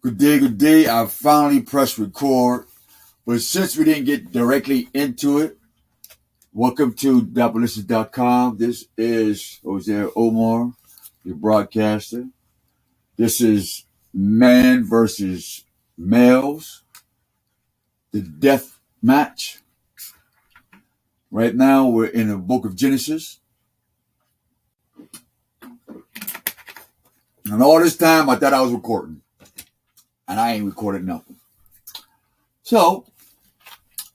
Good day. I finally pressed record, but since we didn't get directly into it, welcome to Ballistic.com. This is Jose Omar, your broadcaster. This is man versus males, the death match. Right now, we're in the book of Genesis. And all this time, I thought I was recording. And I ain't recorded nothing. So,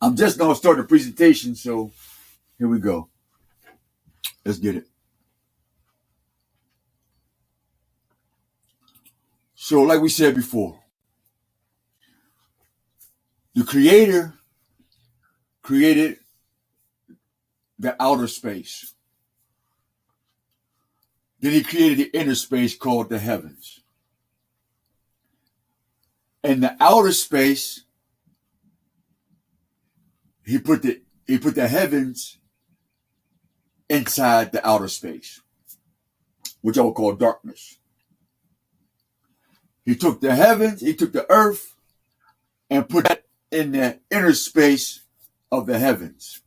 I'm just going to start the presentation. So, here we go. Let's get it. So, like we said before, the Creator created the outer space. Then he created the inner space called the heavens. In the outer space, he put the heavens inside the outer space, which I would call darkness. He took the heavens, he took the earth, and put that in the inner space of the heavens.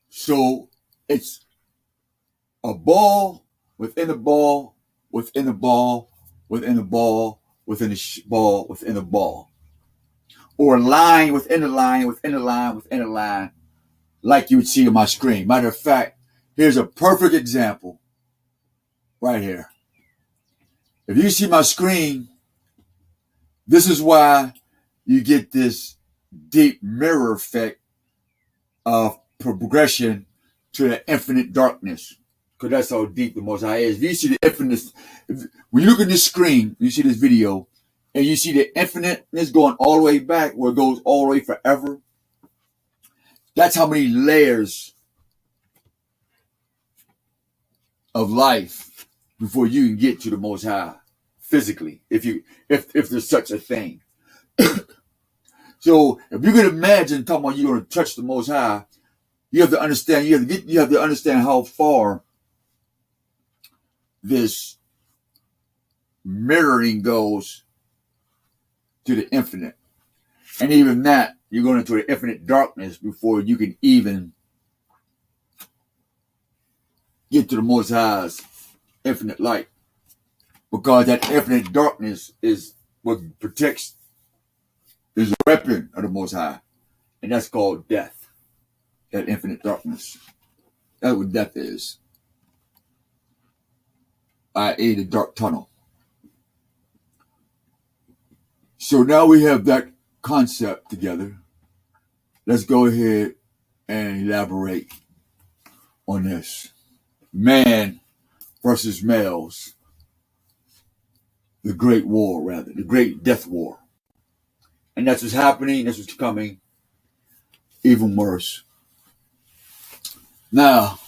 So it's a ball within a ball, within a ball, within a ball, within a ball, within a ball. Or a line within a line, within a line, within a line, like you would see on my screen. Matter of fact, here's a perfect example right here. If you see my screen, this is why you get this deep mirror effect of progression to the infinite darkness. Because that's how deep the Most High is. If you see the infinite, when you look at this screen, you see this video, and you see the infiniteness going all the way back, where it goes all the way forever. That's how many layers of life before you can get to the Most High physically, if there's such a thing. So if you can imagine talking about you're going to touch the Most High, you have to understand. You have to understand how far this mirroring goes to the infinite. And even that, you're going into the infinite darkness before you can even get to the Most High's infinite light. Because that infinite darkness is what protects, is a weapon of the Most High. And that's called death. That infinite darkness. That's what death is. I.e. the dark tunnel. So now we have that concept together. Let's go ahead and elaborate on this. Man versus males. The great war, rather. The great death war. And that's what's happening. That's what's coming. Even worse. Now,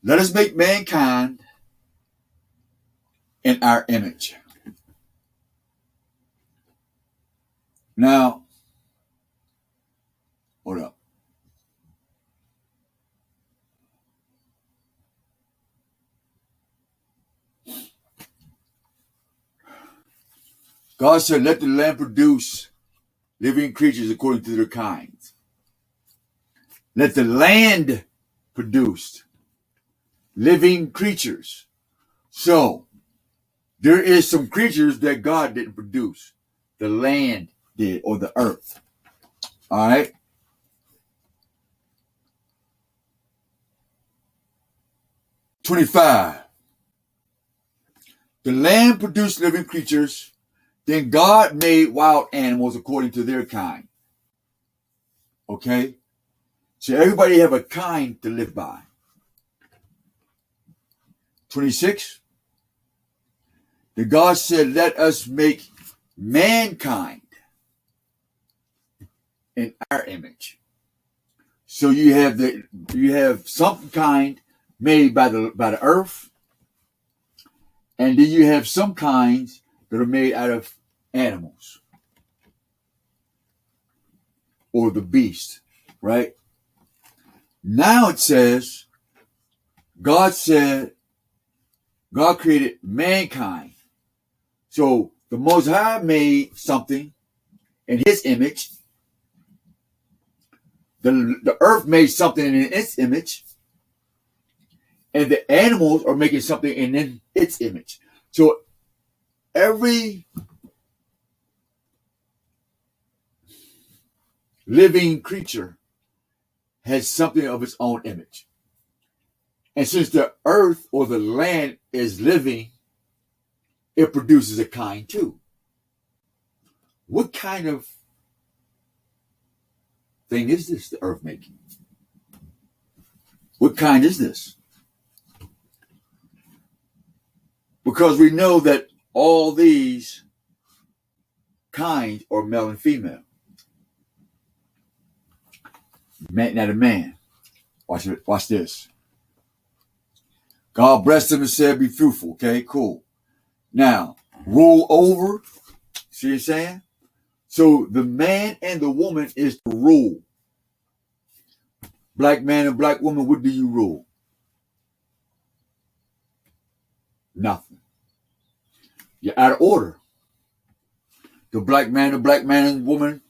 let us make mankind in our image. Now, hold up. God said, let the land produce living creatures according to their kinds. Let the land produce living creatures. So, there is some creatures that God didn't produce. The land did, or the earth. All right? "25. The land produced living creatures. Then God made wild animals according to their kind." Okay? So everybody have a kind to live by. 26. Then God said, let us make mankind in our image. So you have some kind made by the earth, and then you have some kinds that are made out of animals or the beast, right? Now it says, God said, God created mankind. So the Most High made something in his image. The earth made something in its image. And the animals are making something in its image. So every living creature has something of its own image. And since the earth or the land is living, it produces a kind too. What kind of thing is this the earth making? What kind is this? Because we know that all these kinds are male and female. Man, not a man. Watch this. God blessed them and said, be fruitful. Okay, cool. Now, rule over. See what I'm saying? So the man and the woman is to rule. Black man and black woman, what do you rule? Nothing. You're out of order. The black man and woman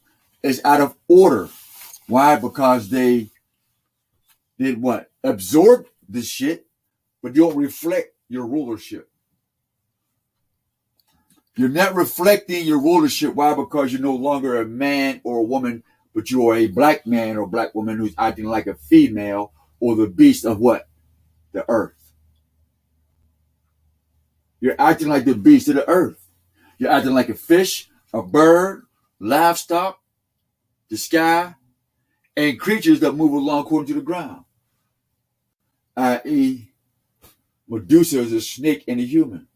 is out of order. Why? Because they did what? Absorb the shit, but you don't reflect your rulership. You're not reflecting your rulership. Why? Because you're no longer a man or a woman, but you are a black man or black woman who's acting like a female or the beast of what? The earth. You're acting like the beast of the earth. You're acting like a fish, a bird, livestock, the sky, and creatures that move along according to the ground. I.e., Medusa is a snake and a human.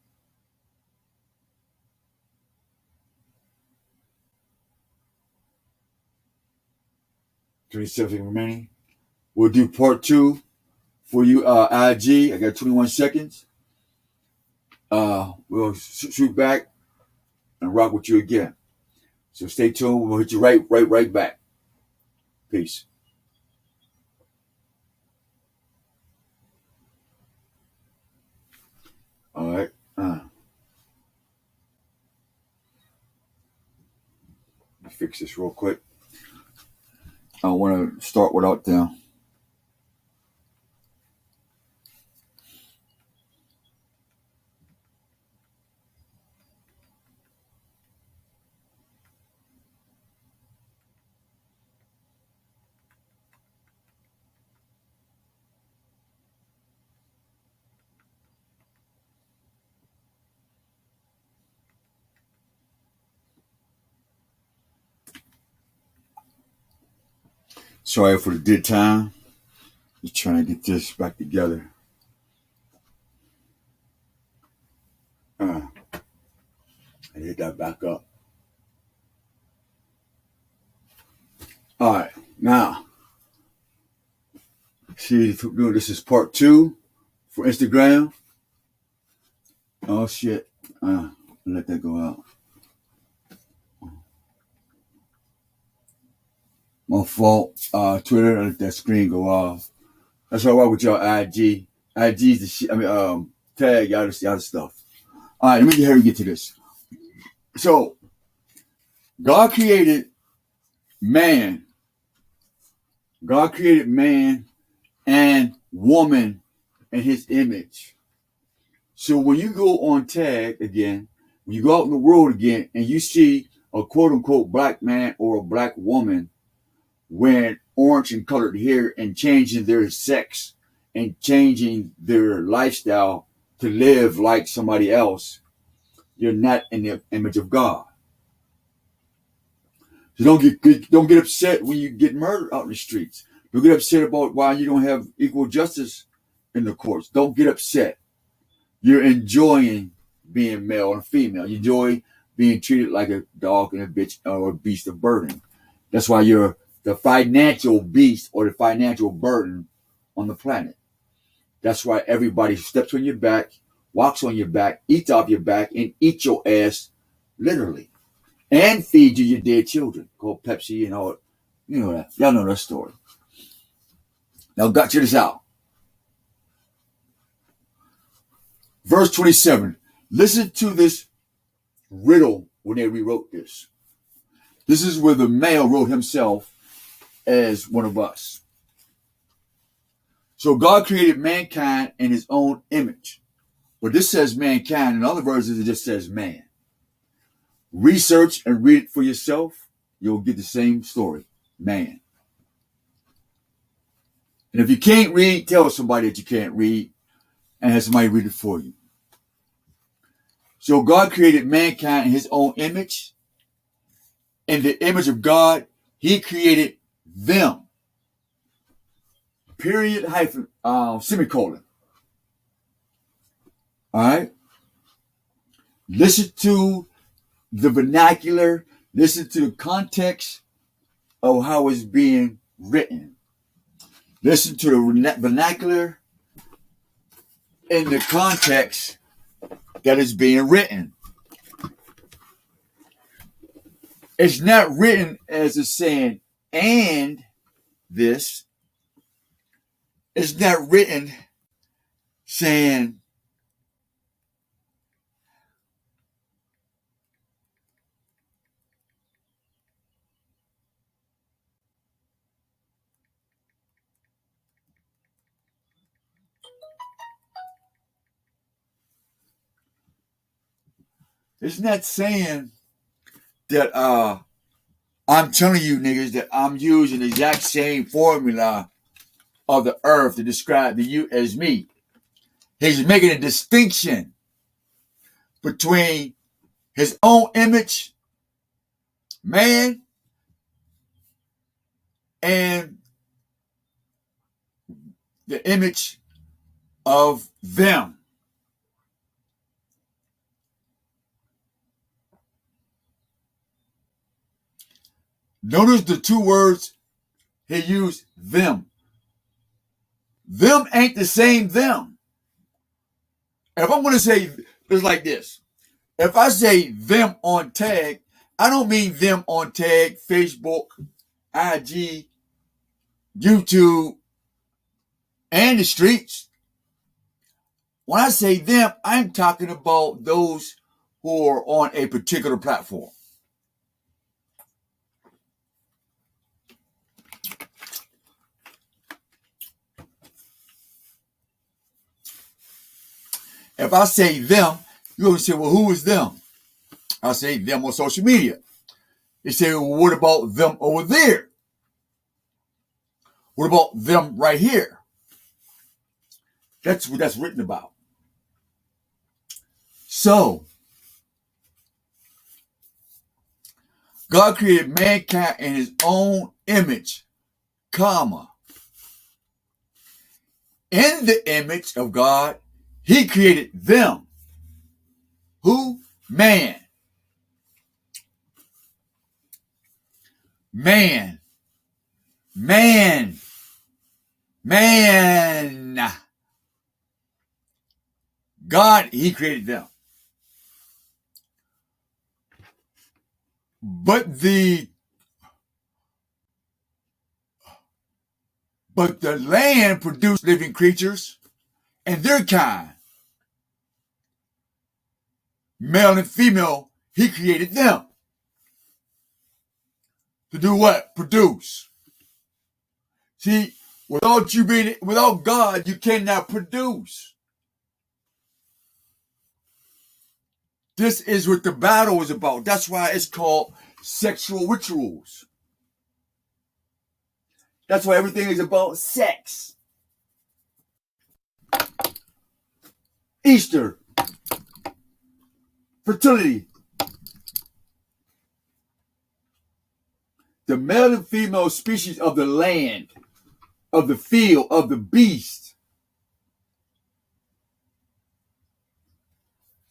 $27 remaining. We'll do part 2 for you, IG. I got 21 seconds. We'll shoot back and rock with you again. So stay tuned. We'll hit you right back. Peace. All right. Fix this real quick. I want to start without them. Sorry for the dead time. Just trying to get this back together. I hit that back up. All right, now, see, this is part 2 for Instagram. Oh shit! Let that go out. My fault. Twitter, I let that screen go off. That's all right with y'all. IG. IG's the shit. Tag y'all the stuff. All right, let me get to this. So, God created man. God created man and woman in his image. So when you go on tag again, when you go out in the world again and you see a quote unquote black man or a black woman wearing orange and colored hair and changing their sex and changing their lifestyle to live like somebody else, you're not in the image of God. So don't get upset when you get murdered out in the streets. Don't get upset about why you don't have equal justice in the courts. Don't get upset. You're enjoying being male and female. You enjoy being treated like a dog and a bitch or a beast of burden. That's why you're the financial beast or the financial burden on the planet. That's why everybody steps on your back, walks on your back, eats off your back, and eats your ass literally. And feed you your dead children. Called Pepsi and all. You know that. Y'all know that story. Now, check this out. Verse 27. Listen to this riddle when they rewrote this. This is where the male wrote himself as one of us. So God created mankind in his own image. But this says mankind. In other verses, it just says man. Research and read it for yourself. You'll get the same story. Man. And if you can't read, tell somebody that you can't read and have somebody read it for you. So God created mankind in his own image. In the image of God, he created them. Period, hyphen, semicolon. All right? Listen to the vernacular. Listen to the context of how it's being written. Listen to the vernacular in the context that is being written. It's not written as it's saying, and this. It's not written saying, it's not saying that I'm telling you niggas that I'm using the exact same formula of the earth to describe the you as me. He's making a distinction between his own image, man, and the image of them. Notice the two words he used, them. Them ain't the same them. If I'm going to say, it's like this. If I say them on tag, I don't mean them on tag, Facebook, IG, YouTube, and the streets. When I say them, I'm talking about those who are on a particular platform. If I say them, you're going to say, well, who is them? I say them on social media. They say, well, what about them over there? What about them right here? That's what that's written about. So, God created mankind in his own image, comma. In the image of God, he created them. Who? Man. Man. Man. Man. God, he created them. But the land produced living creatures and their kind. Male and female, he created them. To do what? Produce. See, without God, you cannot produce. This is what the battle is about. That's why it's called sexual rituals. That's why everything is about sex. Easter. Fertility. The male and female species of the land, of the field, of the beast.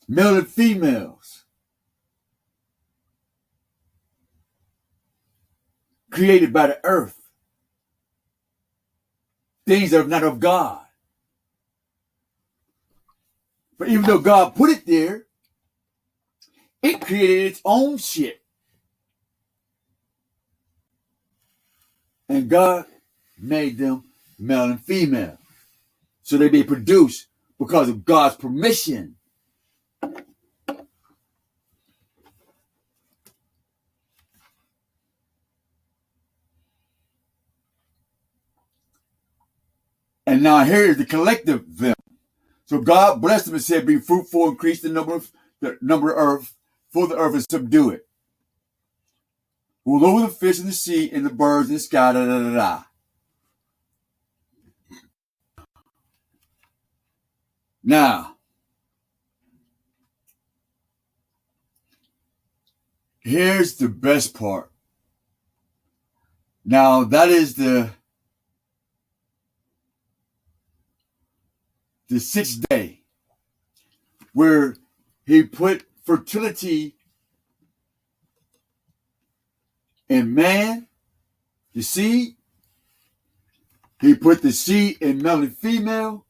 Male and females. Created by the earth. Things that are not of God. But even though God put it there, it created its own shit. And God made them male and female. So they produce. because of God's permission. And now here is the collective them. So God blessed them and said, be fruitful, increase the number of earth, fill the earth and subdue it. Rule over the fish in the sea and the birds in the sky, da da da da. Now, here's the best part. Now, that is the sixth day where he put fertility in man, the seed. He put the seed in male and female.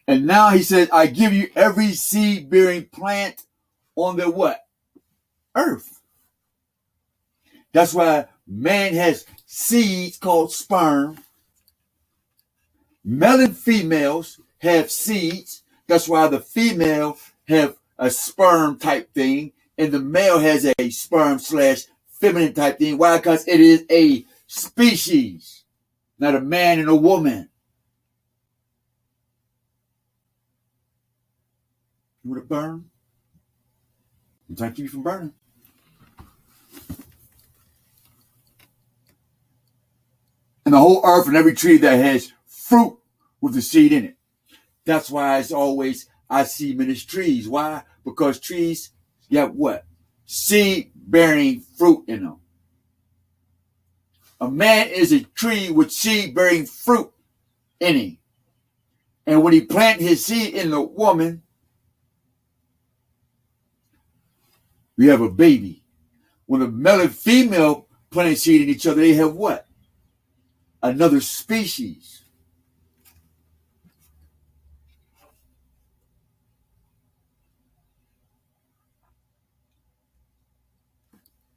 And now he said, I give you every seed-bearing plant on the what? Earth. That's why man has seeds called sperm. Male and females have seeds. That's why the female have a sperm type thing and the male has a sperm / feminine type thing. Why? Because it is a species, not a man and a woman. You want to burn? I'm trying to keep you from burning. And the whole earth and every tree that has fruit with the seed in it. That's why it's always, I see them as trees. Why? Because trees got what? Seed-bearing fruit in them. A man is a tree with seed-bearing fruit in him. And when he plant his seed in the woman, we have a baby. When a male and female plant seed in each other, they have what? Another species.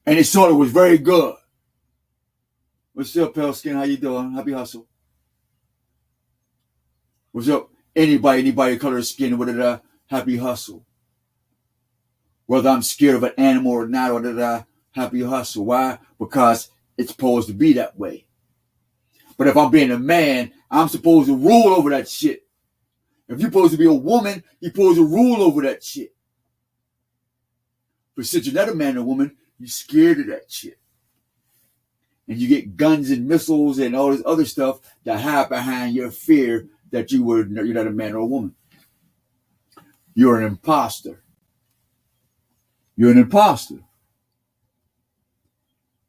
And he saw it was very good. What's up, pale skin? How you doing? Happy hustle. What's up? Anybody color of skin, whatever. Happy hustle. Whether I'm scared of an animal or not, or happy hustle. Why? Because it's supposed to be that way. But if I'm being a man, I'm supposed to rule over that shit. If you're supposed to be a woman, you're supposed to rule over that shit. But since you're not a man or woman, you're scared of that shit. And you get guns and missiles and all this other stuff that hide behind your fear that you're not a man or a woman. You're an imposter. You're an imposter.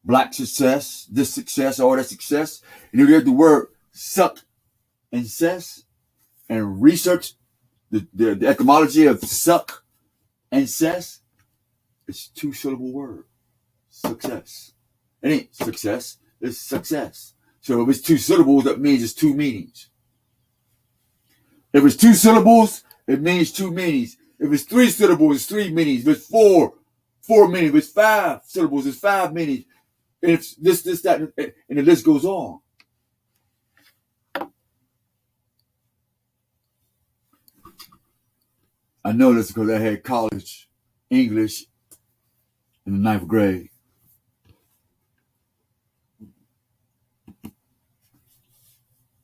Black success, this success, all that success. And if you have the word suck and cess and research the etymology of suck and cess, it's a 2-syllable word. Success. It ain't success, it's success. So if it's 2 syllables, that means it's 2 meanings. If it's 2 syllables, it means 2 meanings. If it's 3 syllables, it's 3 meanings. If it's 4 meanings. If it's 5 syllables, it's 5 meanings. And if this, that, and the list goes on. I know this because I had college English in the 9th grade.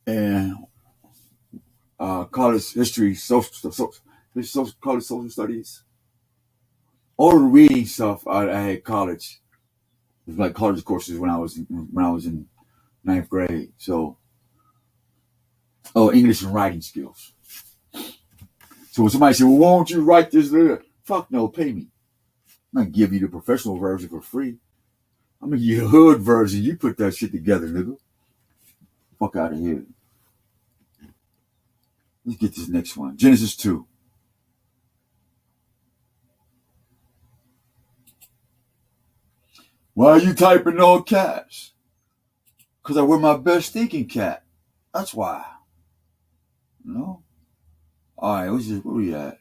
And college history, college social studies. All the reading stuff I had college. It was like college courses when I was in 9th grade. So, English and writing skills. So when somebody said, well, why don't you write this? Fuck no, pay me. I'm going to give you the professional version for free. I'm going to give you the hood version. You put that shit together, nigga. Fuck out of here. Let's get this next one. Genesis 2. Why are you typing all caps? Because I wear my best thinking cap. That's why. You know? All right, where we at?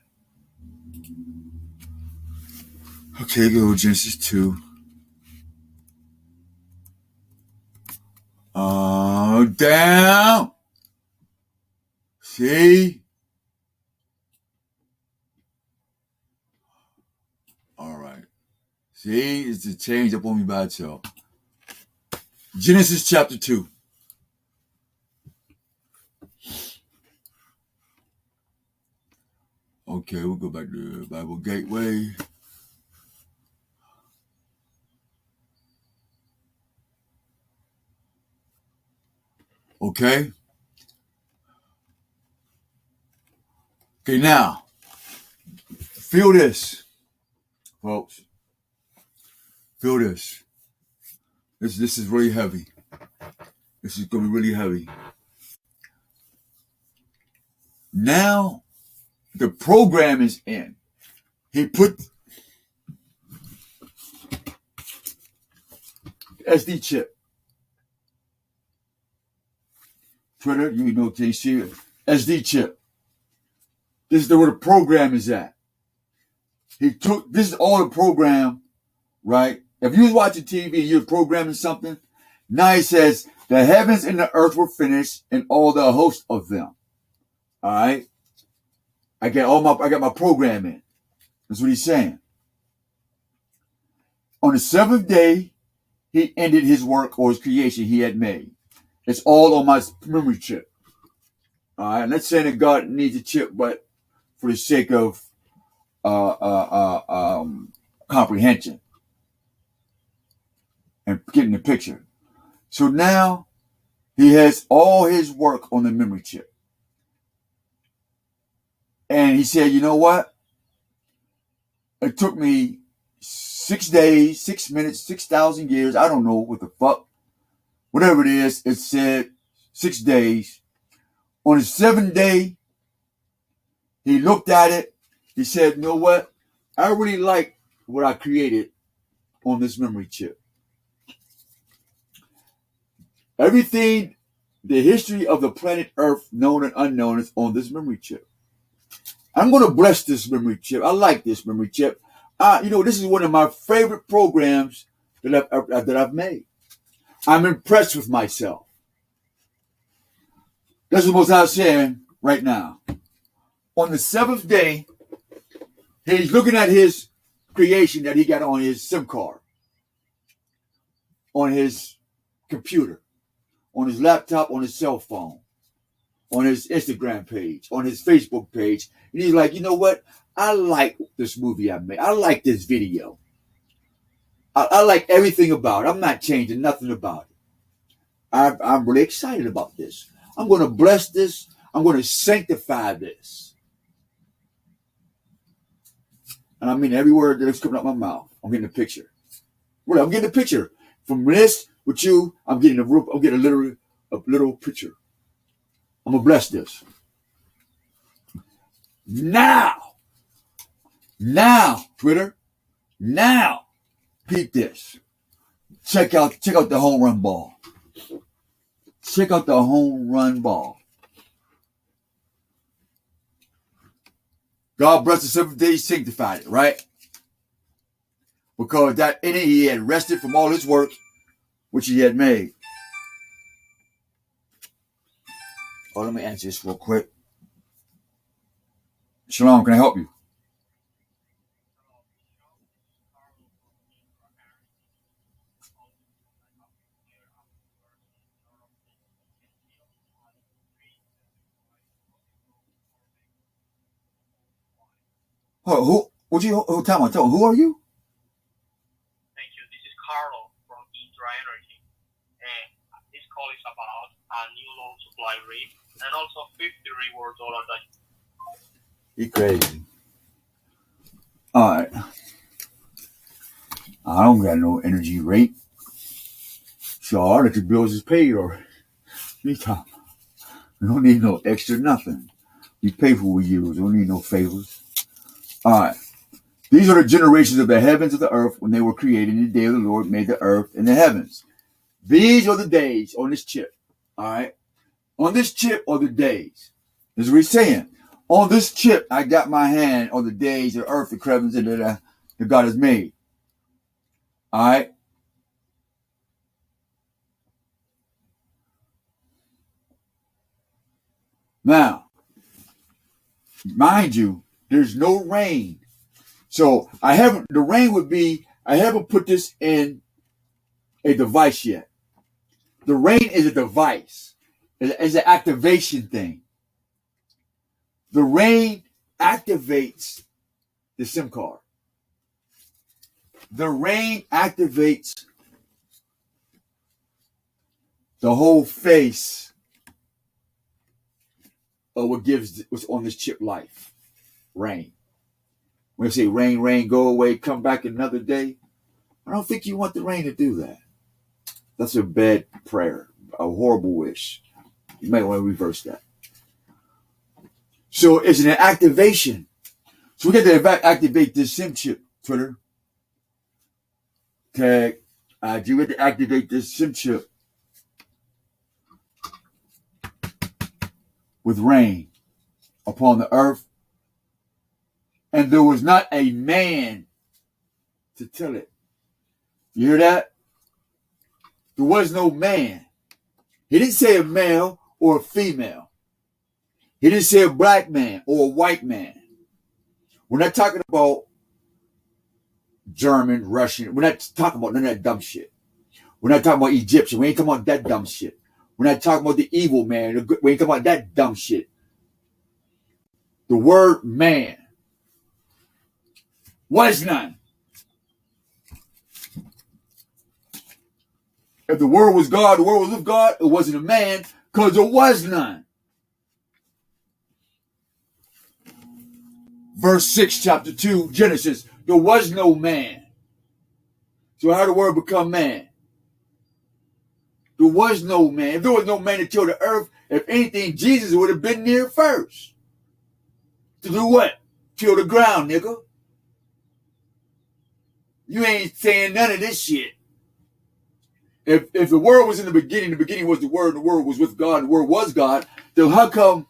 Okay, go Genesis 2. Down. See? See, it's a change up on me by itself. Genesis chapter 2. Okay, we'll go back to Bible Gateway. Okay. Okay, now, feel this, folks. Feel this. This is really heavy. This is going to be really heavy. Now, the program is in. He put SD chip. Twitter, you know, can you see it? SD chip. This is where the program is at. This is all the program, right? If you was watching TV, you're programming something. Now he says, the heavens and the earth were finished and all the host of them. All right. I got my program in. That's what he's saying. On the seventh day, he ended his work or his creation he had made. It's all on my memory chip. All right. I'm not saying that God needs a chip, but for the sake of comprehension and getting the picture. So now he has all his work on the memory chip. And he said, you know what? It took me 6 days, 6 minutes, 6,000 years. I don't know what the fuck. Whatever it is, it said 6 days. On the seventh day, he looked at it. He said, you know what? I really like what I created on this memory chip. Everything, the history of the planet Earth, known and unknown, is on this memory chip. I'm going to bless this memory chip. I like this memory chip. This is one of my favorite programs that I've made. I'm impressed with myself. That's what Most High is saying right now. On the seventh day, he's looking at his creation that he got on his SIM card, on his computer, on his laptop, on his cell phone, on his Instagram page, on his Facebook page. And he's like, you know what? I like this movie I made. I like this video. I like everything about it. I'm not changing nothing about it. I'm really excited about this. I'm going to bless this. I'm going to sanctify this. And I mean every word that's coming out my mouth. I'm getting a picture. Well, I'm getting a picture. From this with you, I'm getting a little picture. I'm going to bless this. Now, Twitter, now, peep this. Check out the home run ball. Check out the home run ball. God blessed the seventh day, sanctified it, right? Because that in it he had rested from all his work, which he had made. Oh, let me answer this real quick. Shalom, can I help you? Tell me, who are you? Thank you. This is Carlo from Intra Energy. And this call is about a new loan supply rate and also $50 reward dollar that You crazy. Alright. I don't got no energy rate. So all that the bills is paid or we don't need no extra nothing. We pay for what we use. We don't need no favors. Alright. These are the generations of the heavens of the earth when they were created in the day of the Lord made the earth and the heavens. These are the days on this chip. Alright. On this chip are the days. This is what he's saying. On this chip, I got my hand on the days of the earth, the heavens that God has made. Alright. Now, mind you, there's no rain. So the rain would be, I haven't put this in a device yet. The rain is a device. It's an activation thing. The rain activates the SIM card. The rain activates the whole face of what gives what's on this chip life. Rain. When they say rain, rain, go away, come back another day, I don't think you want the rain to do that. That's a bad prayer, a horrible wish. You might want to reverse that. So it's an activation. So we got to activate this SIM chip, Twitter. Okay. You get to activate this SIM chip with rain upon the earth. And there was not a man to tell it. You hear that? There was no man. He didn't say a male or a female. He didn't say a black man or a white man. We're not talking about German, Russian. We're not talking about none of that dumb shit. We're not talking about Egyptian. We ain't talking about that dumb shit. We're not talking about the evil man. We ain't talking about that dumb shit. The word man was none. If the word was God, the word was with God, it wasn't a man because there was none. Verse 6, chapter 2, Genesis, there was no man. So how did the word become man? There was no man. If there was no man to till the earth, if anything, Jesus would have been there first. To do what? Till the ground, nigga. You ain't saying none of this shit. If the word was in the beginning was the word was with God, and the word was God, then how come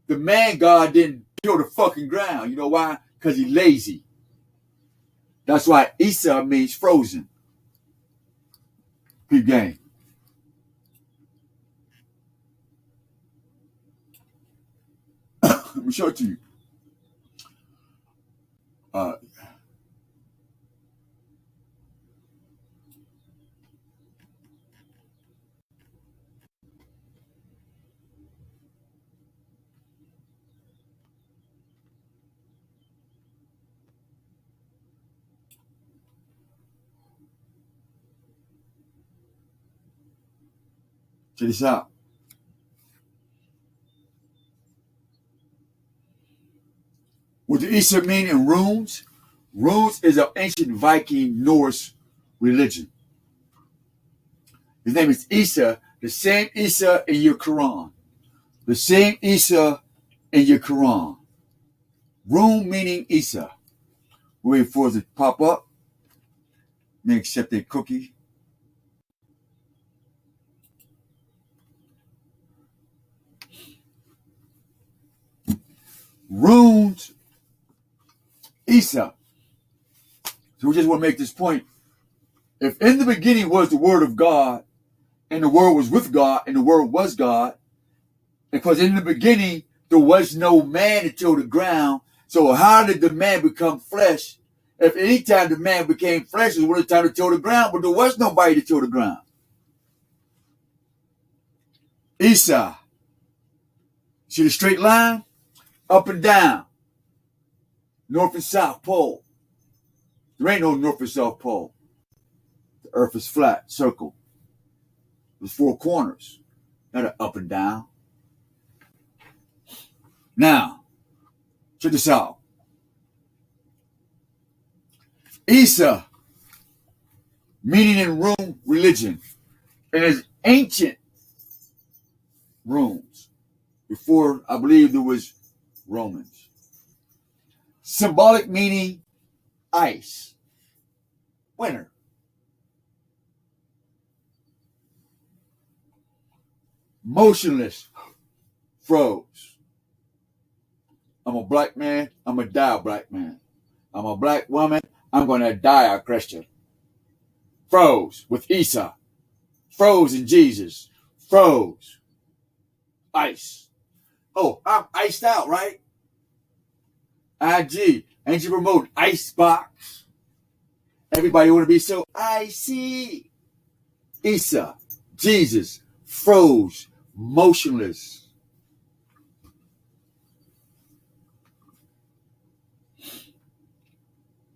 the man God didn't till the fucking ground? You know why? Because he's lazy. That's why Isa means frozen. Big game. Let me show it to you. Check this out. What does Isa mean in runes? Runes is an ancient Viking Norse religion. His name is Isa, the same Isa in your Quran. The same Isa in your Quran. Rune meaning Isa. Wait for it to pop up. Then accept a cookie. Runes, Isa. So we just want to make this point. If in the beginning was the word of God, and the word was with God, and the word was God, because in the beginning there was no man to till the ground, so how did the man become flesh? If any time the man became flesh, it was time to till the ground, but there was nobody to till the ground. Isa. See the straight line? Up and down. North and south pole. There ain't no north and south pole. The earth is flat, circle. There's four corners. Not an up and down. Now, check this out. Isa, meaning in rune religion, and it's ancient runes. Before, I believe there was Romans. Symbolic meaning ice. Winter. Motionless. Froze. I'm a black man. I'm going to die a black man. I'm a black woman. I'm going to die a Christian. Froze with Isa. Froze in Jesus. Froze. Ice. Oh, I'm iced out, right? IG. Ain't you promoting Icebox? Everybody want to be so icy. Isa, Jesus, froze, motionless.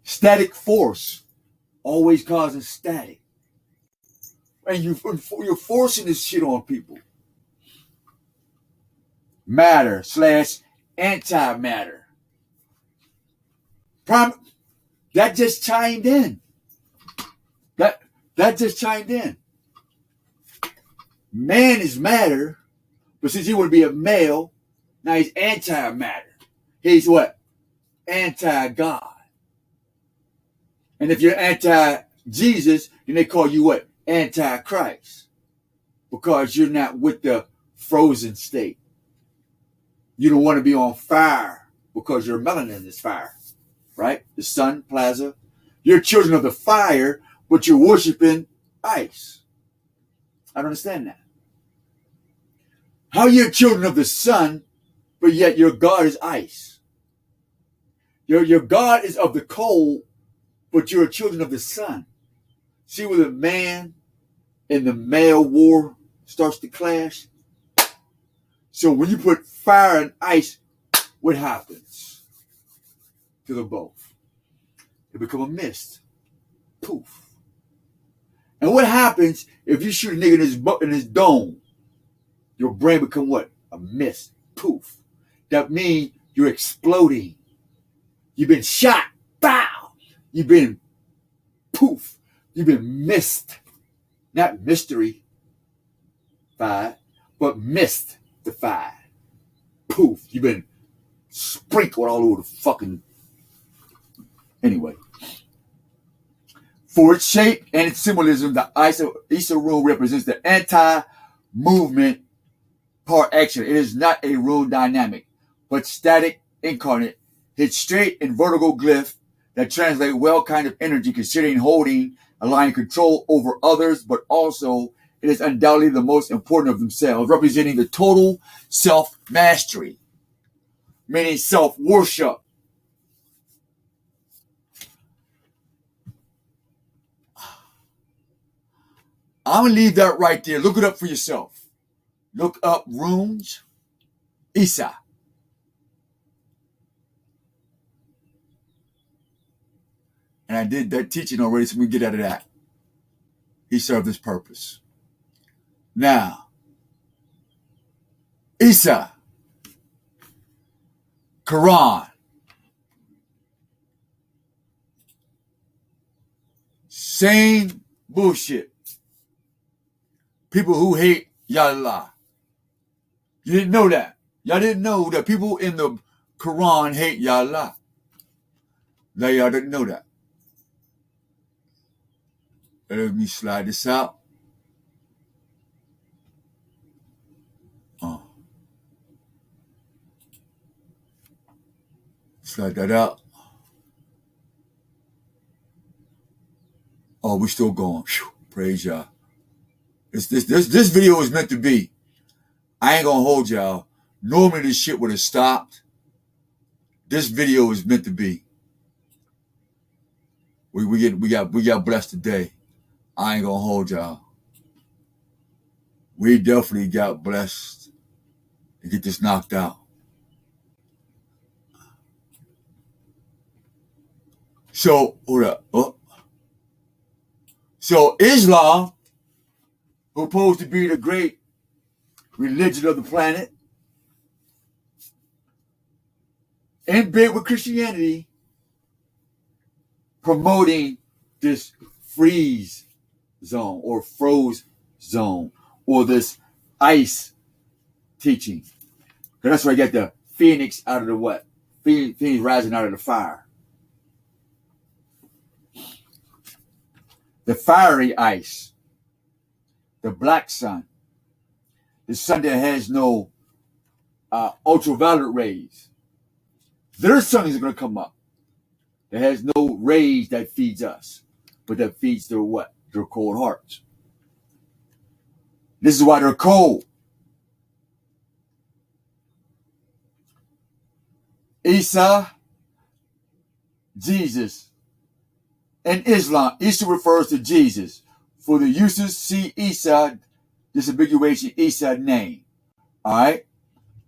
Static force, always causing static. And you're forcing this shit on people. Matter / antimatter. That just chimed in. That just chimed in. Man is matter, but since he would be a male, now he's antimatter. He's what? Anti-God. And if you're anti-Jesus, then they call you what? Anti-Christ. Because you're not with the frozen state. You don't want to be on fire because your melanin is fire. Right? The sun, plasma. You're children of the fire, but you're worshiping ice. I don't understand that. How you're children of the sun, but yet your God is ice. Your God is of the cold, but you're children of the sun. See where the man and the male war starts to clash? So when you put fire and ice, what happens to them both? They become a mist. Poof. And what happens if you shoot a nigga in his dome? Your brain become what? A mist. Poof. That means you're exploding. You've been shot. Bow. You've been poof. You've been missed. Not mystery fied, but mystified. Poof. You've been sprinkled all over the fucking... Anyway. For its shape and its symbolism, the Isa rune represents the anti-movement part action. It is not a rune dynamic, but static incarnate. Its straight and vertical glyph that translate well kind of energy, considering holding, allowing control over others, but also it is undoubtedly the most important of themselves, representing the total self-mastery, meaning self-worship. I'm going to leave that right there. Look it up for yourself. Look up runes, Isa. And I did that teaching already, so we get out of that. He served his purpose. Now, Isa, Quran, same bullshit. People who hate Yallah. You didn't know that. Y'all didn't know that people in the Quran hate Yallah. Now y'all didn't know that. Let me slide this out. Slide that out. Oh, we still going. Whew, praise y'all. This video is meant to be. I ain't gonna hold y'all. Normally this shit would have stopped. This video is meant to be. We got blessed today. I ain't gonna hold y'all. We definitely got blessed to get this knocked out. So, hold up. Oh. So Islam, who's supposed to be the great religion of the planet, in bed with Christianity, promoting this freeze zone or froze zone or this ice teaching. Because that's where I get the phoenix out of the what? Phoenix rising out of the fire. The fiery ice. The black sun. The sun that has no ultraviolet rays. Their sun is going to come up. That has no rays that feeds us, but that feeds their what? Their cold hearts. This is why they're cold. Isa, Jesus, In Islam, Isa refers to Jesus. For the uses, see Isa, disambiguation, Isa name. All right?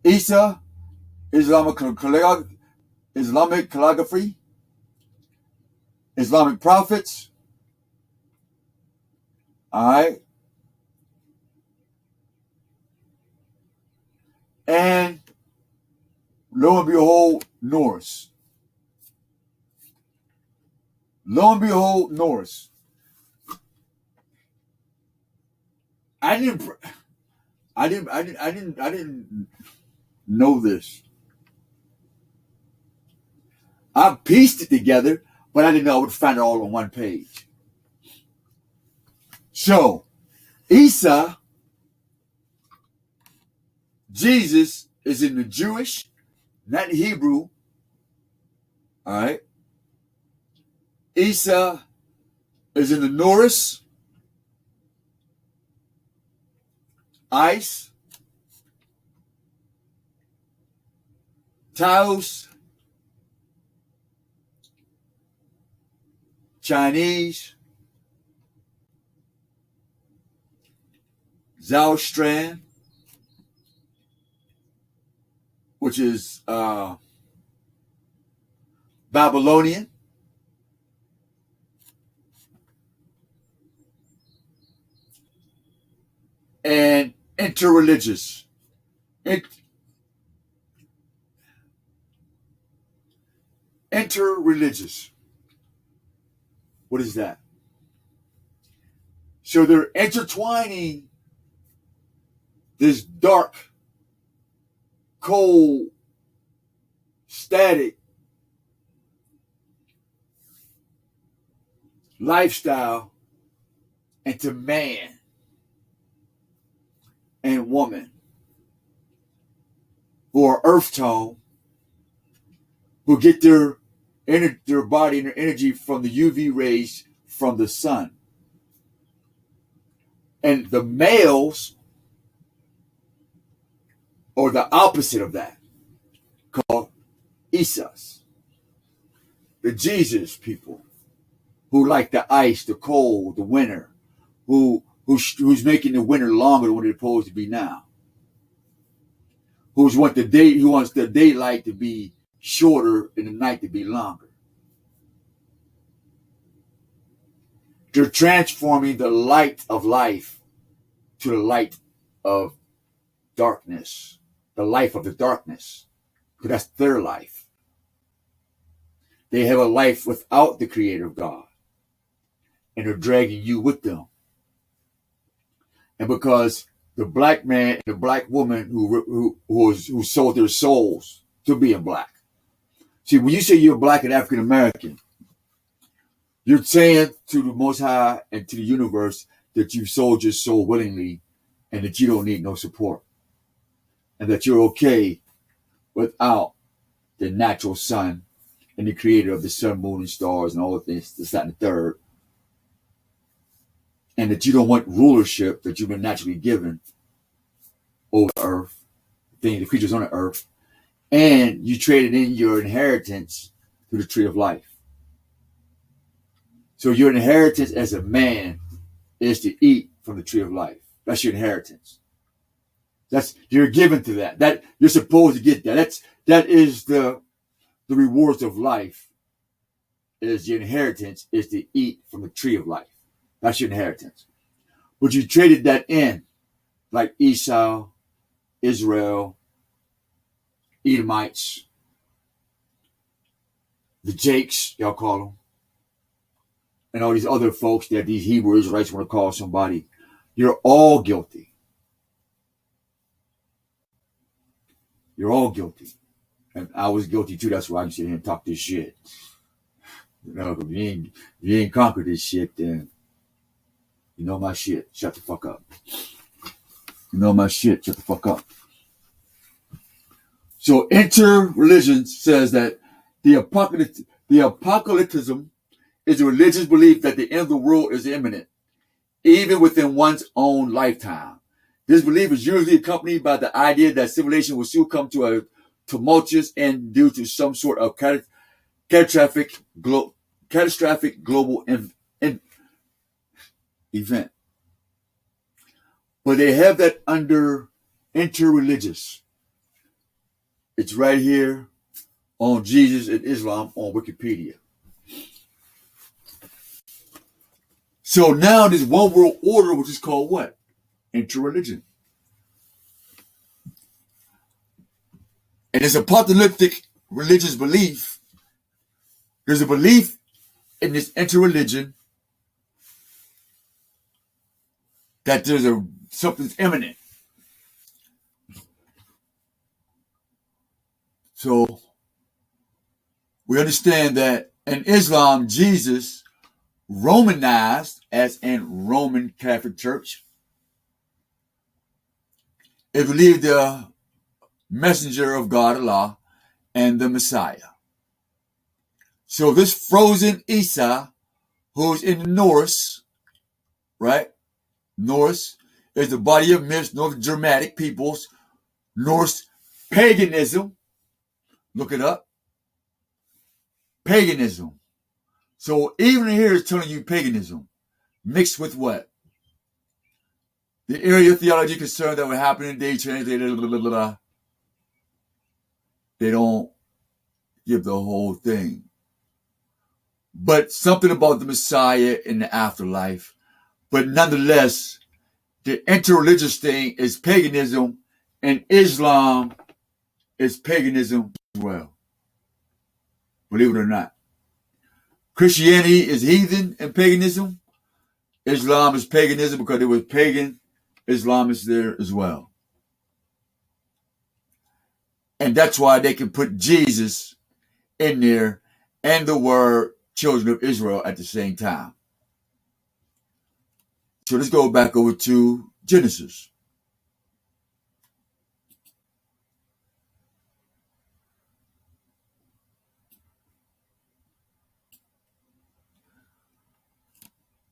Isa, Islamic calligraphy, Islamic prophets. All right? And lo and behold, Norse. Lo and behold, Norse. I didn't know this. I pieced it together, but I didn't know I would find it all on one page. So, Isa, Jesus, is in the Jewish, not Hebrew. All right. Isa is in the Norse, Ice, Taos, Chinese, Zoroastrian, which is Babylonian, and interreligious. Interreligious. What is that? So they're intertwining this dark, cold, static lifestyle into man and woman for earth tone who get their body and their energy from the UV rays from the sun. And the males are the opposite of that, called Isas, the Jesus people, who like the ice, the cold, the winter, who's making the winter longer than what it's supposed to be now, who wants the daylight to be shorter and the night to be longer. They're transforming the light of life to the light of darkness, the life of the darkness, because that's their life. They have a life without the Creator of God, and they're dragging you with them. And because the black man and the black woman who sold their souls to being black. See, when you say you're black and African American, you're saying to the Most High and to the universe that you sold your soul willingly and that you don't need no support. And that you're okay without the natural sun and the creator of the sun, moon, and stars and all the things, this, that, and the third. And that you don't want rulership that you've been naturally given over the earth, the creatures on the earth. And you traded in your inheritance to the tree of life. So your inheritance as a man is to eat from the tree of life. That's your inheritance. You're given to that. That you're supposed to get that. That is the rewards of life. Is your inheritance is to eat from the tree of life. That's your inheritance. But you traded that in, like Esau, Israel, Edomites, the Jakes, y'all call them, and all these other folks that these Hebrew Israelites want to call somebody. You're all guilty. You're all guilty. And I was guilty too. That's why I can sit here and talk this shit. You know, if you ain't conquered this shit, then you know my shit. Shut the fuck up. You know my shit. Shut the fuck up. So interreligion says that the apocalypticism is a religious belief that the end of the world is imminent, even within one's own lifetime. This belief is usually accompanied by the idea that civilization will soon come to a tumultuous end due to some sort of catastrophic catastrophic global event. But they have that under interreligious. It's right here on Jesus and Islam on Wikipedia. So now this one world order, which is called what? Interreligion. And it's apocalyptic religious belief. There's a belief in this interreligion that there's something's imminent. So we understand that in Islam, Jesus Romanized, as in Roman Catholic Church, is believed the messenger of God, Allah, and the Messiah. So this frozen Isa, who's in the Norse, right? Norse is the body of North Germanic peoples, Norse paganism. Look it up. Paganism. So even here it's telling you paganism mixed with what? The area of theology concerned that would happen in day translated. They don't give the whole thing. But something about the Messiah in the afterlife. But nonetheless, the interreligious thing is paganism, and Islam is paganism as well. Believe it or not. Christianity is heathen and paganism. Islam is paganism because there was pagan Islamists there as well. And that's why they can put Jesus in there and the word children of Israel at the same time. So let's go back over to Genesis.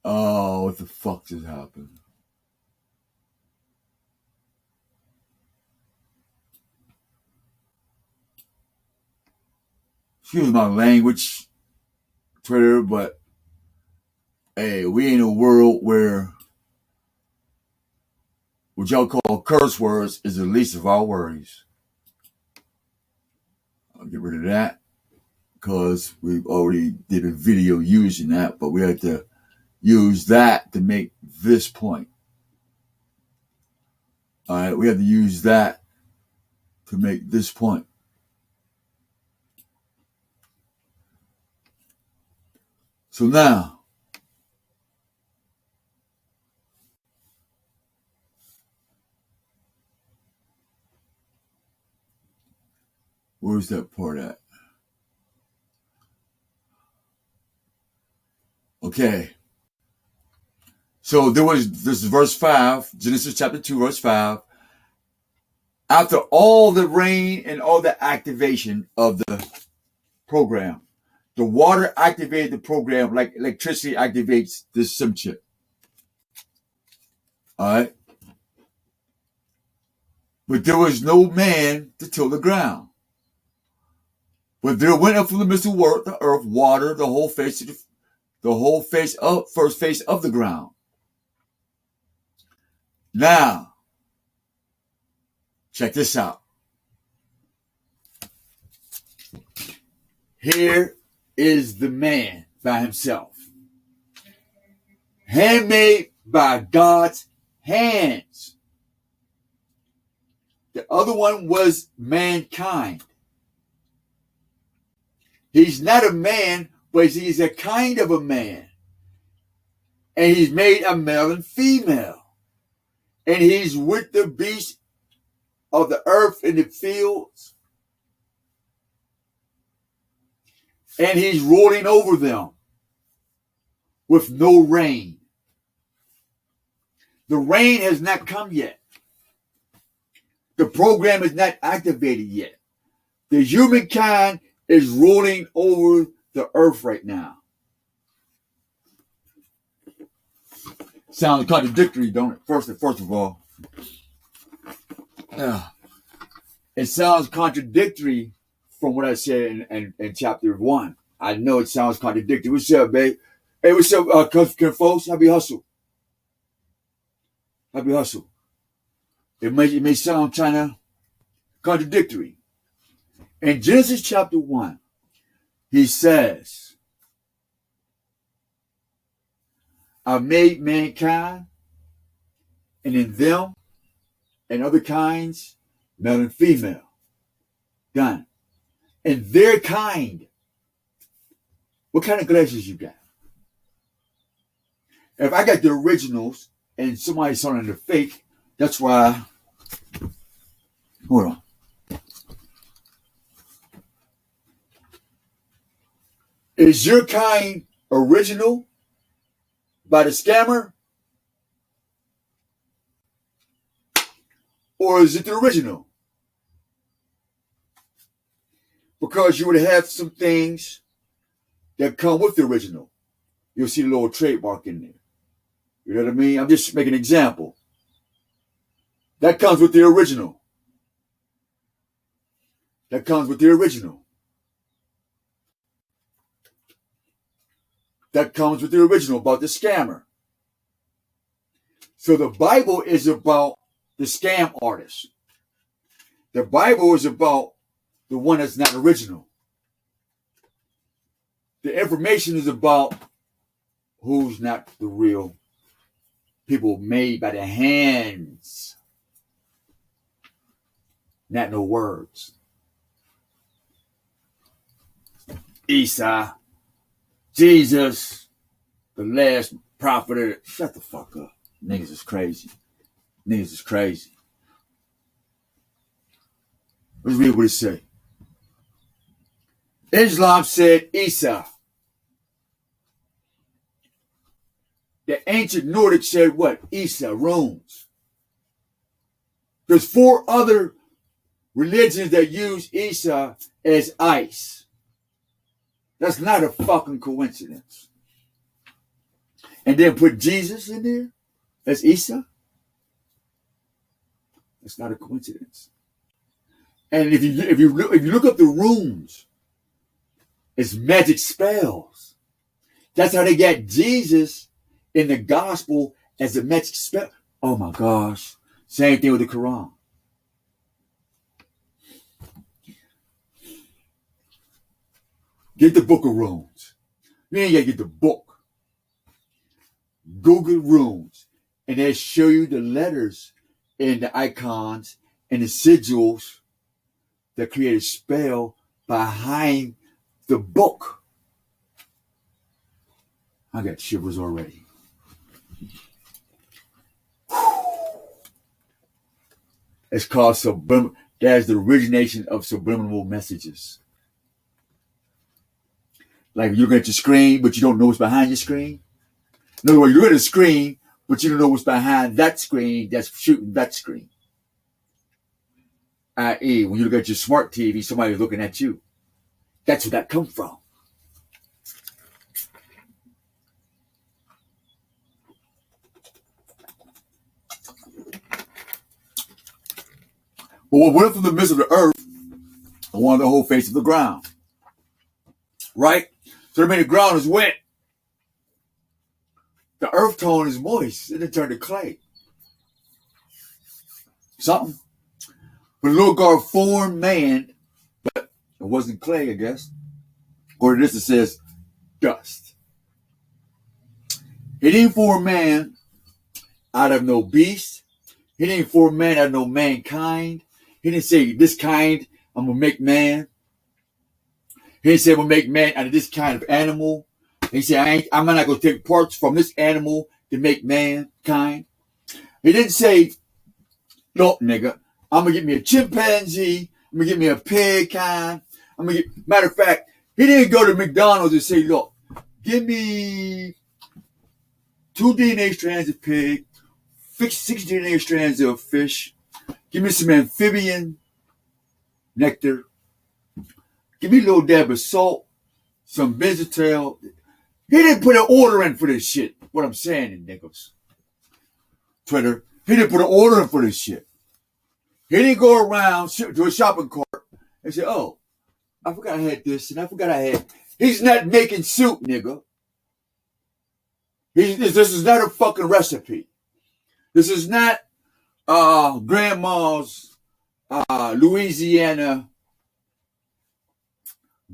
Oh, what the fuck just happened? Excuse my language, Twitter, but hey, we in a world where what y'all call curse words is the least of our worries. I'll get rid of that because we've already did a video using that, but we had to use that to make this point. All right, we have to use that to make this point. So now, where's that part at? Okay. So this is verse 5, Genesis chapter 2, verse 5. After all the rain and all the activation of the program, the water activated the program like electricity activates this SIM chip. All right. But there was no man to till the ground. But there went up from the midst of the earth water, the whole face of first face of the ground. Now, check this out. Here is the man by himself. Handmade by God's hands. The other one was mankind. He's not a man, but he's a kind of a man. And he's made a male and female. And he's with the beasts of the earth in the fields. And he's rolling over them with no rain. The rain has not come yet. The program is not activated yet. The humankind is rolling over the earth right now. Sounds contradictory, don't it? First of all. It sounds contradictory from what I said in chapter 1. I know it sounds contradictory. What's up, babe? Hey, what's up, folks? Happy hustle. Happy hustle. It may sound kind of contradictory. In Genesis chapter 1, he says, I made mankind, and in them and other kinds, male and female. Done. And their kind. What kind of glasses you got? If I got the originals and somebody's selling the fake, that's why. Hold on. Is your kind original by the scammer? Or is it the original? Because you would have some things that come with the original. You'll see the little trademark in there. You know what I mean? I'm just making an example. That comes with the original. That comes with the original. That comes with the original about the scammer. So the Bible is about the scam artist. The Bible is about the one that's not original. The information is about who's not the real people made by the hands. Not no words. Isa, Jesus, the last prophet. Shut the fuck up. Niggas is crazy. Niggas is crazy. Let's read what it say. Islam said Isa. The ancient Nordic said what? Isa, runes. There's 4 other religions that use Isa as ice. That's not a fucking coincidence. And then put Jesus in there as Isa. That's not a coincidence. And if you look up the runes, it's magic spells. That's how they got Jesus in the gospel as a magic spell. Oh my gosh. Same thing with the Quran. Get the book of runes. You ain't got to get the book. Google runes. And they show you the letters and the icons and the sigils that create a spell behind the book. I got shivers already. It's called subliminal. That's the origination of subliminal messages. Like you look at your screen, but you don't know what's behind your screen. In other words, you look at the screen, but you don't know what's behind that screen that's shooting that screen. I.e., when you look at your smart TV, somebody's looking at you. That's where that comes from. But what went from the midst of the earth, I wanted the whole face of the ground. Right? So that means the ground is wet. The earth tone is moist. And it turned to clay. Something. But the Lord God formed man, but it wasn't clay, I guess. According to this, it says dust. He didn't form man out of no beast. He didn't form man out of no mankind. He didn't say, this kind, I'm going to make man. He didn't say, I'm going to make man out of this kind of animal. He said, I'm not going to take parts from this animal to make mankind. He didn't say, look, nigga, I'm going to get me a chimpanzee. I'm going to get me a pig kind. Matter of fact, he didn't go to McDonald's and say, look, give me 2 DNA strands of pig, 6 DNA strands of fish. Give me some amphibian nectar. Give me a little dab of salt, some benzoyl. He didn't put an order in for this shit. What I'm saying in niggas. Twitter. He didn't put an order in for this shit. He didn't go around to a shopping cart and say, oh, I forgot I had this and I forgot I had. He's not making soup, nigga. This is not a fucking recipe. This is not grandma's Louisiana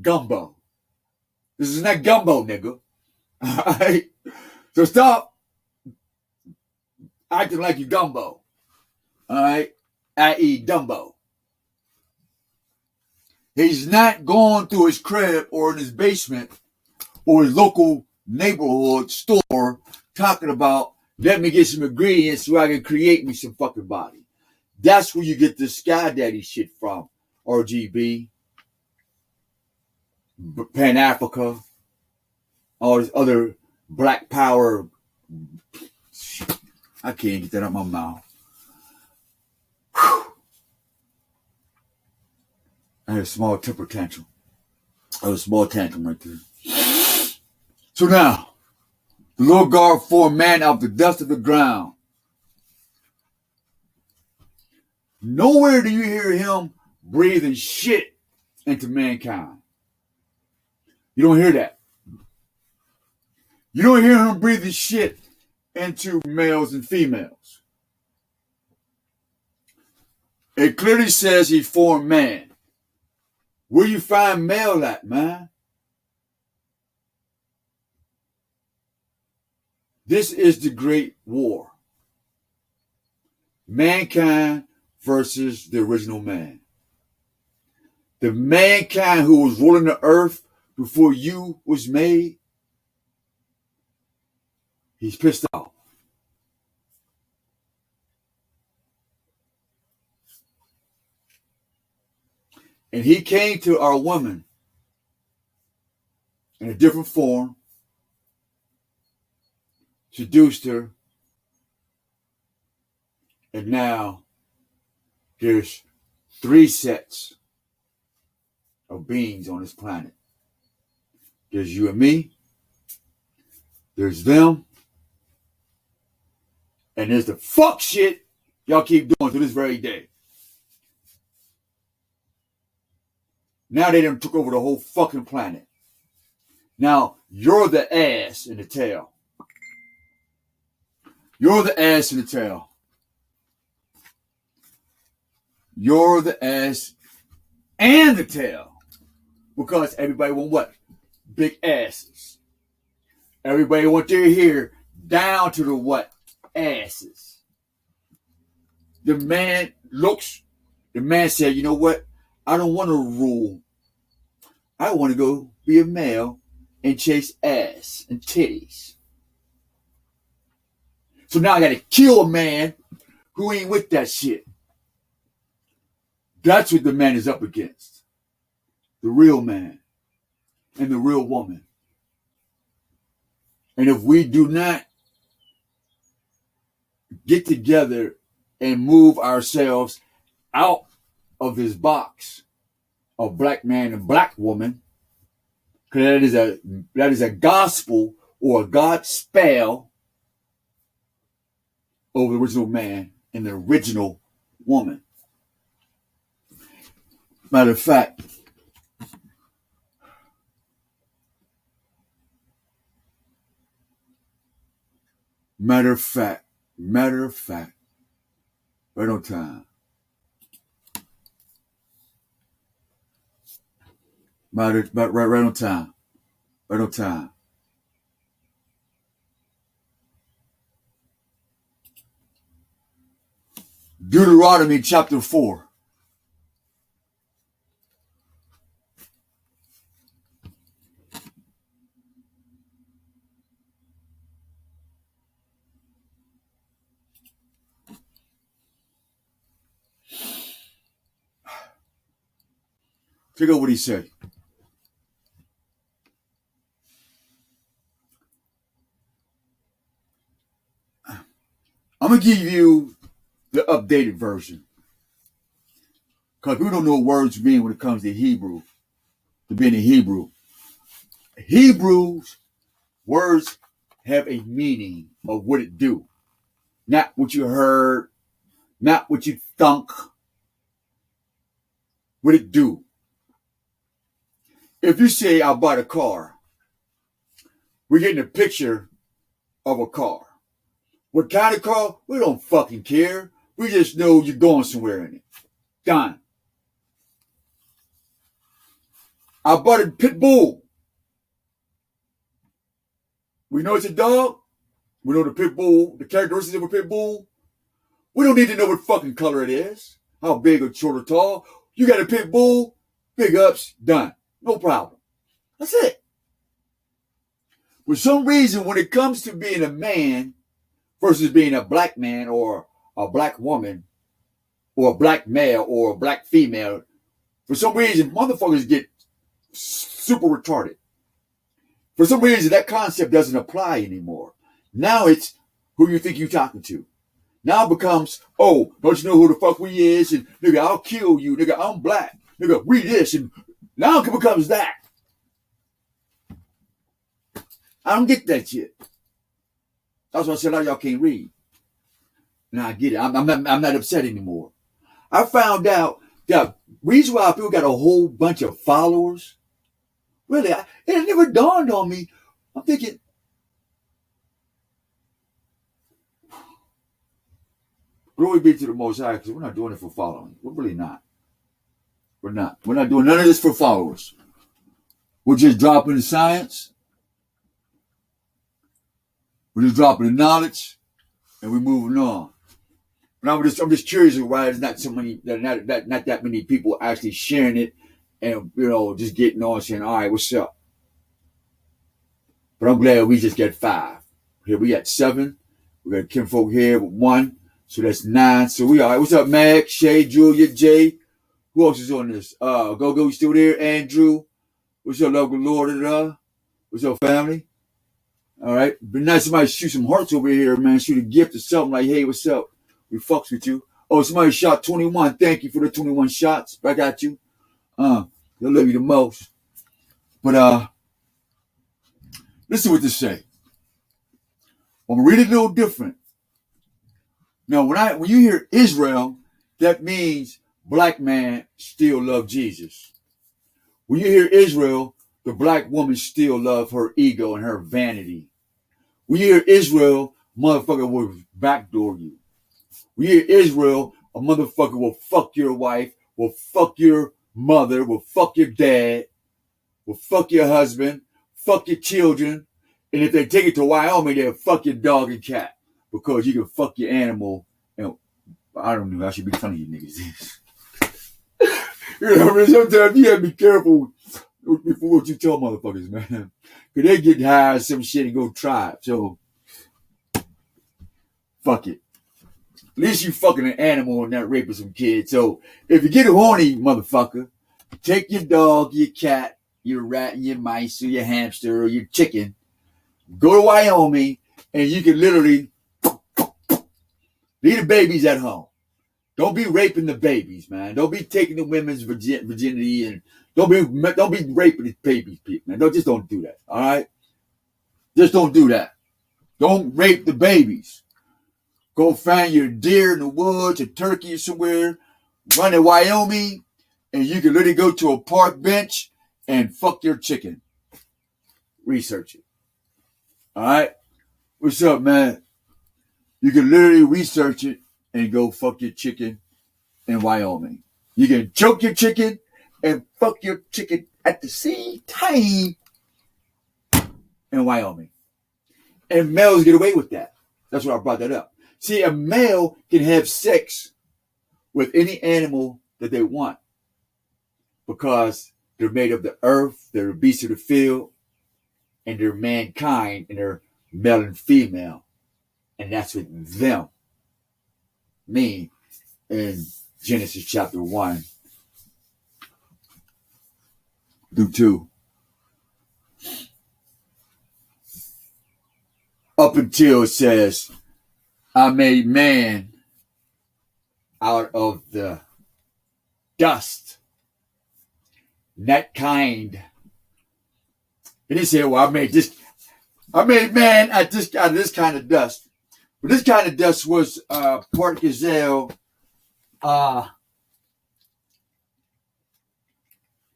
gumbo. This is not gumbo, nigga. Alright? So stop acting like you gumbo. Alright? I.e. Dumbo. He's not going through his crib or in his basement or his local neighborhood store talking about, let me get some ingredients so I can create me some fucking body. That's where you get this Sky Daddy shit from. RGB, Pan Africa, all this other black power. I can't get that out of my mouth. Whew. I had a small temper tantrum. I had a small tantrum right there. So now, the Lord God formed man out of the dust of the ground. Nowhere do you hear him breathing shit into mankind. You don't hear that. You don't hear him breathing shit into males and females. It clearly says he formed man. Where you find male at, man? This is the great war. Mankind versus the original man. The mankind who was ruling the earth before you was made, he's pissed off. And he came to our woman in a different form, seduced her, and now there's 3 sets of beings on this planet. There's you and me, there's them, and there's the fuck shit y'all keep doing to this very day. Now they done took over the whole fucking planet. Now you're the ass and the tail. You're the ass and the tail. You're the ass and the tail. Because everybody want what? Big asses. Everybody want their hair down to the what? Asses. The man said, you know what? I don't want to rule. I want to go be a male and chase ass and titties. So now I got to kill a man who ain't with that shit. That's what the man is up against. The real man and the real woman. And if we do not get together and move ourselves out of this box of black man and black woman, because that is a gospel or a God spell over the original man and the original woman. Matter of fact, right on time. Right on time. Right on time. Deuteronomy chapter 4. Check out what he said. I'm going to give you the updated version. Because we don't know what words mean when it comes to Hebrew. To being in Hebrew. Hebrew's words have a meaning of what it do. Not what you heard. Not what you thunk. What it do. if you say I bought a car, we're getting a picture of a car. What kind of car? We don't fucking care. We just know you're going somewhere in it. Done. I bought a pit bull. We know it's a dog. We know the pit bull, the characteristics of a pit bull. We don't need to know what fucking color it is, how big or short or tall. You got a pit bull, big ups, done. No problem. That's it. For some reason, when it comes to being a man versus being a black man or a black woman or a black male or a black female, for some reason, motherfuckers get super retarded. For some reason, that concept doesn't apply anymore. Now it's who you think you're talking to. Now it becomes, oh, don't you know who the fuck we is? And nigga, I'll kill you. Nigga, I'm black. Nigga, we this. And now it becomes that. I don't get that shit. That's why I said a lot of y'all can't read. Now I get it. I'm not upset anymore. I found out that reason why people got a whole bunch of followers. Really, it never dawned on me. I'm thinking, glory be to the Most High, because we're not doing it for following. We're really not. We're not. We're not doing none of this for followers. We're just dropping the science. We're just dropping the knowledge, and we're moving on. But I'm just curious why there's not so many, not that many people actually sharing it, and just getting on saying, all right, what's up? But I'm glad we just got 5. Here we got 7. We got kinfolk here with 1, so that's 9. So we all right. What's up, Mag, Shay, Julia, Jay? Who else is on this? Go, you still there? Andrew. What's up, local Lord? What's up, family? All right. Be nice somebody shoot some hearts over here, man. Shoot a gift or something like, hey, what's up? We fucks with you. Oh, somebody shot 21. Thank you for the 21 shots. Back at you. They'll love you the most. But listen what this say. I'm gonna read it a little different. Now, when you hear Israel, that means black man still love Jesus. When you hear Israel, the black woman still love her ego and her vanity. When you hear Israel, motherfucker will backdoor you. When you hear Israel, a motherfucker will fuck your wife, will fuck your mother, will fuck your dad, will fuck your husband, fuck your children, and if they take it to Wyoming, they'll fuck your dog and cat because you can fuck your animal. And I don't know, I should be telling you niggas this. Sometimes you have to be careful before what you tell motherfuckers, man. Because they get high on some shit and go try it. So, fuck it. At least you fucking an animal and not raping some kids. So, if you get horny, motherfucker, take your dog, your cat, your rat, your mice, or your hamster, or your chicken, go to Wyoming, and you can literally leave the babies at home. Don't be raping the babies, man. Don't be taking the women's virginity, and don't be raping the babies, man. Just don't do that, all right? Just don't do that. Don't rape the babies. Go find your deer in the woods, a turkey or somewhere, run to Wyoming, and you can literally go to a park bench and fuck your chicken. Research it. All right? What's up, man? You can literally research it and go fuck your chicken in Wyoming. You can choke your chicken and fuck your chicken at the same time in Wyoming. And males get away with that. That's why I brought that up. See, a male can have sex with any animal that they want because they're made of the earth, they're beasts of the field, and they're mankind, and they're male and female. And that's what them mean in Genesis chapter 1 through 2. Up until it says, I made man out of the dust. That kind. And he said, well, I made man out of this kind of dust. But this kind of dust was part gazelle,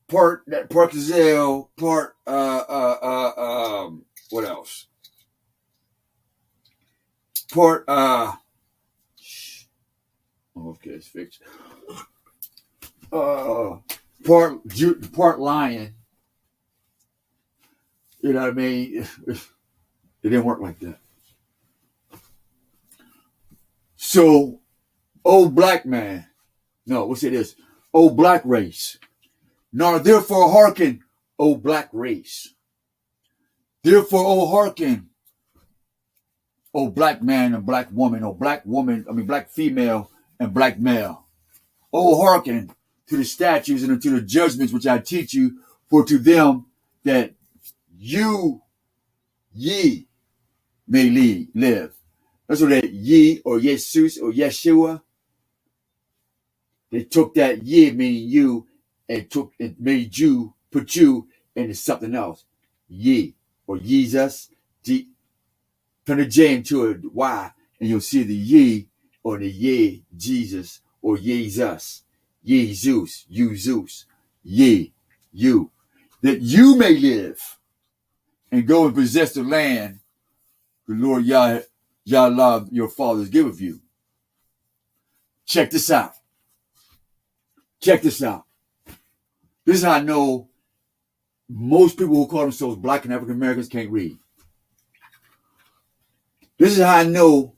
part Gazelle, part what else? Part okay, it's fixed. Part lion. You know what I mean? It didn't work like that. So, old black man. No, we'll say this. Old black race. Now, therefore, hearken, O black race. Therefore, O hearken, O black man and black woman, black female and black male. O hearken to the statutes and to the judgments which I teach you, for to them that ye may live. That's what that ye or Jesus or Yeshua, they took that ye, meaning you, and made you, put you into something else. Ye or Jesus, turn the J into a Y, and you'll see the ye or the ye, Jesus, or Jesus, Jesus, you Zeus, ye, you, that you may live and go and possess the land the Lord Yah, your fathers giveth you. Check this out. Check this out. This is how I know most people who call themselves black and African Americans can't read. This is how I know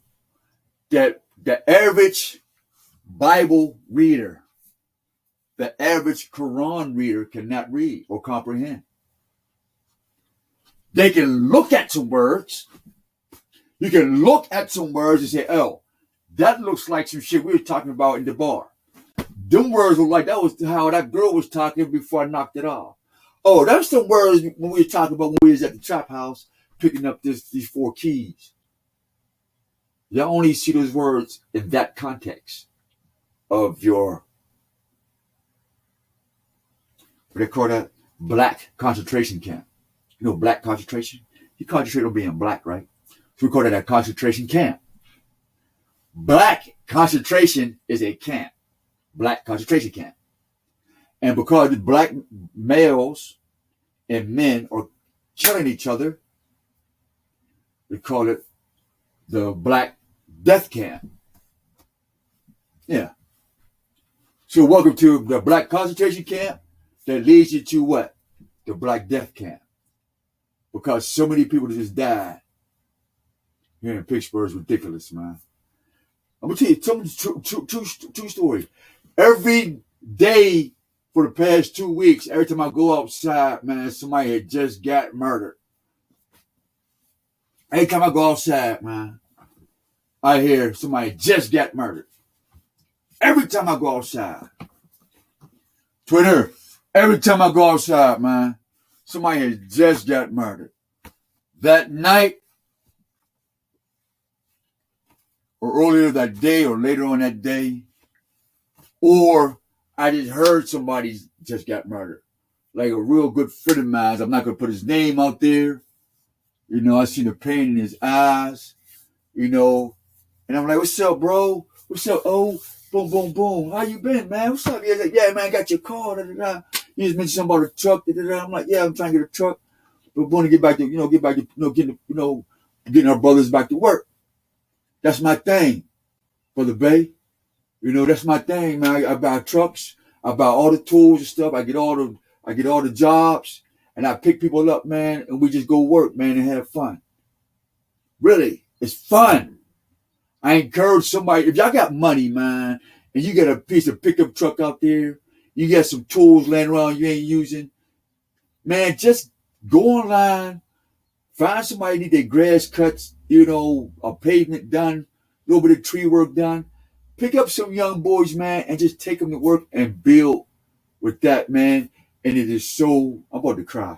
that the average Bible reader, the average Quran reader cannot read or comprehend. They can look at some words. You can look at some words and say, oh, that looks like some shit we were talking about in the bar. Them words look like that was how that girl was talking before I knocked it off. Oh, that's some words when we were talking about when we was at the trap house picking up these 4 keys. You only see those words in that context of your, what they call that, black concentration camp. You know, black concentration? You concentrate on being black, right? So we call that a concentration camp. Black concentration is a camp. Black concentration camp. And because the black males and men are killing each other, we call it the black death camp. Yeah. So welcome to the black concentration camp that leads you to what? The black death camp. Because so many people just died here in Pittsburgh is ridiculous, man. I'm going to tell you true story. Every day for the past 2 weeks, every time I go outside, man, somebody had just got murdered. Every time I go outside, man, I hear somebody just got murdered. Every time I go outside. Twitter, every time I go outside, man, somebody has just got murdered. That night, or earlier that day, or later on that day, or I just heard somebody just got murdered. Like a real good friend of mine. I'm not going to put his name out there. You know, I seen the pain in his eyes, you know, and I'm like, what's up, bro? What's up? Oh, boom, boom, boom. How you been, man? What's up? He's like, yeah, man, I got your car. Da, da, da. He just mentioned something about a truck. Da, da, da. I'm like, yeah, I'm trying to get a truck. But we're going to get back to, getting our brothers back to work. That's my thing, Brother Bay. You know, that's my thing, man. I buy trucks. I buy all the tools and stuff. I get all the jobs, and I pick people up, man, and we just go work, man, and have fun. Really, it's fun. I encourage somebody, if y'all got money, man, and you got a piece of pickup truck out there, you got some tools laying around you ain't using, man, just go online, find somebody need their grass cuts, you know, a pavement done, a little bit of tree work done. Pick up some young boys, man, and just take them to work and build with that, man. And it is so, I'm about to cry.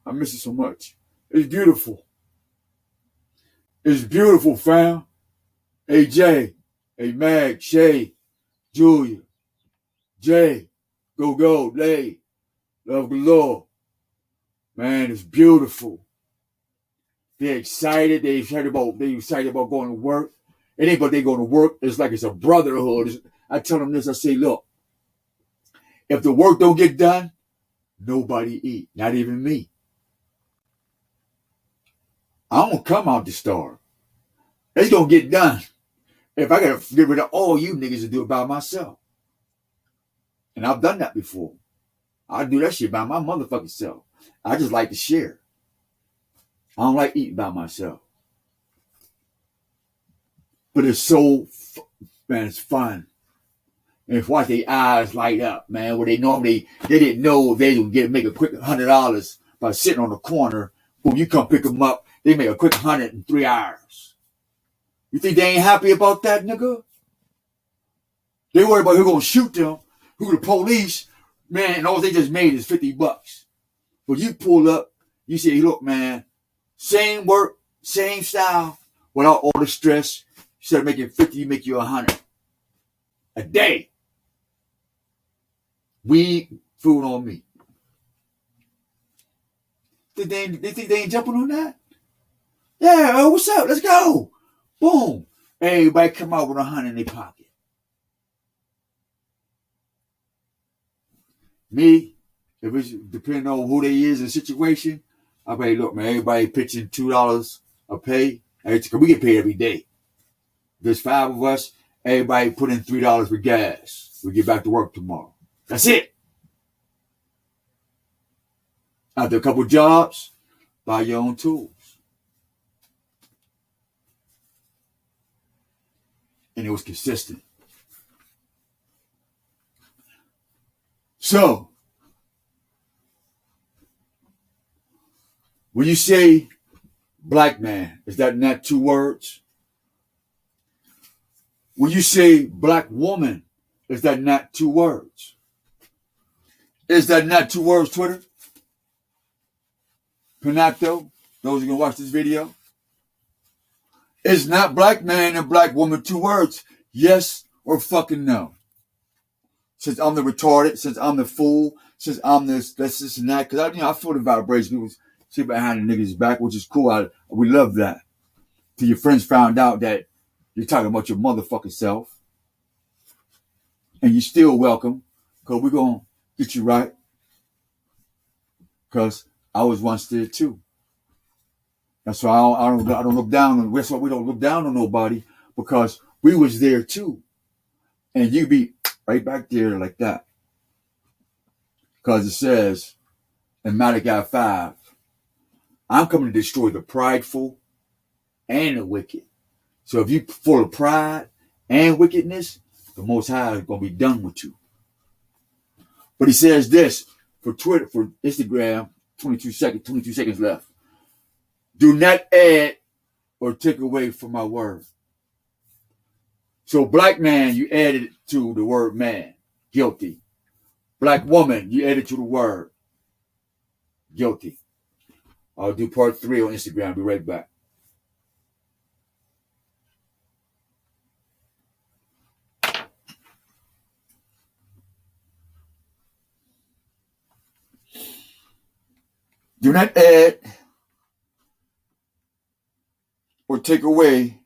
I miss it so much. It's beautiful. It's beautiful, fam. Hey, Jay. Hey, Mag, Shay, Julia, Jay, go, Lay, love galore. Man, it's beautiful. They're excited. They're excited about going to work. It ain't but they going to work. It's like it's a brotherhood. I tell them this. I say, look, If the work don't get done, nobody eat, not even me. I'm gonna come out to starve. It's gonna get done. If I gotta get rid of all you niggas to do it by myself. And I've done that before. I do that shit by my motherfucking self. I just like to share. I don't like eating by myself. But it's so, man, it's fun. And it's watch their eyes light up, man, where they didn't know they would make a quick $100 by sitting on the corner. When you come pick them up, they make a quick 100 in 3 hours. You think they ain't happy about that, nigga? They worry about who gonna shoot them, who the police, man, and all they just made is $50. But you pull up, you say, look, man, same work, same style, without all the stress. Instead of making 50, you make you 100 a day. Weed, food on me. They think they ain't jumping on that? Yeah, what's up? Let's go. Boom. Everybody come out with 100 in their pocket. Me, if it's depending on who they is in the situation, I say, look, man, everybody pitching $2 a pay. Cause we get paid every day. There's 5 of us. Everybody put in $3 for gas. We get back to work tomorrow. That's it. After a couple jobs, buy your own tools. And it was consistent. So, when you say black man, is that not 2 words? When you say black woman, is that not 2 words? Is that not 2 words, Twitter? Panato, those who are going to watch this video. Is not black man and black woman 2 words? Yes or fucking no? Since I'm the retarded, since I'm the fool, since I'm this and that, because I feel the vibration. People sit behind the nigga's back, which is cool. We love that. Till your friends found out that you're talking about your motherfucking self. And you're still welcome, because we're going to get you right. Because I was once there too. That's why I don't look down on, that's why we don't look down on nobody, because we was there too. And you be right back there like that. Because it says in Malachi 5, I'm coming to destroy the prideful and the wicked. So if you full of pride and wickedness, the Most High is going to be done with you. But he says this for Twitter, for Instagram, 22 seconds left. Do not add or take away from my word. So black man, you added to the word man, guilty. Black woman, you added to the word, guilty. I'll do part 3 on Instagram. I'll be right back. Do not add or take away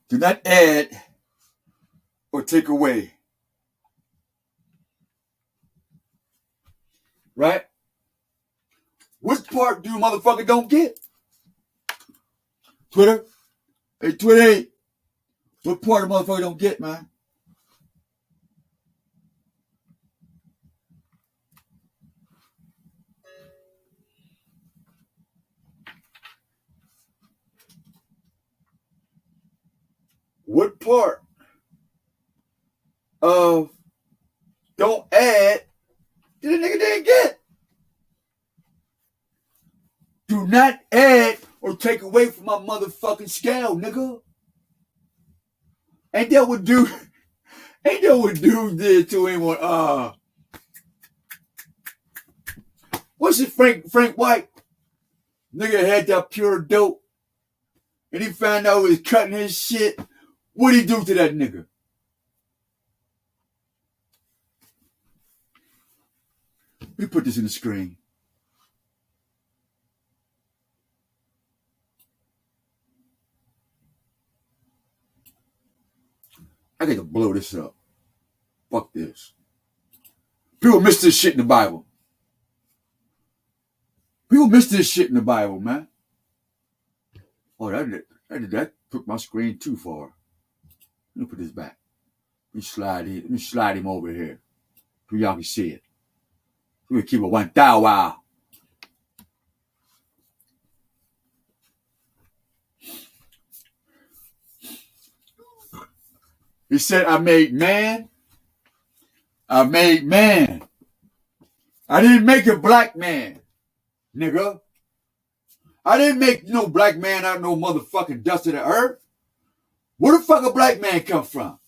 do not add or take away. Right? Which part do motherfucker don't get? Twitter? Hey, Twitter, what part of motherfucker don't get, man? What part of don't add did the nigga didn't get? Do not add or take away from my motherfucking scale, nigga. Ain't that what dude did to anyone? What's it, Frank White? Nigga had that pure dope. And he found out he was cutting his shit. What'd he do to that nigga? Let me put this in the screen. I got to blow this up. Fuck this. People miss this shit in the Bible. People miss this shit in the Bible, man. Oh, that took my screen too far. Let me put this back. Let me slide him over here so y'all can see it. We'll keep it 1,000 while. He said, I made man. I made man. I didn't make a black man, nigga. I didn't make no black man out of no motherfucking dust of the earth. Where the fuck a black man come from?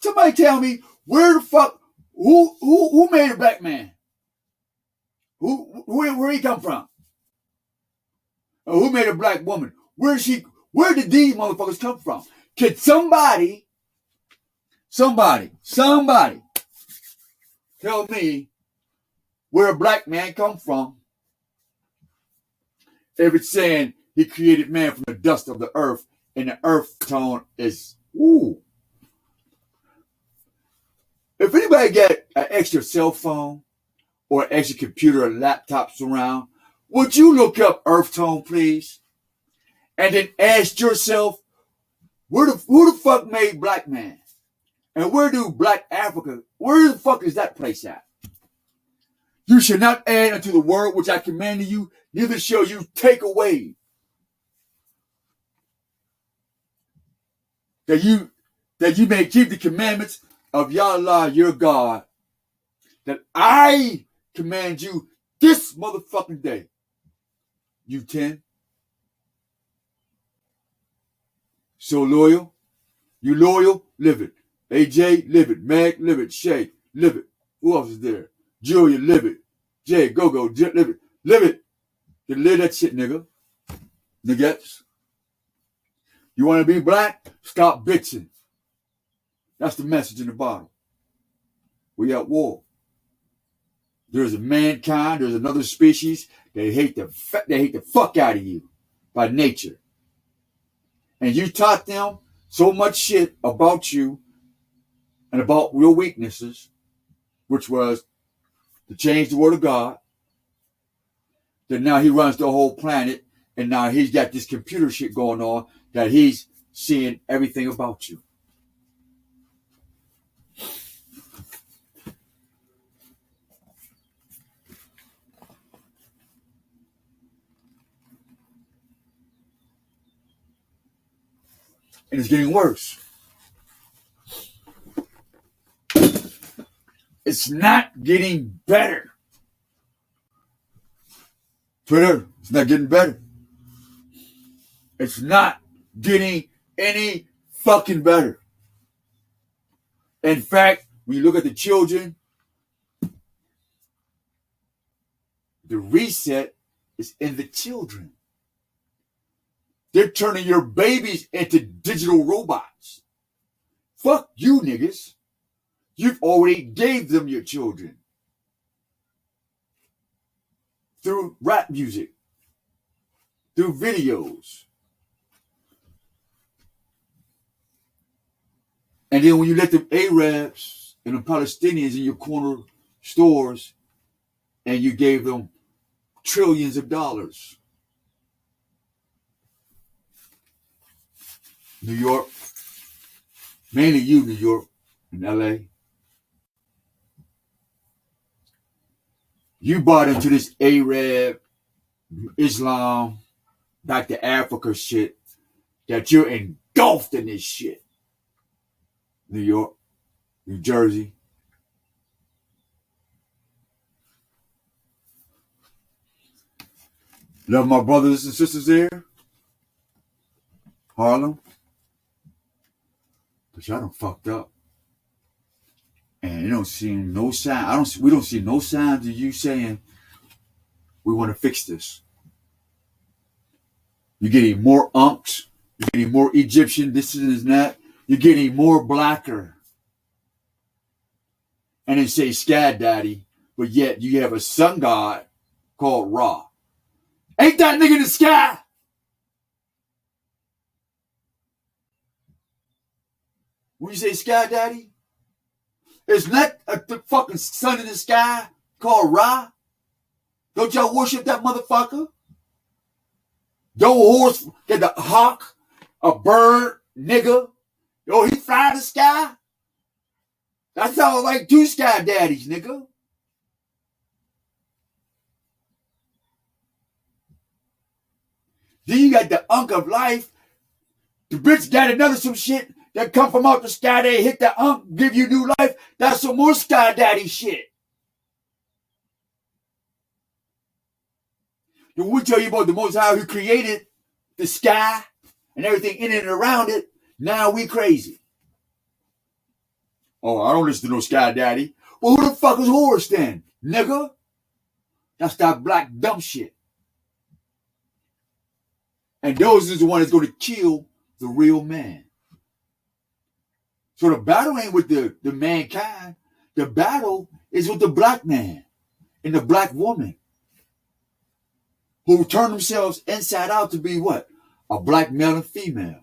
Somebody tell me where the fuck who made a black man? Where he come from? Or who made a black woman? Where did these motherfuckers come from? Can somebody tell me where a black man come from? If it's saying he created man from the dust of the earth and the earth tone is ooh. If anybody got an extra cell phone or an extra computer or laptops around, would you look up earth tone, please? And then ask yourself, who the fuck made black man? And where do black Africa, where the fuck is that place at? You shall not add unto the word which I commanded you, neither shall you take away. That you may keep the commandments of Yahweh your God, that I command you this motherfucking day. You 10. So loyal. You loyal? Live it. AJ, live it. Meg, live it. Shay, live it. Who else is there? Julia, live it. Jay, go, live it. Live it. You live that shit, nigga. Niggas. You want to be black? Stop bitching. That's the message in the bottle. We at war. There's a mankind, there's another species. They hate the fuck out of you by nature. And you taught them so much shit about you and about your weaknesses, which was to change the word of God, that now he runs the whole planet, and now he's got this computer shit going on that he's seeing everything about you. And it's getting worse. It's not getting better. Twitter, it's not getting better. It's not getting any fucking better. In fact, when you look at the children, the reset is in the children. They're turning your babies into digital robots. Fuck you, niggas. You've already gave them your children. Through rap music. Through videos. And then when you let the Arabs and the Palestinians in your corner stores and you gave them trillions of dollars. New York, mainly you, New York and LA. You bought into this Arab, Islam, back to Africa shit, that you're engulfed in this shit. New York, New Jersey. Love my brothers and sisters there. Harlem. But y'all done fucked up. And you don't see no sign. We don't see no signs of you saying we want to fix this. You're getting more unks. You're getting more Egyptian, this and that. You're getting more blacker. and then say Sky Daddy, but yet you have a sun god called Ra. Ain't that nigga in the sky? When you say Sky Daddy, it's not the fucking sun in the sky called Ra. Don't y'all worship that motherfucker? Don't horse get the hawk, a bird, nigga. Yo, he fly the sky? That sounds like two Sky Daddies, nigga. Then you got the Unk of Life. The bitch got another some shit that come from out the sky. They hit the Unk, give you new life. That's some more Sky Daddy shit. Then we tell you about the Most High who created the sky and everything in it and around it. Now we crazy. Oh, I don't listen to no Sky Daddy. Well, who the fuck is Horus then, nigga? That's that black dumb shit. And those is the one that's going to kill the real man. So the battle ain't with the mankind. The battle is with the black man and the black woman who turn themselves inside out to be what? A black male and female.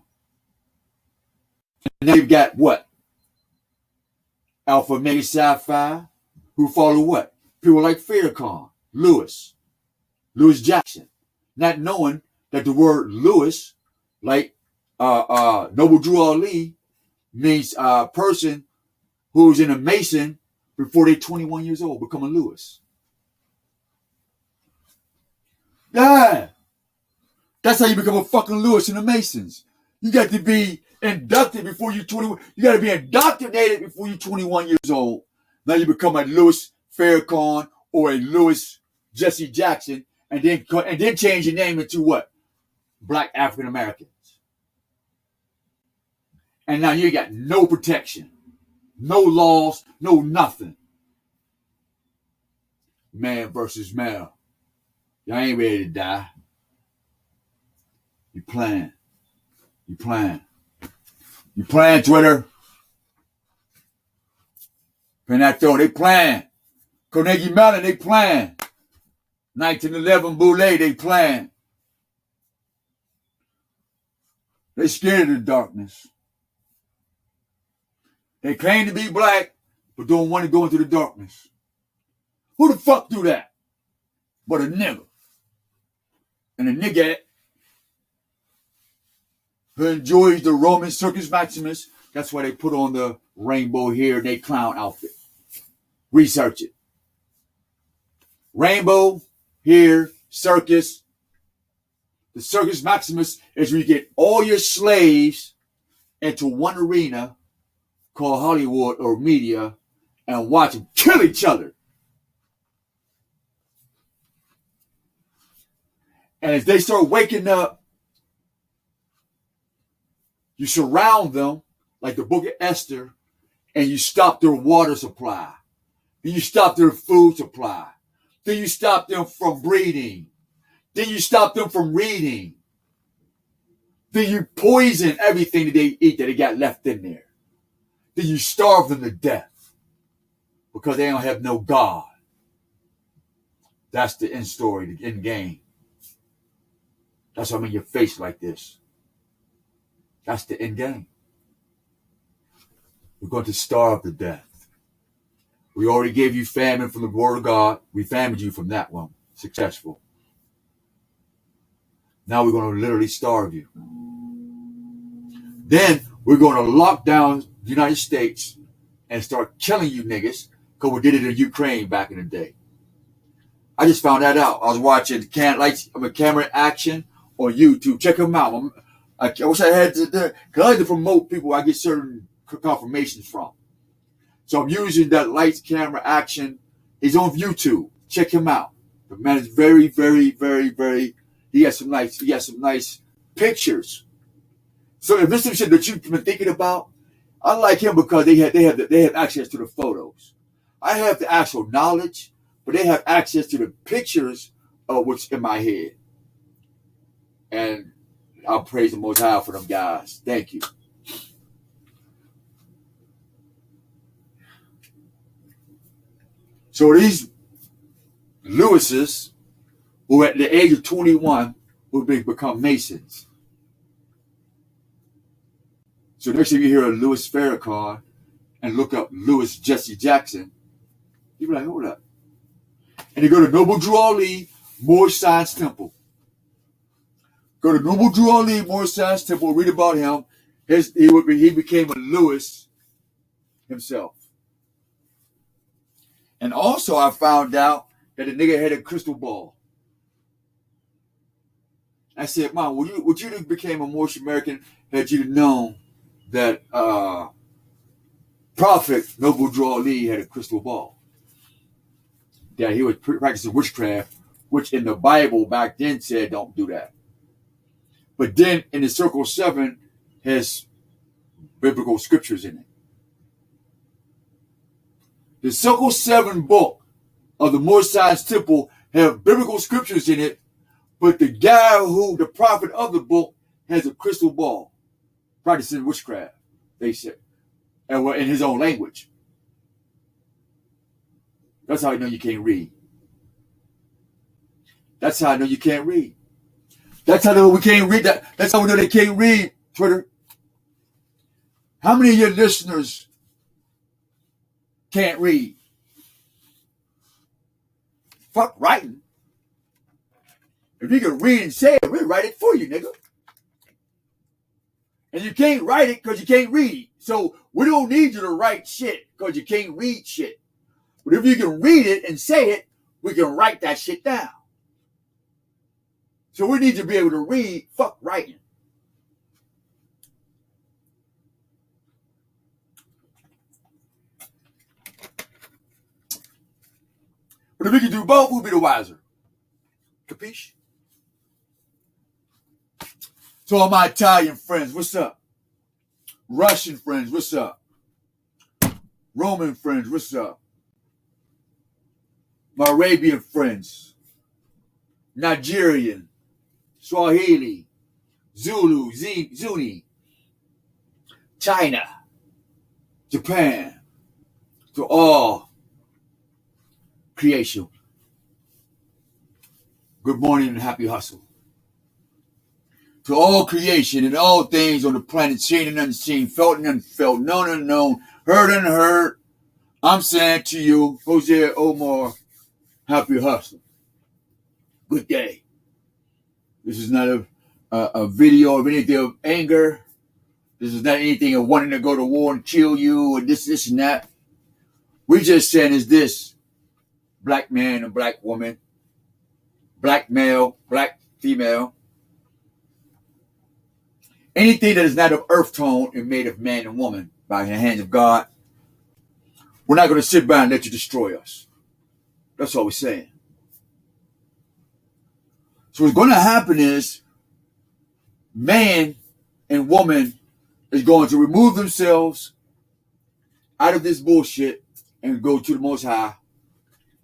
And then you've got what? Alpha Mega Sci-Fi, who follow what? People like Farrakhan, Lewis Jackson, not knowing that the word Lewis, like Noble Drew Ali, means a person who's in a Mason before they're 21 years old, become a Lewis. Yeah. That's how you become a fucking Lewis in the Masons. You got to be inducted before you're 21. You got to be indoctrinated before you're 21 years old. Now you become a Lewis Farrakhan or a Lewis Jesse Jackson, and then change your name into what? Black African Americans. And now you got no protection, no laws, no nothing. Man versus man. Y'all ain't ready to die. You playing. You playing. You playing, Twitter. Penato, they playing. Carnegie Mellon, they playing. 1911 Boule, they playing. They scared of the darkness. They claim to be black, but don't want to go into the darkness. Who the fuck do that? But a nigga. And a nigga who enjoys the Roman Circus Maximus. That's why they put on the rainbow hair and they clown outfit. Research it. Rainbow, hair, circus. The Circus Maximus is where you get all your slaves into one arena called Hollywood or media and watch them kill each other. And as they start waking up, you surround them like the book of Esther and you stop their water supply. Then you stop their food supply. Then you stop them from breeding. Then you stop them from reading. Then you poison everything that they eat that they got left in there. Then you starve them to death because they don't have no God. That's the end story, the end game. That's why I'm in your face like this. That's the end game. We're going to starve to death. We already gave you famine from the word of God. We famined you from that one. Successful. Now we're going to literally starve you. Then we're going to lock down the United States and start killing you niggas because we did it in Ukraine back in the day. I just found that out. I was watching camera action on YouTube. Check them out. I wish I had to, because I like to promote people I get certain confirmations from. So I'm using that lights, camera, action. He's on YouTube. Check him out. The man is very, very, very, very. He has some nice pictures. So if this is shit that you've been thinking about, I like him because they have access to the photos. I have the actual knowledge, but they have access to the pictures of what's in my head. And I'll praise the Most High for them guys. Thank you. So these Lewises, who at the age of 21 will become Masons. So next time you hear a Louis Farrakhan and look up Louis Jesse Jackson, you be like, hold up. And you go to Noble Drew Ali, Moorish Science Temple. Go to Noble Drew Ali, Moorish Science Temple, read about him. He became a Louis himself. And also I found out that the nigga had a crystal ball. I said, Mom, would you have became a Moorish American had you known that Prophet Noble Drew Ali had a crystal ball? That he was practicing witchcraft, which in the Bible back then said don't do that. But then in the Circle 7 has biblical scriptures in it. The Circle 7 book of the Moorish Science Temple have biblical scriptures in it, but the guy the prophet of the book, has a crystal ball, practicing witchcraft, they said, and in his own language. That's how I know you can't read. That's how I know you can't read. That's how I know we can't read that. That's how we know they can't read, Twitter. How many of your listeners can't read? Fuck writing. If you can read and say it, we'll write it for you, nigga. And you can't write it because you can't read. So we don't need you to write shit because you can't read shit. But if you can read it and say it, we can write that shit down. So we need to be able to read. Fuck writing. But if we can do both, we'll be the wiser. Capiche? So all my Italian friends, what's up? Russian friends, what's up? Roman friends, what's up? My Arabian friends, Nigerian, Swahili, Zulu, Zuni, China, Japan, to all creation. Good morning and happy hustle. To all creation and all things on the planet, seen and unseen, felt and unfelt, known and unknown, heard and unheard, I'm saying to you, Jose Omar, happy hustle. Good day. This is not a video of anything of anger. This is not anything of wanting to go to war and kill you or this and that. We just saying is this: black man and black woman, black male, black female. Anything that is not of earth tone and made of man and woman by the hands of God, we're not going to sit by and let you destroy us. That's all we're saying. So what's going to happen is man and woman is going to remove themselves out of this bullshit and go to the Most High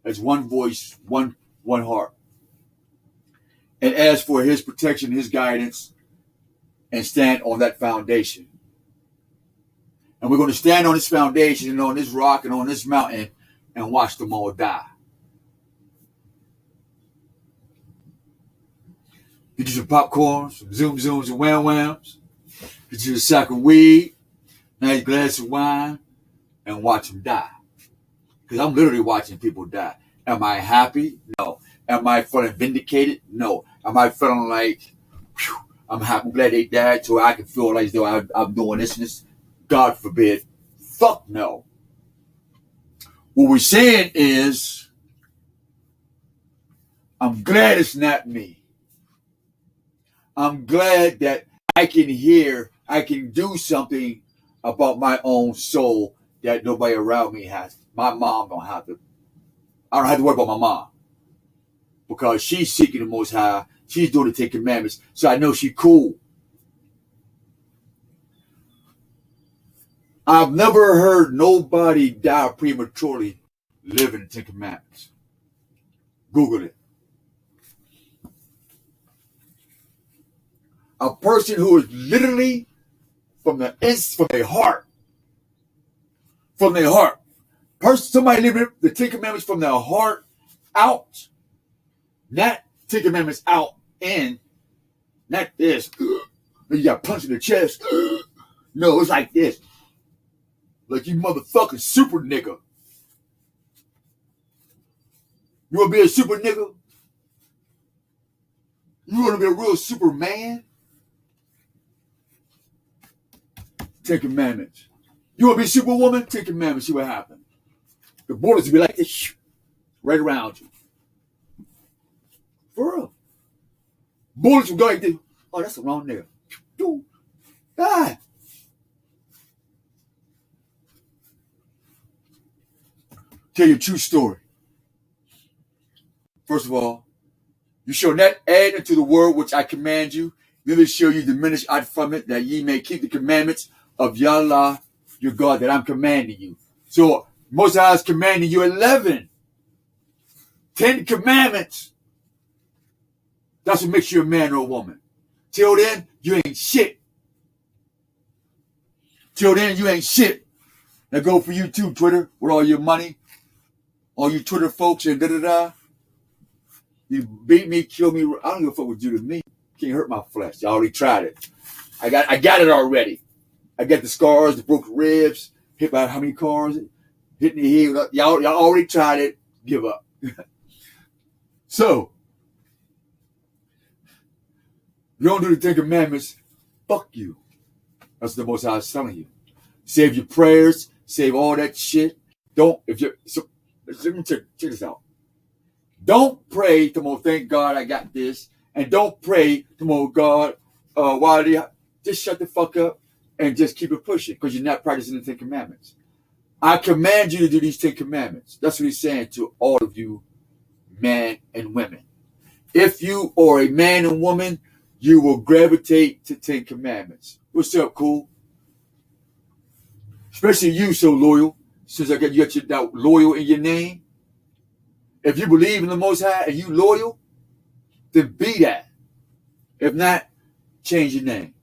as one voice, one heart. And ask for his protection, his guidance, and stand on that foundation. And we're going to stand on this foundation and on this rock and on this mountain and watch them all die. Get you some popcorn, some zoom zooms and wham whams. Get you a sack of weed, nice glass of wine, and watch them die. Because I'm literally watching people die. Am I happy? No. Am I feeling vindicated? No. Am I feeling like, whew, I'm happy, I'm glad they died so I can feel like as though I'm doing this and this? God forbid. Fuck no. What we're saying is, I'm glad it's not me. I'm glad that I can hear, I can do something about my own soul that nobody around me has. My mom don't have to. I don't have to worry about my mom because she's seeking the Most High. She's doing the Ten Commandments, so I know she's cool. I've never heard nobody die prematurely living the Ten Commandments. Google it. A person who is literally from their heart, Somebody living the Ten Commandments from their heart out, not Ten Commandments out in, not this. You got punched in the chest. No, it's like this. Like you motherfucking super nigga. You want to be a super nigga? You want to be a real Superman? Ten Commandments. You want to be a Superwoman? Ten Commandments. See what happens. The borders will be like this, right around you. For real. Bullets will go like this. Oh, that's the wrong nigga. Ah. Tell you a true story. First of all, you shall not add unto the word which I command you, neither shall you diminish out from it, that ye may keep the commandments of Yahweh your God that I'm commanding you. So Most High is commanding you 11. 10 commandments. That's what makes you a man or a woman. Till then, you ain't shit. Till then, you ain't shit. Now go for you too, Twitter, with all your money. All you Twitter folks and da-da-da. You beat me, kill me. I don't give a fuck what you do to me. Can't hurt my flesh. I already tried it. I got it already. I got the scars, the broken ribs, hit by how many cars, hitting the head. Y'all already tried it. Give up. So, you don't do the 10 commandments, fuck you. That's the Most High is telling you. Save your prayers, save all that shit. Don't, if you're, so, let me check this out. Don't pray to more, thank God I got this. And don't pray to more, God, why do you, just shut the fuck up and just keep it pushing because you're not practicing the 10 commandments. I command you to do these 10 commandments. That's what he's saying to all of you, men and women. If you are a man and woman, you will gravitate to 10 commandments. What's up, cool? Especially you, so loyal. Since you got that loyal in your name. If you believe in the Most High and you loyal, then be that. If not, change your name.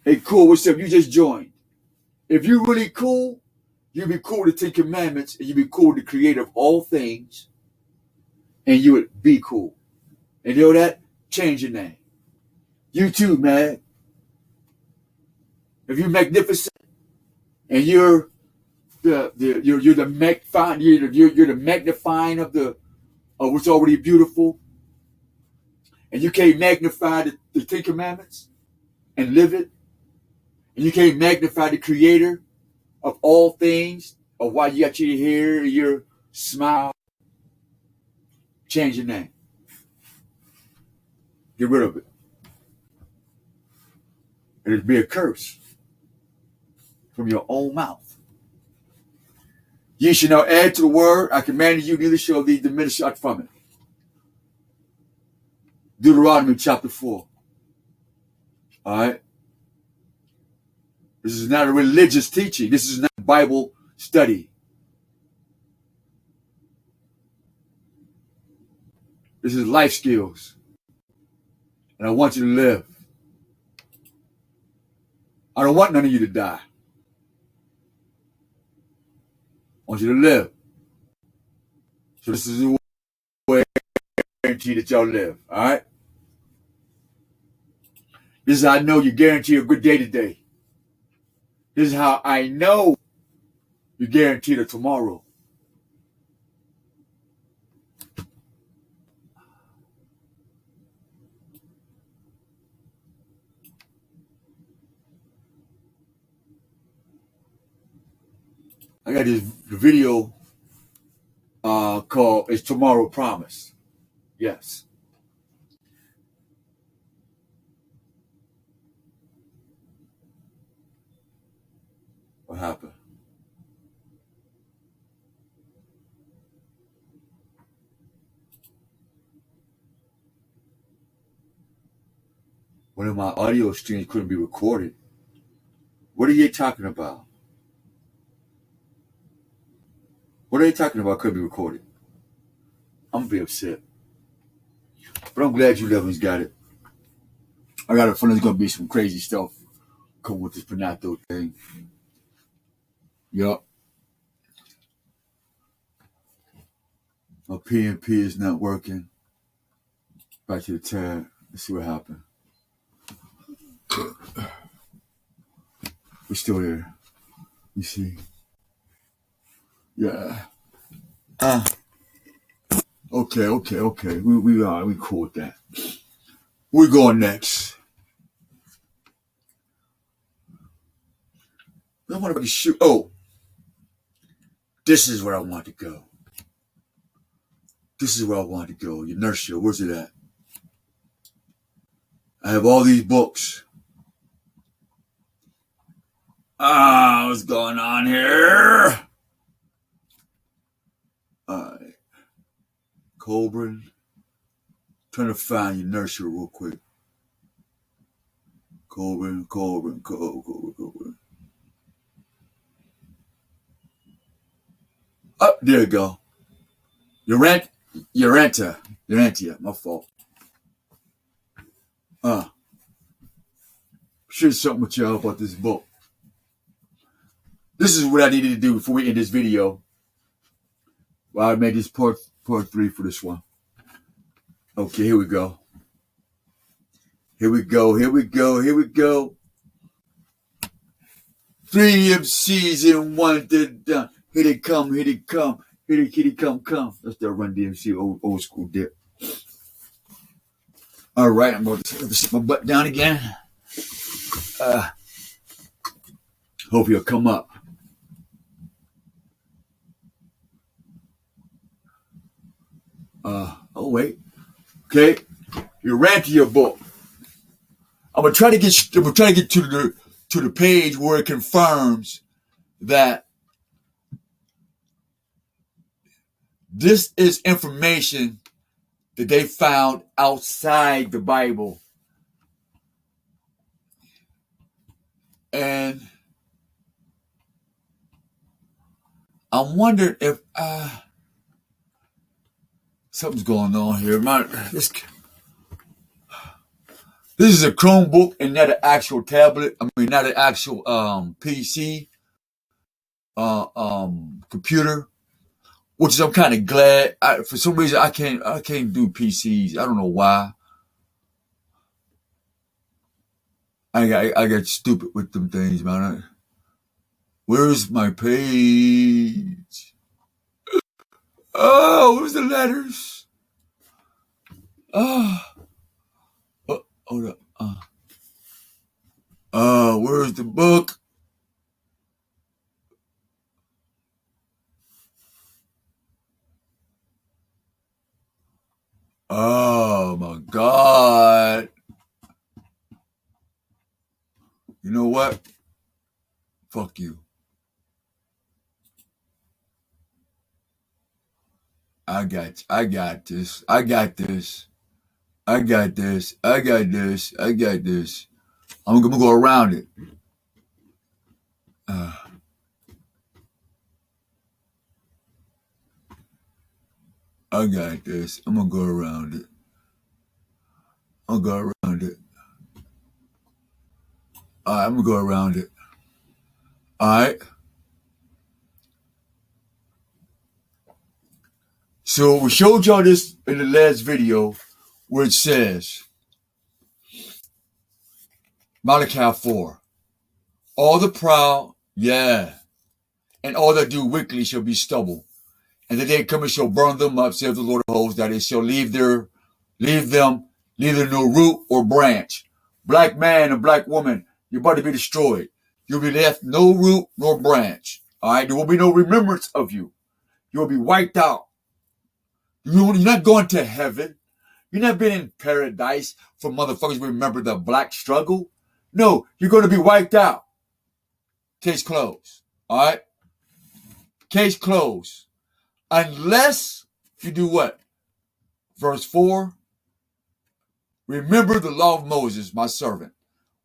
Hey, cool, what's up? You just joined. If you really cool, you'd be cool with the 10 commandments and you'd be cool with the creator of all things and you would be cool. And you know that? Change your name. You too, man. If you're magnificent and you're the magnifying of what's already beautiful, and you can't magnify the 10 commandments and live it, and you can't magnify the creator of all things, of why you got your hair, your smile, change your name. Get rid of it. It'd be a curse from your own mouth. Ye shall now add to the word I commanded you, neither shall thee diminish out from it. Deuteronomy chapter 4. All right. This is not a religious teaching. This is not a Bible study. This is life skills. And I want you to live. I don't want none of you to die. I want you to live. So this is the way I guarantee that y'all live. All right? This is how I know you guarantee a good day today. This is how I know you guarantee the tomorrow. I got this video called Is Tomorrow Promised? Yes. What happened? One of my audio streams couldn't be recorded. What are you talking about? What are they talking about couldn't be recorded? I'm going to be upset. But I'm glad you lovers got it. I got a feeling there's going to be some crazy stuff coming with this Panato thing. Yup. My PNP is not working. Back to the tab. Let's see what happened. We're still there. You see? Yeah. Okay. We cool with that. We're going next. I want to shoot. Oh, this is where I want to go. This is where I want to go. Inertia. Where's it at? I have all these books. What's going on here? Alright. Colburn. Trying to find inertia real quick. Colburn. Oh, there you go. Urantia. My fault. Share something with y'all about this book. This is what I needed to do before we end this video. Well, I made this part 3 for this one. Okay, here we go. 3 MCs in one. Done. Here they come. Here they come. That's the Run DMC old school dip. All right, I'm going to sit my butt down again. Hope you'll come up. Oh wait. Okay, you ran to your book. I'm gonna try to get to the page where it confirms that this is information that they found outside the Bible. And I'm wondering if something's going on here. This is a Chromebook and not an actual tablet. I mean, not an actual PC, computer. Which is I'm kind of glad. For some reason, I can't do PCs. I don't know why. I got stupid with them things, man. Where's my page? Oh, where's the letters? Hold up. Where's the book? Oh my God. You know what? Fuck you. I got this. I'm gonna go around it. I got this. I'm gonna go around it. All right, I'm gonna go around it. All right. So we showed y'all this in the last video where it says, Malachi 4, all the proud, and all that do wickedly shall be stubble. And the day coming shall burn them up, saith the Lord of hosts, that it shall leave them neither no root or branch. Black man and black woman, you're about to be destroyed. You'll be left no root nor branch. All right, there will be no remembrance of you. You'll be wiped out. You're not going to heaven. You're not being in paradise for motherfuckers remember the black struggle. No, you're going to be wiped out. Case closed. All right? Case closed. Unless you do what? Verse 4. Remember the law of Moses, my servant,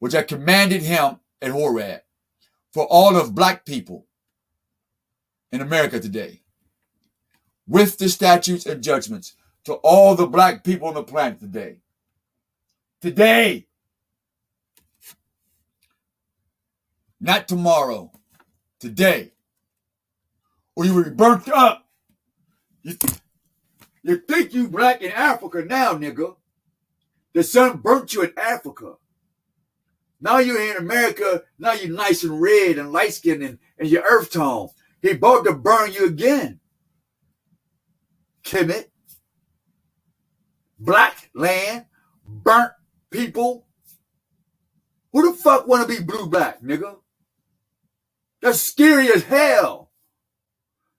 which I commanded him at Horeb for all of black people in America today, with the statutes and judgments to all the black people on the planet today. Today. Not tomorrow. Today. Or you will be burnt up. You think you black in Africa now, nigga. The sun burnt you in Africa. Now you're in America. Now you're nice and red and light-skinned and your earth tone. He about to burn you again. Kemet. Black land. Burnt people. Who the fuck want to be blue-black, nigga? That's scary as hell.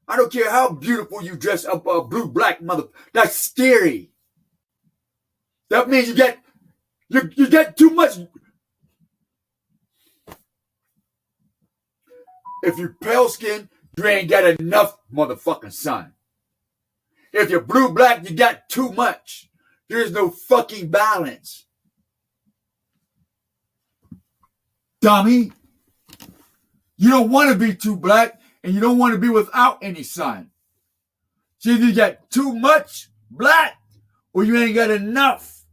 I don't care how beautiful you dress up, blue-black mother. That's scary. That means you get too much. If you're pale skin, you ain't got enough motherfucking sun. If you're blue-black, you got too much. There's no fucking balance. Dummy. You don't want to be too black, and you don't want to be without any sun. So either you got too much black, or you ain't got enough.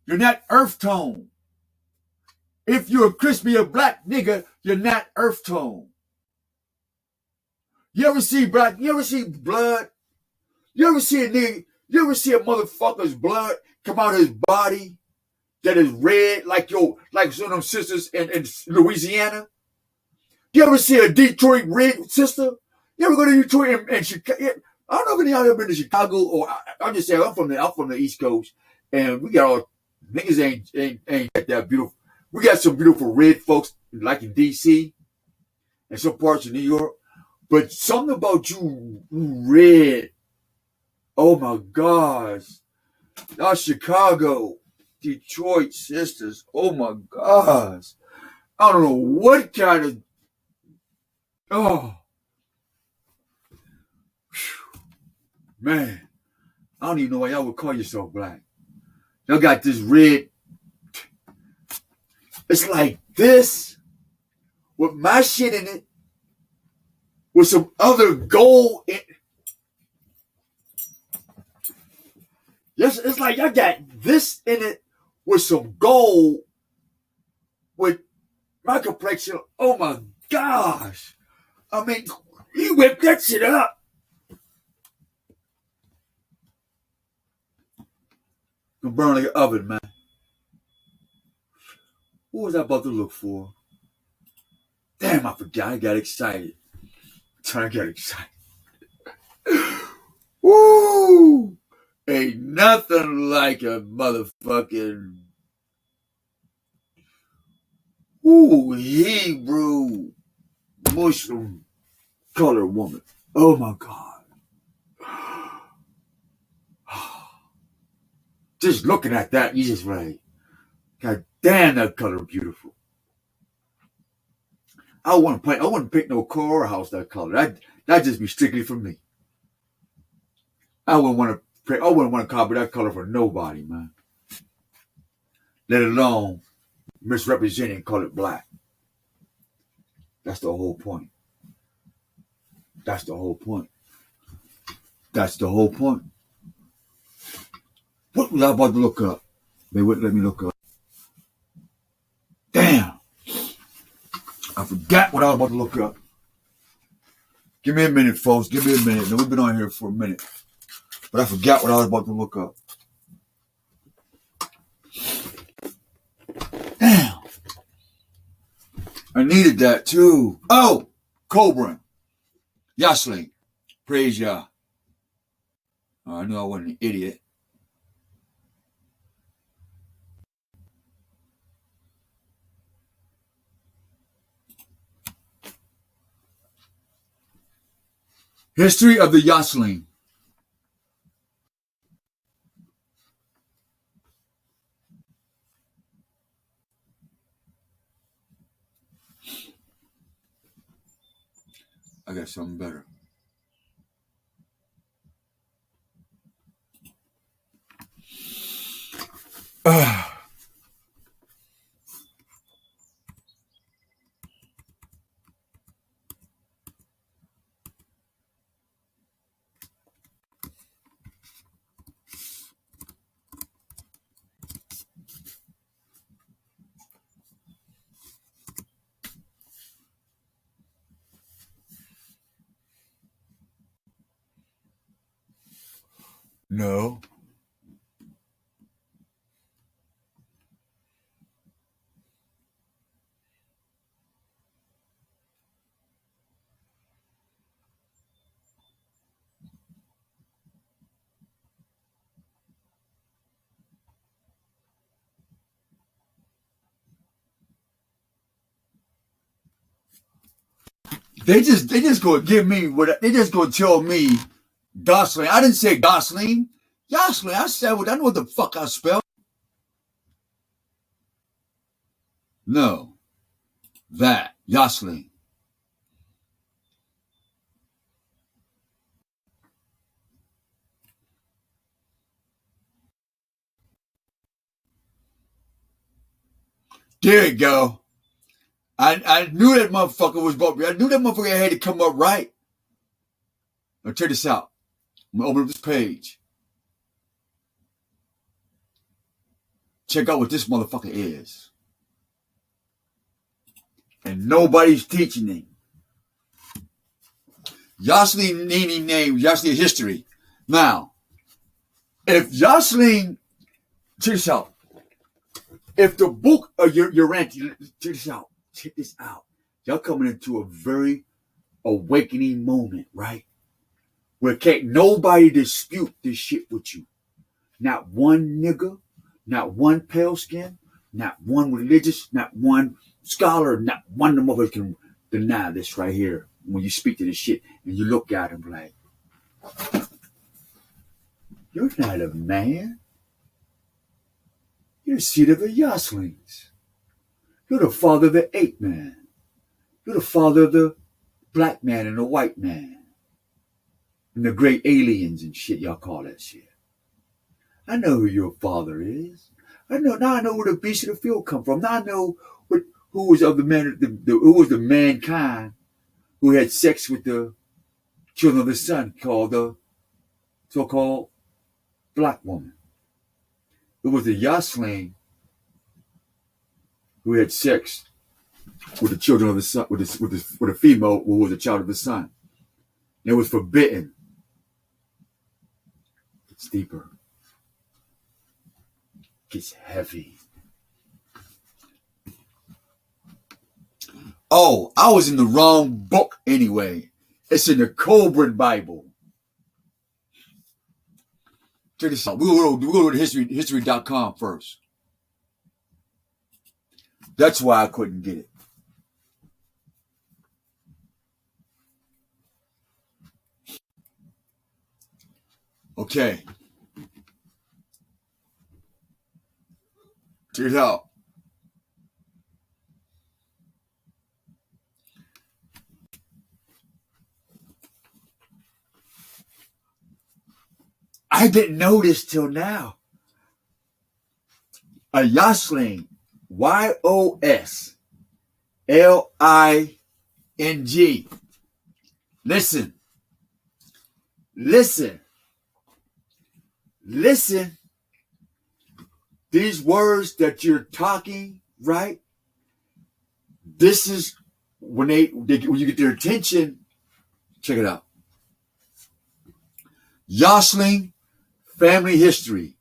You're not earth tone. If you're a crispy or black nigga, you're not earth tone. You ever see black? You ever see blood? You ever see a nigga? You ever see a motherfucker's blood come out of his body that is red like some of them sisters in Louisiana? You ever see a Detroit red sister? You ever go to Detroit and Chicago? I don't know if any of y'all ever been to Chicago, or I'm just saying I'm from the East Coast, and we got all niggas ain't that beautiful. We got some beautiful red folks like in DC and some parts of New York, but something about you red. Oh my gosh, y'all Chicago, Detroit sisters. Oh my gosh, I don't know what kind of man. I don't even know why y'all would call yourself black. Y'all got this red. It's like this with my shit in it, with some other gold in. Yes, it's like I got this in it with some gold with my complexion. Oh my gosh. I mean, he whipped that shit up. Gonna burn like an oven, man. What was I about to look for? Damn, I forgot. I got excited. I got excited. Woo! Ain't nothing like a motherfucking Hebrew Muslim colored woman. Oh my God. Just looking at that, you just like, God damn, that color beautiful. I wouldn't pick no car or house that color. That'd just be strictly for me. I wouldn't want to copy that color for nobody, man. Let alone misrepresenting colored black. That's the whole point. That's the whole point. That's the whole point. What was I about to look up? They wouldn't let me look up. Damn. I forgot what I was about to look up. Give me a minute, folks. Give me a minute. Now, we've been on here for a minute. But I forgot what I was about to look up. Damn. I needed that too. Oh, Cobra. Yasling. Praise Yah. Oh, I knew I wasn't an idiot. History of the Yasling. I got something better. No. They just gonna give me what they just gonna tell me Gosling. I didn't say Gosling. Gosling. I said I know what the fuck I spelled. No. That. Gosling. There you go. I knew that motherfucker was about me. I knew that motherfucker had to come up right. Now check this out. I'm gonna open up this page. Check out what this motherfucker is. And nobody's teaching him. Yoselin name, Yoselin history. Now, if Yoselin, check this out. If the book of your rant, check this out. Y'all coming into a very awakening moment, right? Where can't nobody dispute this shit with you. Not one nigga, not one pale skin, not one religious, not one scholar, not one of them others can deny this right here when you speak to this shit and you look at him like, you're not a man. You're the seed of the Yoslings. You're the father of the ape man. You're the father of the black man and the white man. And the great aliens and shit y'all call that shit. I know who your father is. I know where the beast of the field come from. Now I know who was of the man, who was the mankind who had sex with the children of the sun, called the so-called black woman. It was the Yosling who had sex with the children of the sun, with a female who was a child of the sun. And it was forbidden. It's deeper. It gets heavy. Oh, I was in the wrong book anyway. It's in the Cobran Bible. Check this out. We'll go to history.com first. That's why I couldn't get it. Okay. Check it out. I didn't know this till now. A Yosling, Y-O-S-L-I-N-G. Listen. These words that you're talking, right? This is when you get their attention. Check it out. Yosling family history.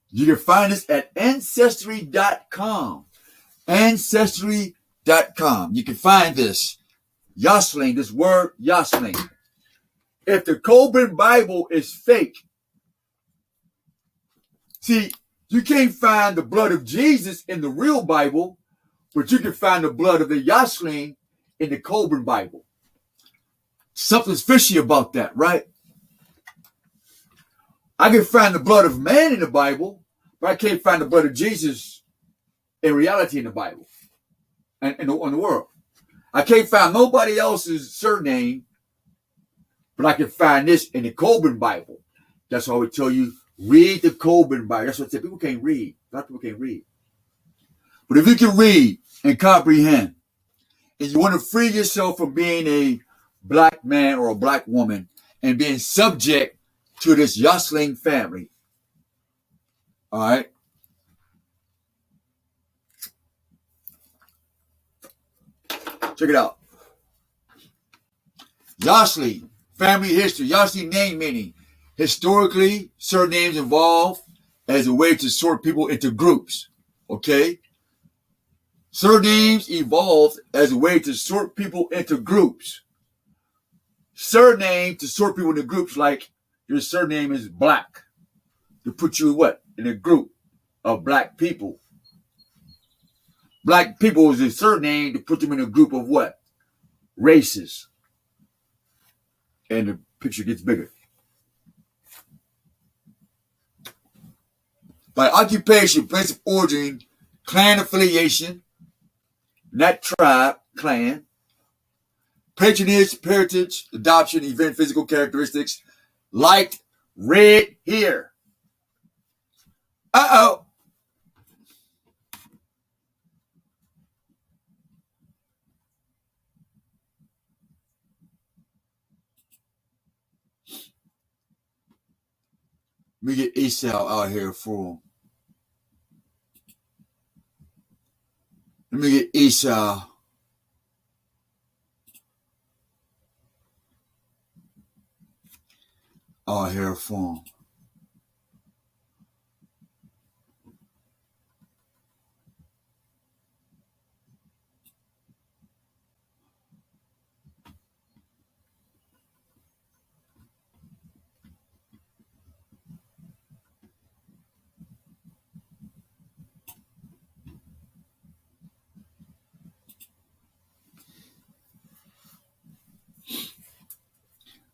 You can find this at ancestry.com. Ancestry.com. You can find this. Yosling, this word Yosling. If the Cobran Bible is fake, see, you can't find the blood of Jesus in the real Bible, but you can find the blood of the Yosling in the Cobran Bible. Something's fishy about that, right? I can find the blood of man in the Bible, but I can't find the blood of Jesus in reality in the Bible and in the world. I can't find nobody else's surname, but I can find this in the Cobran Bible. That's why I would tell you, read the Cobran Bible. That's what I said. People can't read. A lot of people can't read. But if you can read and comprehend, and you want to free yourself from being a black man or a black woman and being subject to this Yosling family, all right? Check it out. Yosling family history. Yosling name meaning. Historically, surnames evolved as a way to sort people into groups. Okay? Surnames evolved as a way to sort people into groups. Surname to sort people into groups, like your surname is Black. To put you in what? In a group of black people. Black people is a surname to put them in a group of what? Races. And the picture gets bigger. By occupation, place of origin, clan affiliation, not tribe, clan, patronage, parentage, adoption, event, physical characteristics, light, red here. Uh-oh. Let me get Esau out here for him. Let me get Esau. Out here for him.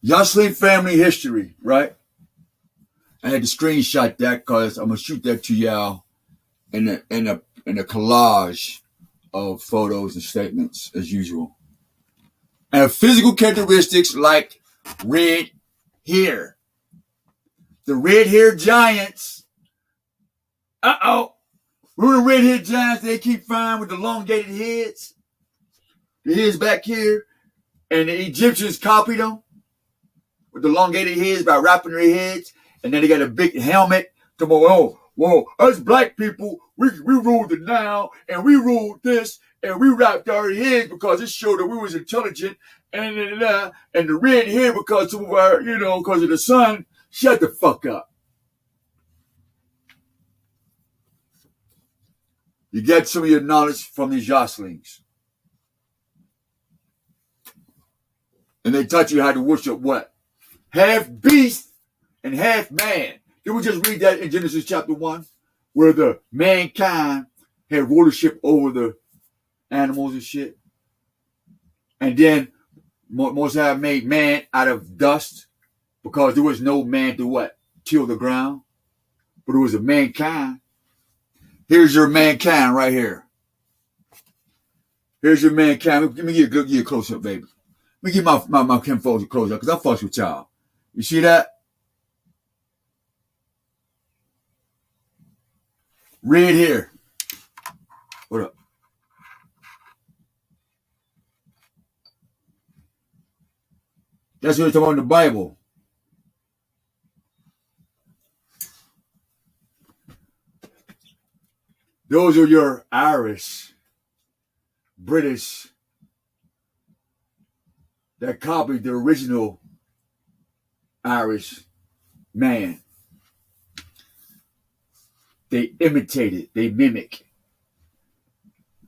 Youngling family history, right? I had to screenshot that because I'm gonna shoot that to y'all in a collage of photos and statements as usual. And physical characteristics like red hair. The red hair giants. Uh-oh. Remember the red hair giants they keep finding with the elongated heads? The heads back here. And the Egyptians copied them with the elongated heads by wrapping their heads. And then they got a big helmet to go, whoa, us black people, we ruled the Nile, and we ruled this, and we wrapped our heads because it showed that we was intelligent, and the red hair because of our, because of the sun. Shut the fuck up. You get some of your knowledge from these younglings. And they taught you how to worship what? Half beast and half man. Did we just read that in Genesis chapter 1? Where the mankind had rulership over the animals and shit. And then Most High made man out of dust because there was no man to what? Till the ground. But it was a mankind. Here's your mankind right here. Here's your mankind. Let me get a close up, baby. Let me get my kinfolks a close up because I fuss with y'all. You see that? Red hair. What up? That's what it's talking about in the Bible. Those are your Irish, British, that copied the original Irish man. They imitate it. They mimic.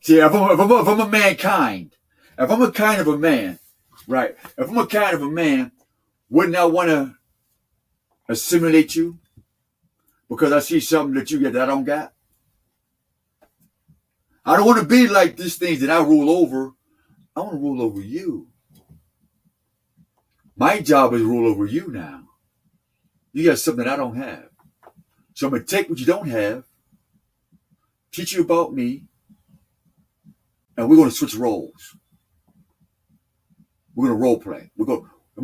See, if I'm a mankind, if I'm a kind of a man, right? If I'm a kind of a man, wouldn't I want to assimilate you? Because I see something that you get that I don't got. I don't want to be like these things that I rule over. I want to rule over you. My job is to rule over you now. You got something that I don't have. So I'm going to take what you don't have, teach you about me, and we're going to switch roles. We're going to role play. I'm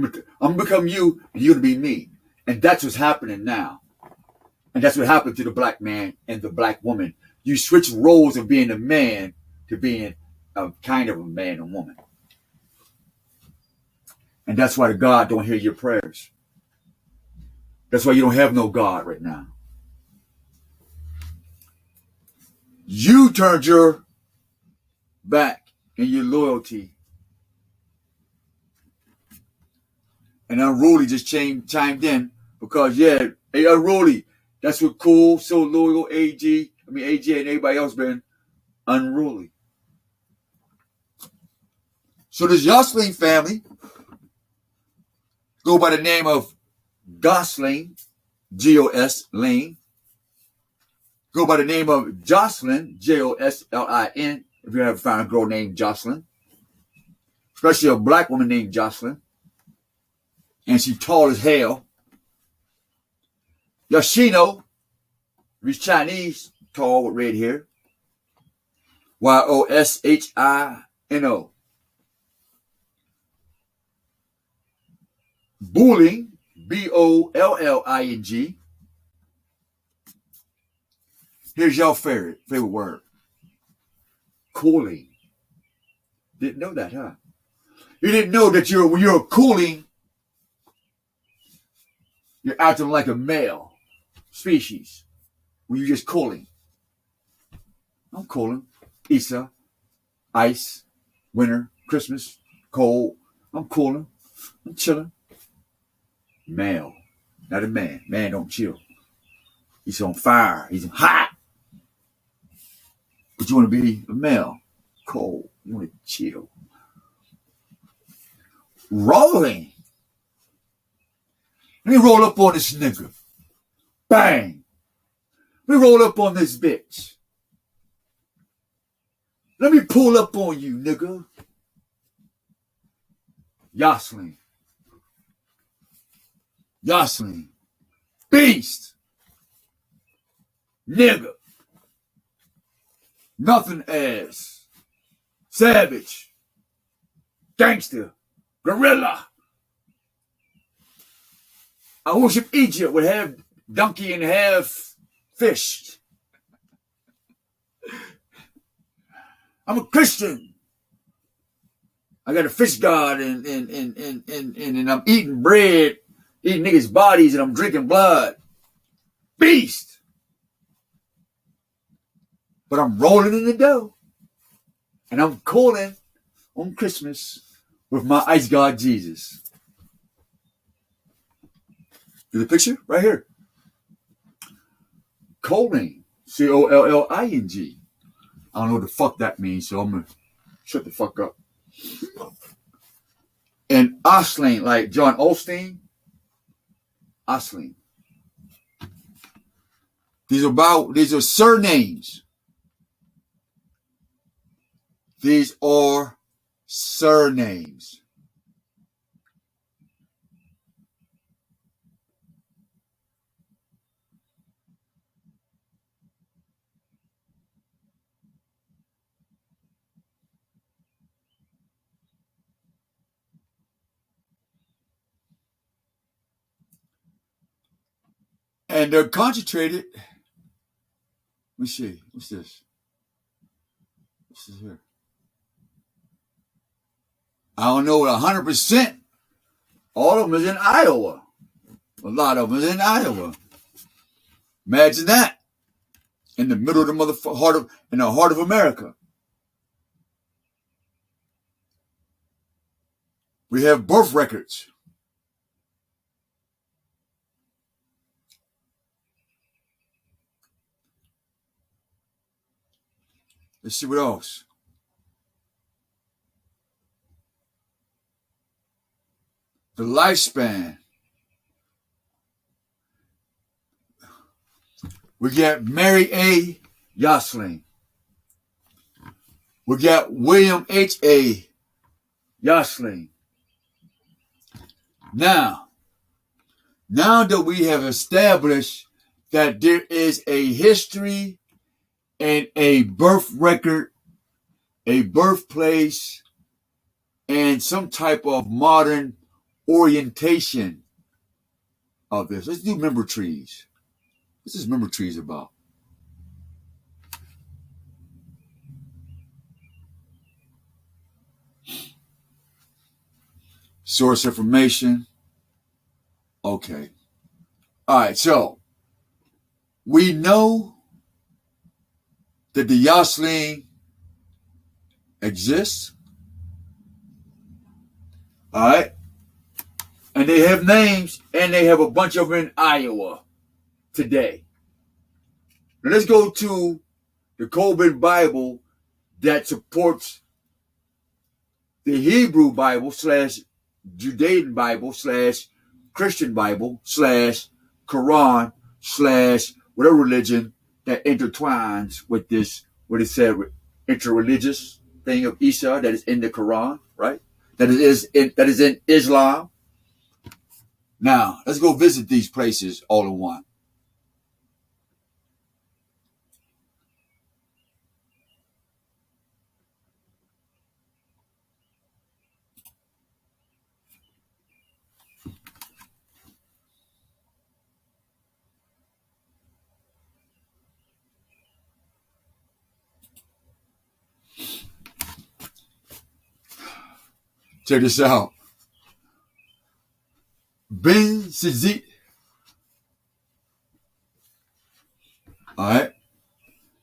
going to become you, and you're going to be me. And that's what's happening now. And that's what happened to the black man and the black woman. You switch roles of being a man to being a kind of a man and woman. And that's why the God don't hear your prayers. That's why you don't have no God right now. You turned your back in your loyalty. And Unruly just chimed in Because, yeah, hey, unruly. That's what cool, so loyal, AG and everybody else been unruly. So this Yoselin family go by the name of Gosling, G-O-S, Lane. Go by the name of Jocelyn, Joslin, if you ever found a girl named Jocelyn. Especially a black woman named Jocelyn. And she tall as hell. Yoshino, he's Chinese, tall with red hair. Yoshino. Bullying, Bolling. Here's your favorite word. Cooling. Didn't know that, huh? You didn't know that when you're cooling, you're acting like a male species. When you're just cooling. I'm cooling. Easter, ice, winter, Christmas, cold. I'm cooling. I'm chilling. Male. Not a man. Man don't chill. He's on fire. He's hot. But you want to be a male. Cold. You want to chill. Rolling. Let me roll up on this nigga. Bang. Let me roll up on this bitch. Let me pull up on you, nigga. Yoselin. Beast. Nigga. Nothing ass. Savage. Gangster. Gorilla. I worship Egypt with half donkey and half fish. I'm a Christian. I got a fish god and I'm eating bread, eating niggas' bodies, and I'm drinking blood. Beast. But I'm rolling in the dough. And I'm calling on Christmas with my ice god Jesus. See the picture? Right here. Colling. Colling. I don't know what the fuck that means, so I'm going to shut the fuck up. And Osling, like John Osteen. Osling. These are surnames. These are surnames. And they're concentrated. Let me see. What's this? What's this here? I don't know 100%. All of them is in Iowa. A lot of them is in Iowa. Imagine that. In the middle of the in the heart of America. We have birth records. Let's see what else. The lifespan. We got Mary A. Yoselin. We got William H. A. Yoselin. Now that we have established that there is a history and a birth record, a birthplace, and some type of modern orientation of this. Let's do member trees. What's this member trees about? Source information. Okay. All right, so we know that the Yoselin exists. All right. And they have names, and they have a bunch of them in Iowa today. Now let's go to the Colbert Bible that supports the Hebrew Bible / Judean Bible / Christian Bible / Quran / whatever religion that intertwines with this, what it said, interreligious thing of Isa that is in the Quran, right? That is in Islam. Now, let's go visit these places all in one. Check this out. Ben Sizit. All right.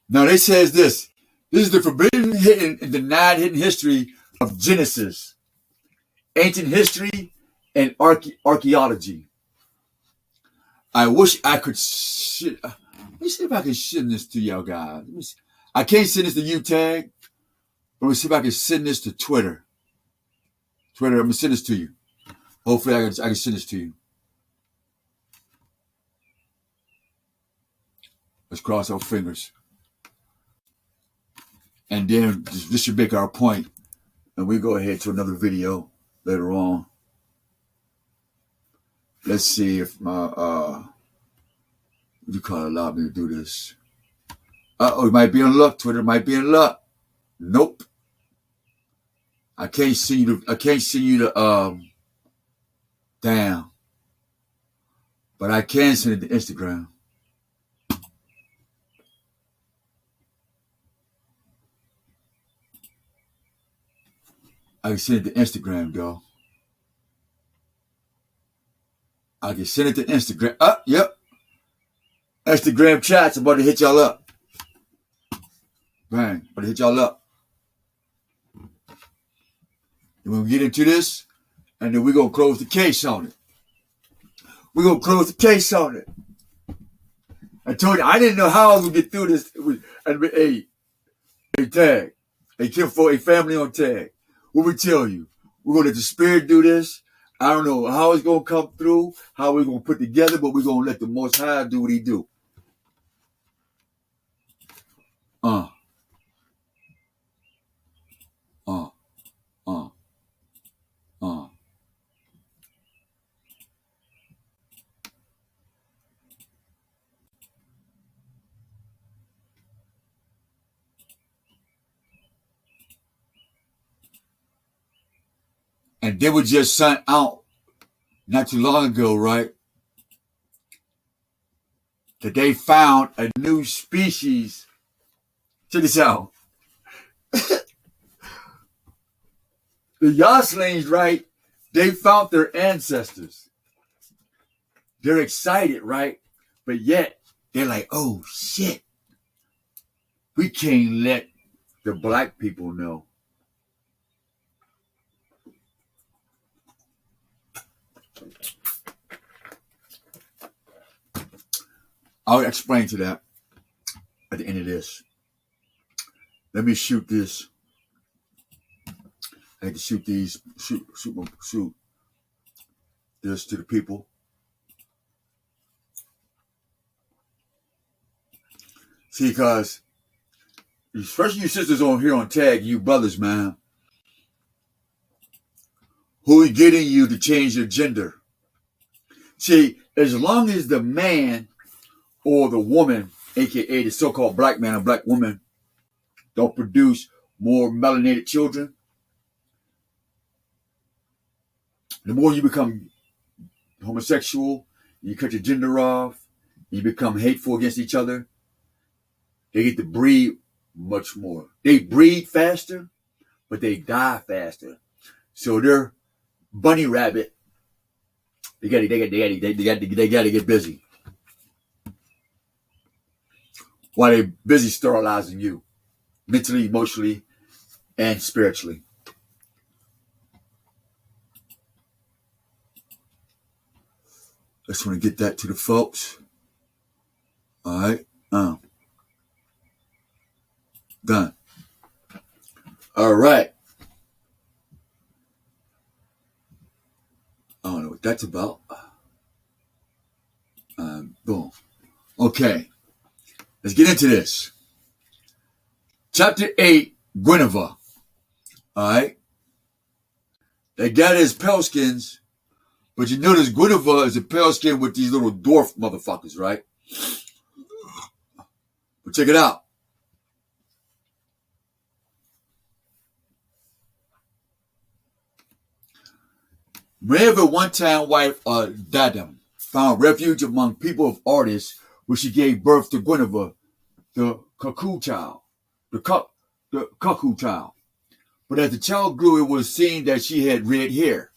Now, they says this. This is the forbidden, hidden, and denied hidden history of Genesis, ancient history, and archaeology. I wish I could let me see if I can send this to y'all guys. Let me see. I can't send this to you, Tag. But let me see if I can send this to Twitter. I'm going to send this to you. Hopefully I can send this to you. Let's cross our fingers. And then this should make our point. And we go ahead to another video later on. Let's see if my, what do you call it, allow me to do this? Uh-oh, it might be in luck. Twitter might be in luck. Nope. I can't see you to, damn. But I can send it to Instagram. I can send it to Instagram, though. I can send it to Instagram. Yep. Instagram chats about to hit y'all up. Bang. About to hit y'all up. And we'll get into this, and then we're going to close the case on it. We're going to close the case on it. I told you, I didn't know how I was going to get through this. Hey, Tag. Hey, Kim for a family on Tag. What we tell you? We're going to let the Spirit do this. I don't know how it's going to come through, how we're going to put together, but we're going to let the Most High do what he do. And they were just sent out not too long ago, right? That they found a new species. Check this out. The Yoslings, right? They found their ancestors. They're excited, right? But yet, they're like, oh, shit. We can't let the black people know. I'll explain to that at the end of this. Let me shoot this. I had to shoot these, shoot this to the people. See, because especially you sisters on here on Tag, you brothers, man, who are getting you to change your gender. See, as long as the man or the woman, aka the so-called black man or black woman, don't produce more melanated children, the more you become homosexual, you cut your gender off, you become hateful against each other, they get to breed much more. They breed faster, but they die faster. So they're bunny rabbit. They gotta get busy. While they're busy sterilizing you, mentally, emotionally, and spiritually. just want to get that to the folks. All right. Done. All right. I don't know what that's about. Boom. Okay. Let's get into this. Chapter 8, Guinevere. Alright? They got his pale skins, but you notice Guinevere is a pale skin with these little dwarf motherfuckers, right? But check it out. Maeva, one-time wife of Dadam, found refuge among people of artists where she gave birth to Guinevere, the cuckoo child. The cuckoo child. But as the child grew, it was seen that she had red hair.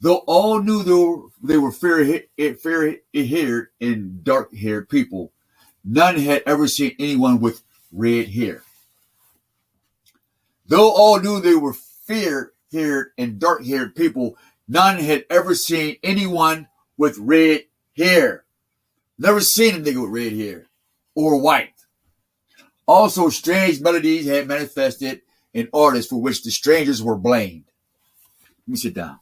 Though all knew they were fair-haired and dark-haired people, none had ever seen anyone with red hair. Though all knew they were fair-haired and dark-haired people, none had ever seen anyone with red hair. Never seen a nigga with red hair or white. Also, strange melodies had manifested in artists for which the strangers were blamed. Let me sit down.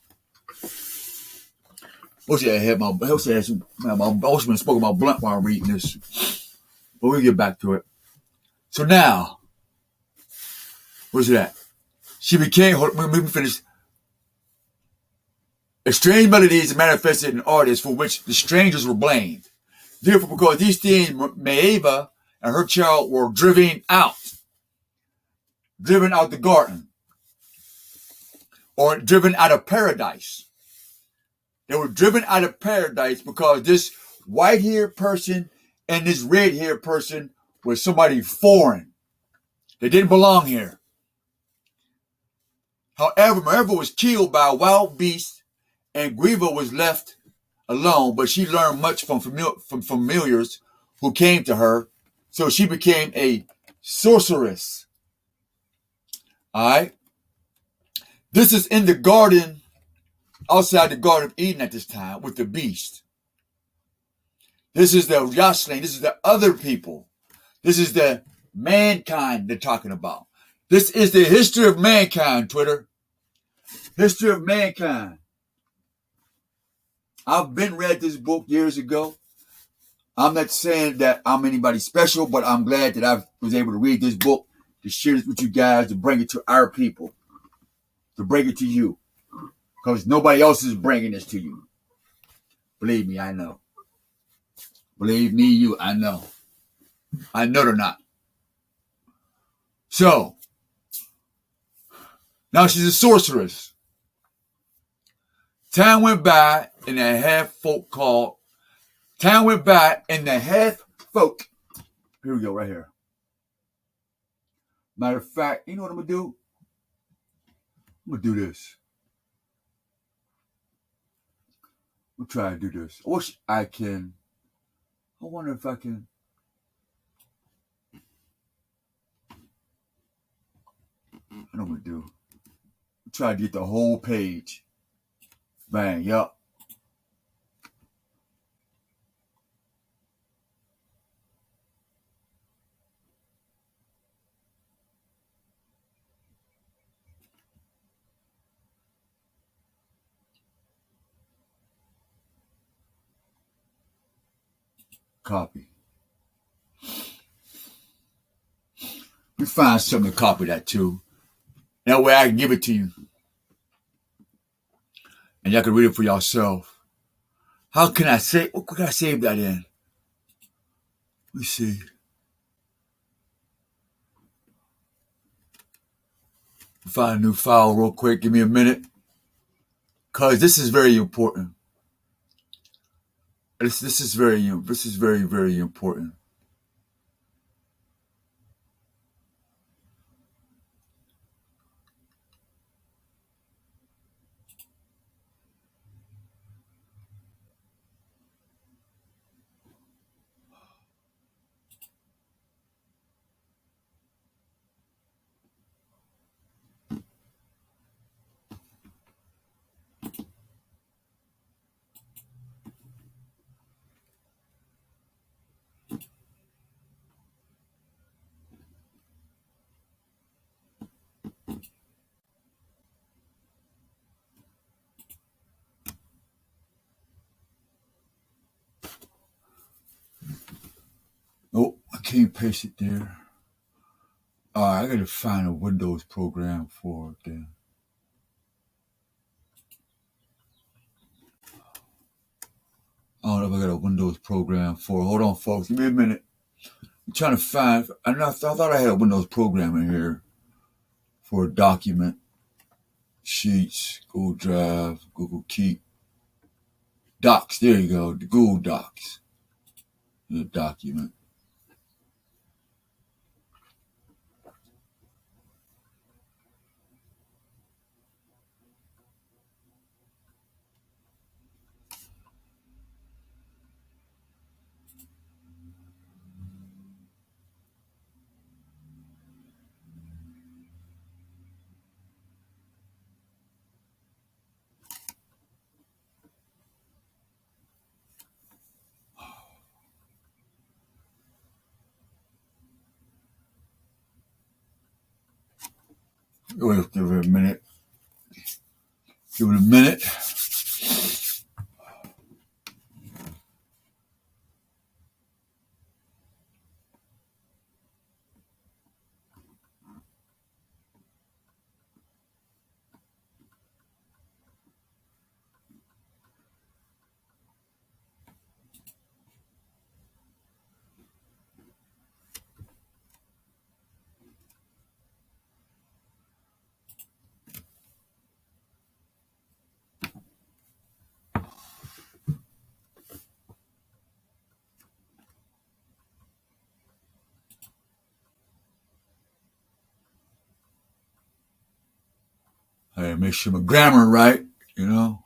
I had my been smoking my blunt while I'm reading this. But we'll get back to it. So now, where's it at? She became, let me finish. Strange melodies manifested in artists for which the strangers were blamed. Therefore, because these things, Maeva and her child were driven out the garden, or driven out of paradise. They were driven out of paradise because this white-haired person and this red-haired person was somebody foreign. They didn't belong here. However, Maeva was killed by a wild beast, and Guinevere was left alone, but she learned much from familiars who came to her, so she became a sorceress. All right? This is in the garden, outside the Garden of Eden at this time, with the beast. This is the Yashling. This is the other people. This is the mankind they're talking about. This is the history of mankind, Twitter. History of mankind. I've been read this book years ago. I'm not saying that I'm anybody special, but I'm glad that I was able to read this book, to share this with you guys, to bring it to our people, to bring it to you. Because nobody else is bringing this to you. Believe me, I know. Believe me, you, I know. I know they're not. So, now she's a sorceress. Time went by and the half folk. Here we go, right here. Matter of fact, you know what I'm going to do? I'm going to do this. We'll try to do this. I wish I can. I wonder if I can. I know what I'm going to do. We'll try to get the whole page. Bang, yup. Copy. We find something to copy that too. That way I can give it to you. And y'all can read it for yourself. How can I say, what could I save that in? Let me see. Find a new file real quick. Give me a minute. Because this is very important. This is very, very important. can't paste it there. I gotta find a Windows program for it then. I don't know if I got a Windows program for it. Hold on, folks. Give me a minute. I'm trying to find. I thought I had a Windows program in here for a document, Sheets, Google Drive, Google Keep, Docs. There you go. The Google Docs. The document. Wait, give it a minute. Give it a minute. I gotta make sure my grammar right, you know.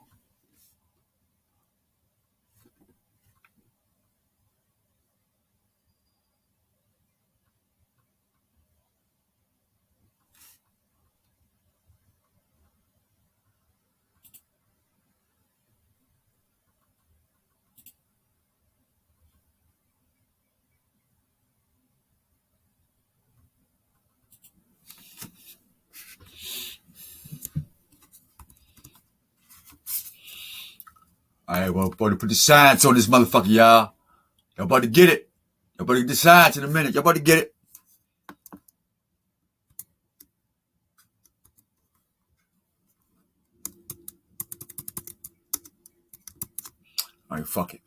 All right, well, about to put the science on this motherfucker, y'all. Y'all about to get it. Y'all about to get the science in a minute. Y'all about to get it. All right, fuck it.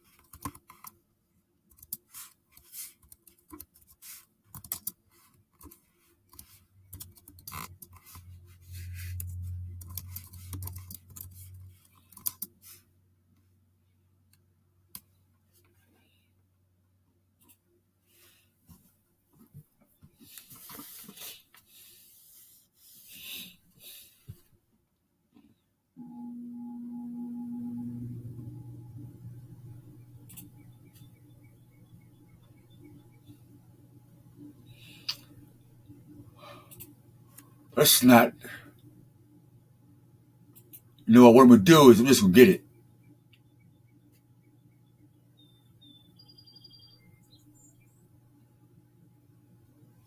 Let's not. You know what I'm gonna do is I'm just gonna get it.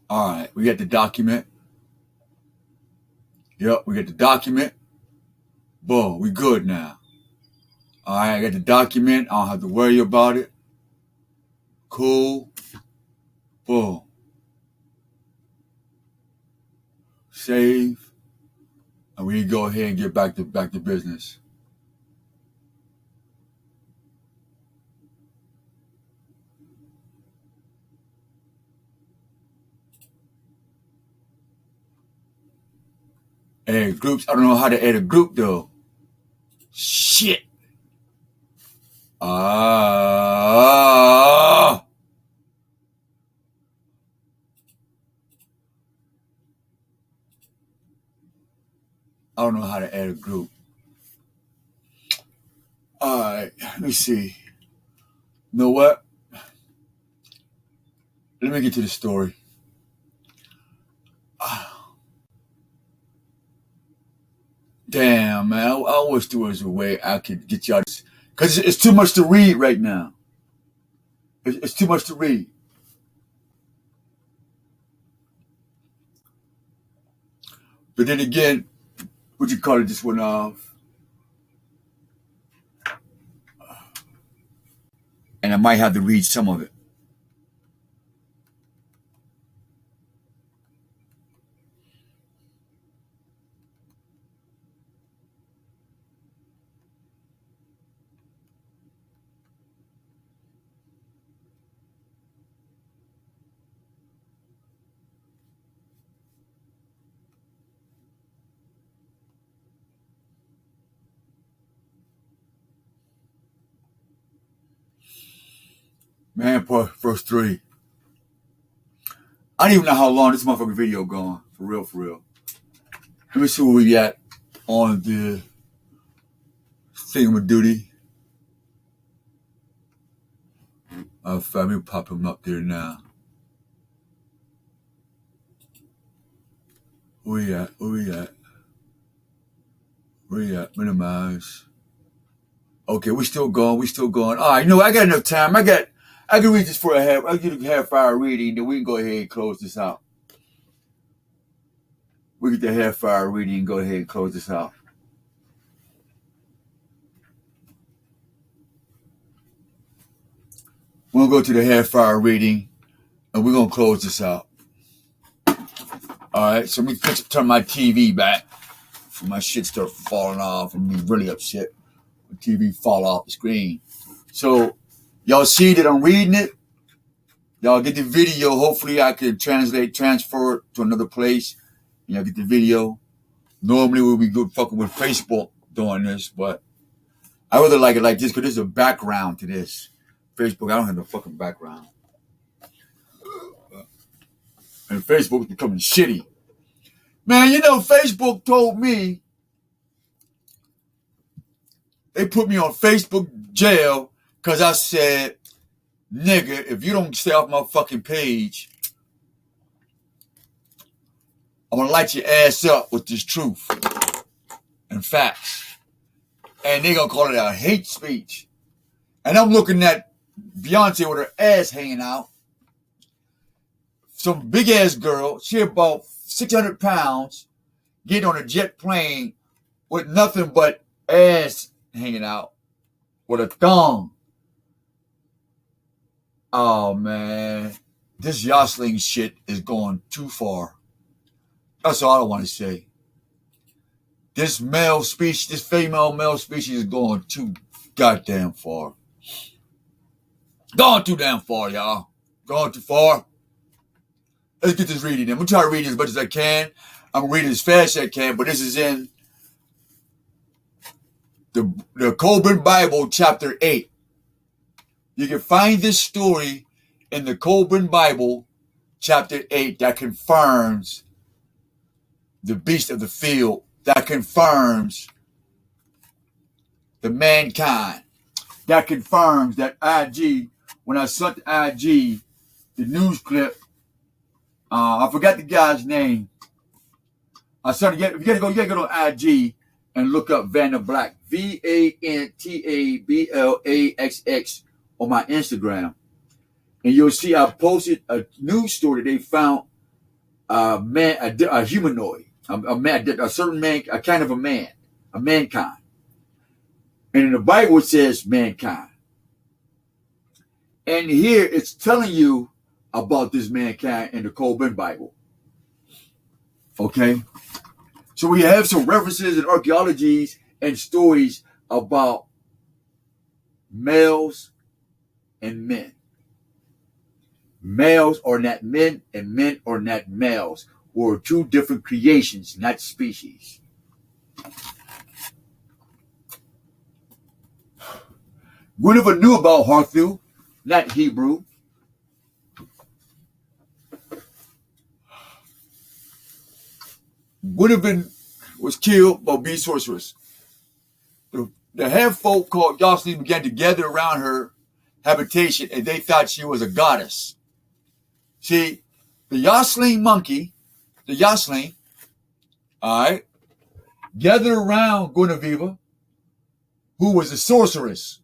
All right, we got the document. Yep, we got the document. Boom, we good now. All right, I got the document. I don't have to worry about it. Cool. Boom. Save. And we can go ahead and get back to business. Add groups. I don't know how to add a group though. Shit. I don't know how to add a group. All right, let me see. You know what? Let me get to the story. Damn, man. I wish there was a way I could get y'all this. Because it's too much to read right now. It's too much to read. But then again, what you call it, this one off. And I might have to read some of it. Man, verse 3. I don't even know how long this motherfucking video going. For real, for real. Let me see where we at on the thingamadoody. Let me pop him up there now. Where we at? Where we at? Where we at? Minimize. Okay, we still going. We still going. All right, you know, I got enough time. I can read this for a half. I'll get a half-hour reading, then we can go ahead and close this out. We get the half-hour reading and go ahead and close this out. We'll go to the half-hour reading, and we're going to close this out. All right, so let me turn my TV back before my shit start falling off and be really upset when TV fall off the screen. So, y'all see that I'm reading it? Y'all get the video. Hopefully, I can transfer it to another place. Y'all get the video. Normally, we'll be good fucking with Facebook doing this, but I rather like it like this because there's a background to this. Facebook, I don't have no fucking background. And Facebook is becoming shitty. Man, you know, Facebook told me, they put me on Facebook jail because I said, nigga, if you don't stay off my fucking page, I'm going to light your ass up with this truth and facts. And they're going to call it a hate speech. And I'm looking at Beyonce with her ass hanging out. Some big ass girl, she about 600 pounds, getting on a jet plane with nothing but ass hanging out with a thong. Oh man, this jostling shit is going too far. That's all I want to say. This female male species is going too goddamn far. Going too damn far, y'all. Going too far. Let's get this reading. I'm going to try to read as much as I can. I'm going to read it as fast as I can, but this is in the Coburn Bible, chapter 8. You can find this story in the Coburn Bible, chapter 8, that confirms the beast of the field, that confirms the mankind, that confirms that IG, when I sent IG the news clip, I forgot the guy's name. You gotta go on IG and look up Vanna Black, VANTABLAXX on my Instagram, and you'll see I posted a news story. They found a humanoid, a certain man, a kind of a man, a mankind, and in the Bible it says mankind, and here it's telling you about this mankind in the Coburn Bible. Okay? So we have some references and archaeologies and stories about males and men. Males are not men and men are not males. We're two different creations, not species. Guinevere knew about Harthu, not Hebrew. Guinevere was killed by being sorceress. The head folk called Jocelyn began to gather around her habitation, and they thought she was a goddess. See, the Jocelyn monkey, all right, gathered around Guinevere, who was a sorceress.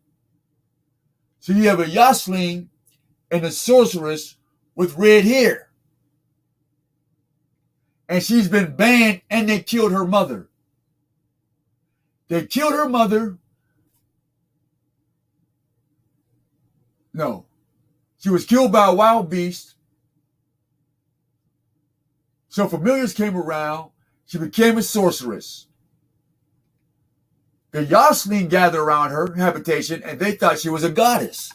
So you have a Jocelyn and a sorceress with red hair. And she's been banned, and they killed her mother. They killed her mother. No. She was killed by a wild beast. So familiars came around. She became a sorceress. The Jocelyn gathered around her habitation, and they thought she was a goddess.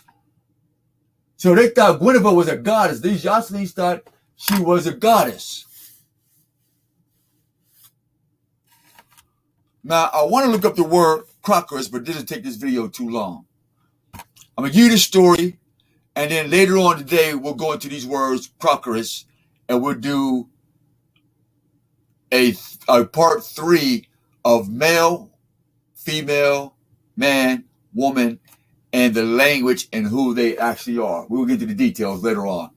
So they thought Guinevere was a goddess. These Jocelyn thought she was a goddess. Now, I want to look up the word crocus, but it doesn't take this video too long. I'm going to give you the story, And then later on today, we'll go into these words, crocus, and we'll do a part 3 of male, female, man, woman, and the language and who they actually are. We'll get to the details later on.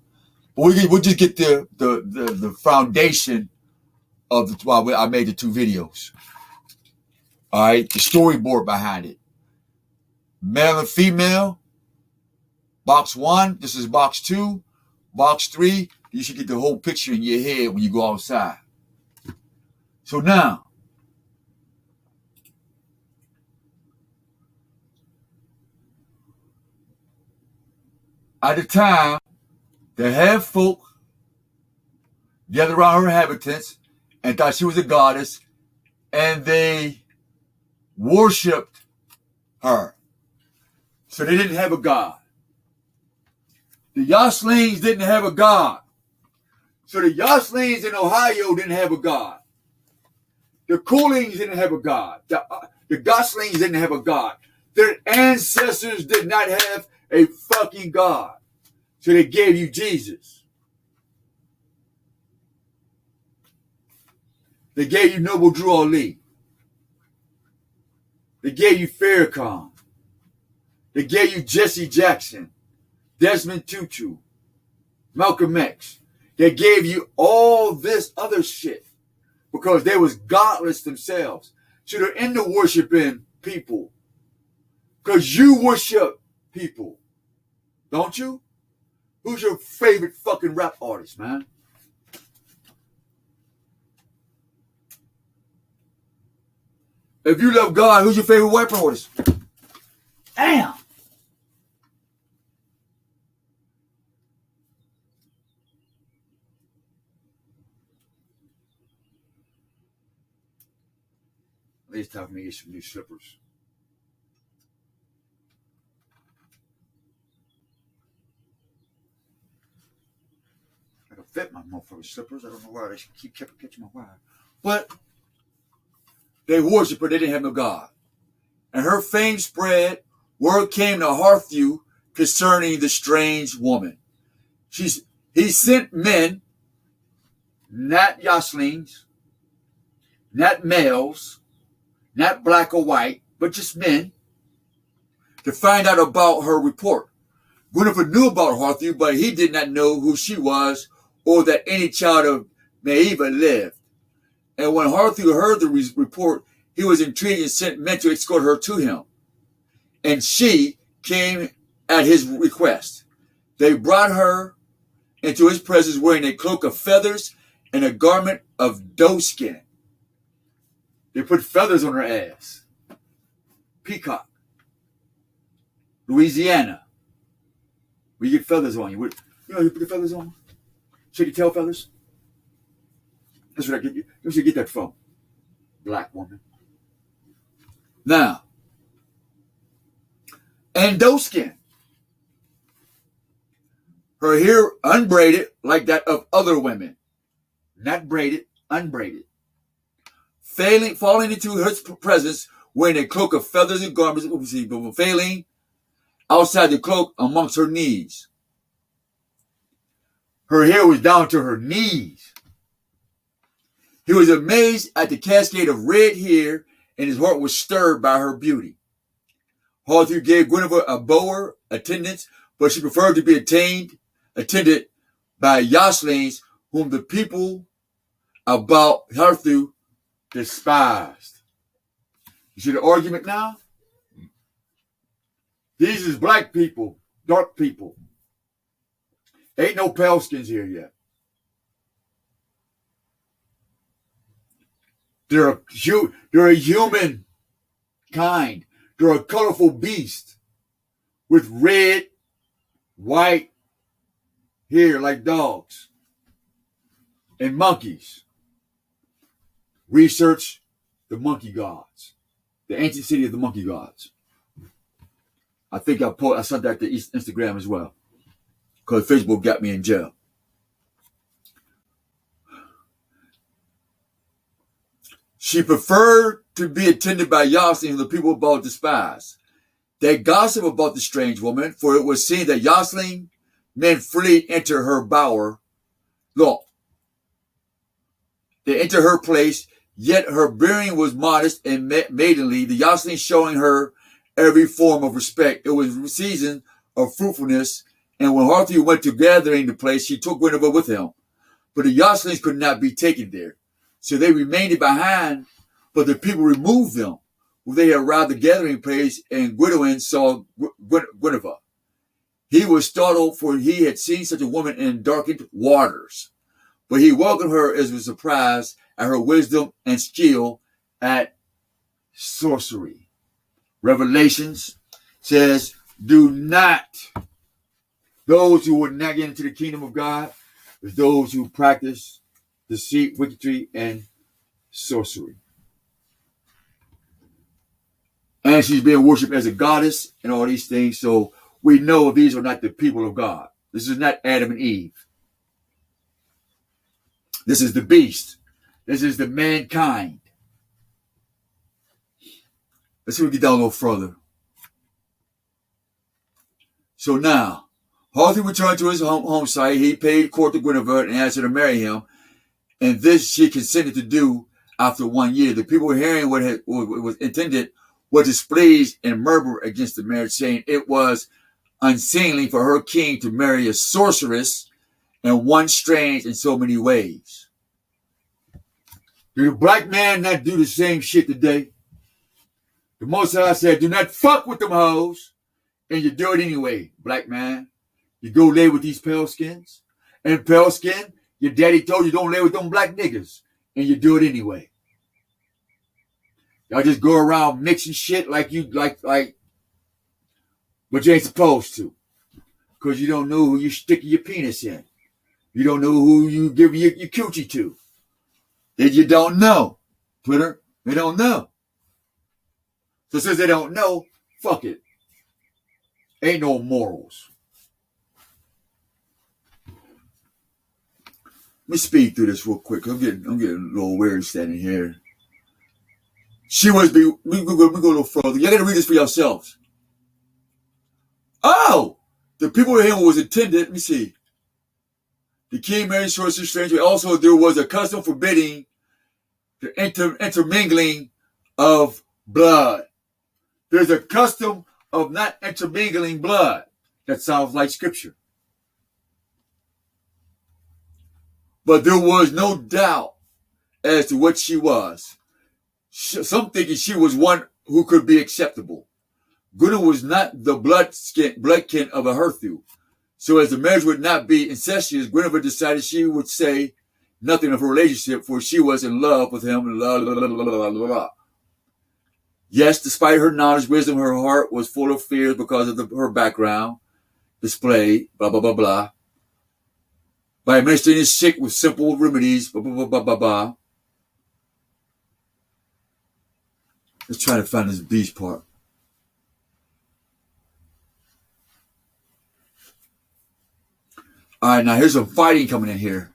But we'll just get the foundation of why I made the 2 videos. All right, the storyboard behind it. Male and female, box 1, this is box 2. Box 3, you should get the whole picture in your head when you go outside. So now, at the time, the head folk gathered around her inhabitants and thought she was a goddess, and they worshipped her. So they didn't have a god. The Yoslings didn't have a god. So the Yoslings in Ohio didn't have a god. The Coolings didn't have a god. The Goslings didn't have a god. Their ancestors did not have a fucking god. So they gave you Jesus. They gave you Noble Drew Ali. They gave you Farrakhan. They gave you Jesse Jackson, Desmond Tutu, Malcolm X. They gave you all this other shit because they was godless themselves. So they're into worshiping people because you worship people, don't you? Who's your favorite fucking rap artist, man? If you love God, who's your favorite white artist? Damn. At least time for me to get some new slippers. I can fit my motherfucking slippers. I don't know why they keep catching my wire. But they worship her. They didn't have no God. And her fame spread. Word came to Harthew concerning the strange woman. He sent men, not Yoslings, not males, not black or white, but just men, to find out about her report. Guinevere knew about Harthew, but he did not know who she was or that any child of Maeva lived. And when Harthew heard the report, he was intrigued and sent men to escort her to him. And she came at his request. They brought her into his presence wearing a cloak of feathers and a garment of doe skin. They put feathers on her ass. Peacock. Louisiana. We get feathers on you. You put the feathers on? Shake your tail feathers? That's what I get you. Where'd you get that from? Black woman. Now, and doe skin. Her hair unbraided like that of other women. Not braided, unbraided. Falling into her presence, wearing a cloak of feathers and garments, failing outside the cloak amongst her knees. Her hair was down to her knees. He was amazed at the cascade of red hair, and his heart was stirred by her beauty. Harthew gave Guinevere a bower attendance, but she preferred to be attended by Yoslings, whom the people about Harthew despised. You see the argument now? These is black people, dark people. Ain't no pale skins here yet. They're a human kind. They're a colorful beast with red, white hair like dogs and monkeys. Research the monkey gods, the ancient city of the monkey gods. I think I sent that to Instagram as well because Facebook got me in jail. She preferred to be attended by Yossi, whom the people about despise. They gossip about the strange woman, for it was seen that jostling men freely enter her bower. Look, they enter her place, yet her bearing was modest and maidenly, the jostling showing her every form of respect. It was a season of fruitfulness, and when Arthur went to gathering the place, he took Guinevere with him. But the jostlings could not be taken there. So they remained behind, but the people removed them. When they had arrived at the gathering place, and Guinevere saw Guinevere. He was startled, for he had seen such a woman in darkened waters. But he welcomed her as a surprise at her wisdom and skill at sorcery. Revelations says, do not, those who would not get into the kingdom of God, is those who practice deceit, wickedry, and sorcery. And she's being worshipped as a goddess and all these things. So we know these are not the people of God. This is not Adam and Eve. This is the beast. This is the mankind. Let's see if we get down a little further. So now, Arthur returned to his home site. He paid court to Guinevere and asked her to marry him. And this she consented to do after 1 year. The people hearing what was intended were displeased and murmured against the marriage, saying it was unseemly for her king to marry a sorceress and one strange in so many ways. Do the black man not do the same shit today? The Most High said, do not fuck with them hoes. And you do it anyway, black man. You go lay with these pale skins. And pale skin, your daddy told you don't lay with them black niggas. And you do it anyway. Y'all just go around mixing shit like you like, but you ain't supposed to. Because you don't know who you sticking your penis in. You don't know who you giving your coochie to. Then you don't know. Twitter, they don't know. So since they don't know, fuck it. Ain't no morals. Let me speed through this real quick. I'm getting a little weird standing here. We go a little further. You got to read this for yourselves. Oh, the people here was intended. Let me see. The king married sorcerers, stranger. Also, there was a custom forbidding the intermingling of blood. There's a custom of not intermingling blood. That sounds like scripture. But there was no doubt as to what she was. Some thinking she was one who could be acceptable. Guinevere was not the bloodkin of a Herthu. So as the marriage would not be incestuous, Guinevere decided she would say nothing of her relationship, for she was in love with him. Blah, blah, blah, blah, blah, blah. Yes, despite her knowledge, wisdom, her heart was full of fears because of her background displayed, blah, blah, blah, blah. By administering the sick with simple remedies, blah, blah, blah, blah, blah, blah. Let's try to find this beast part. All right, now here's some fighting coming in here.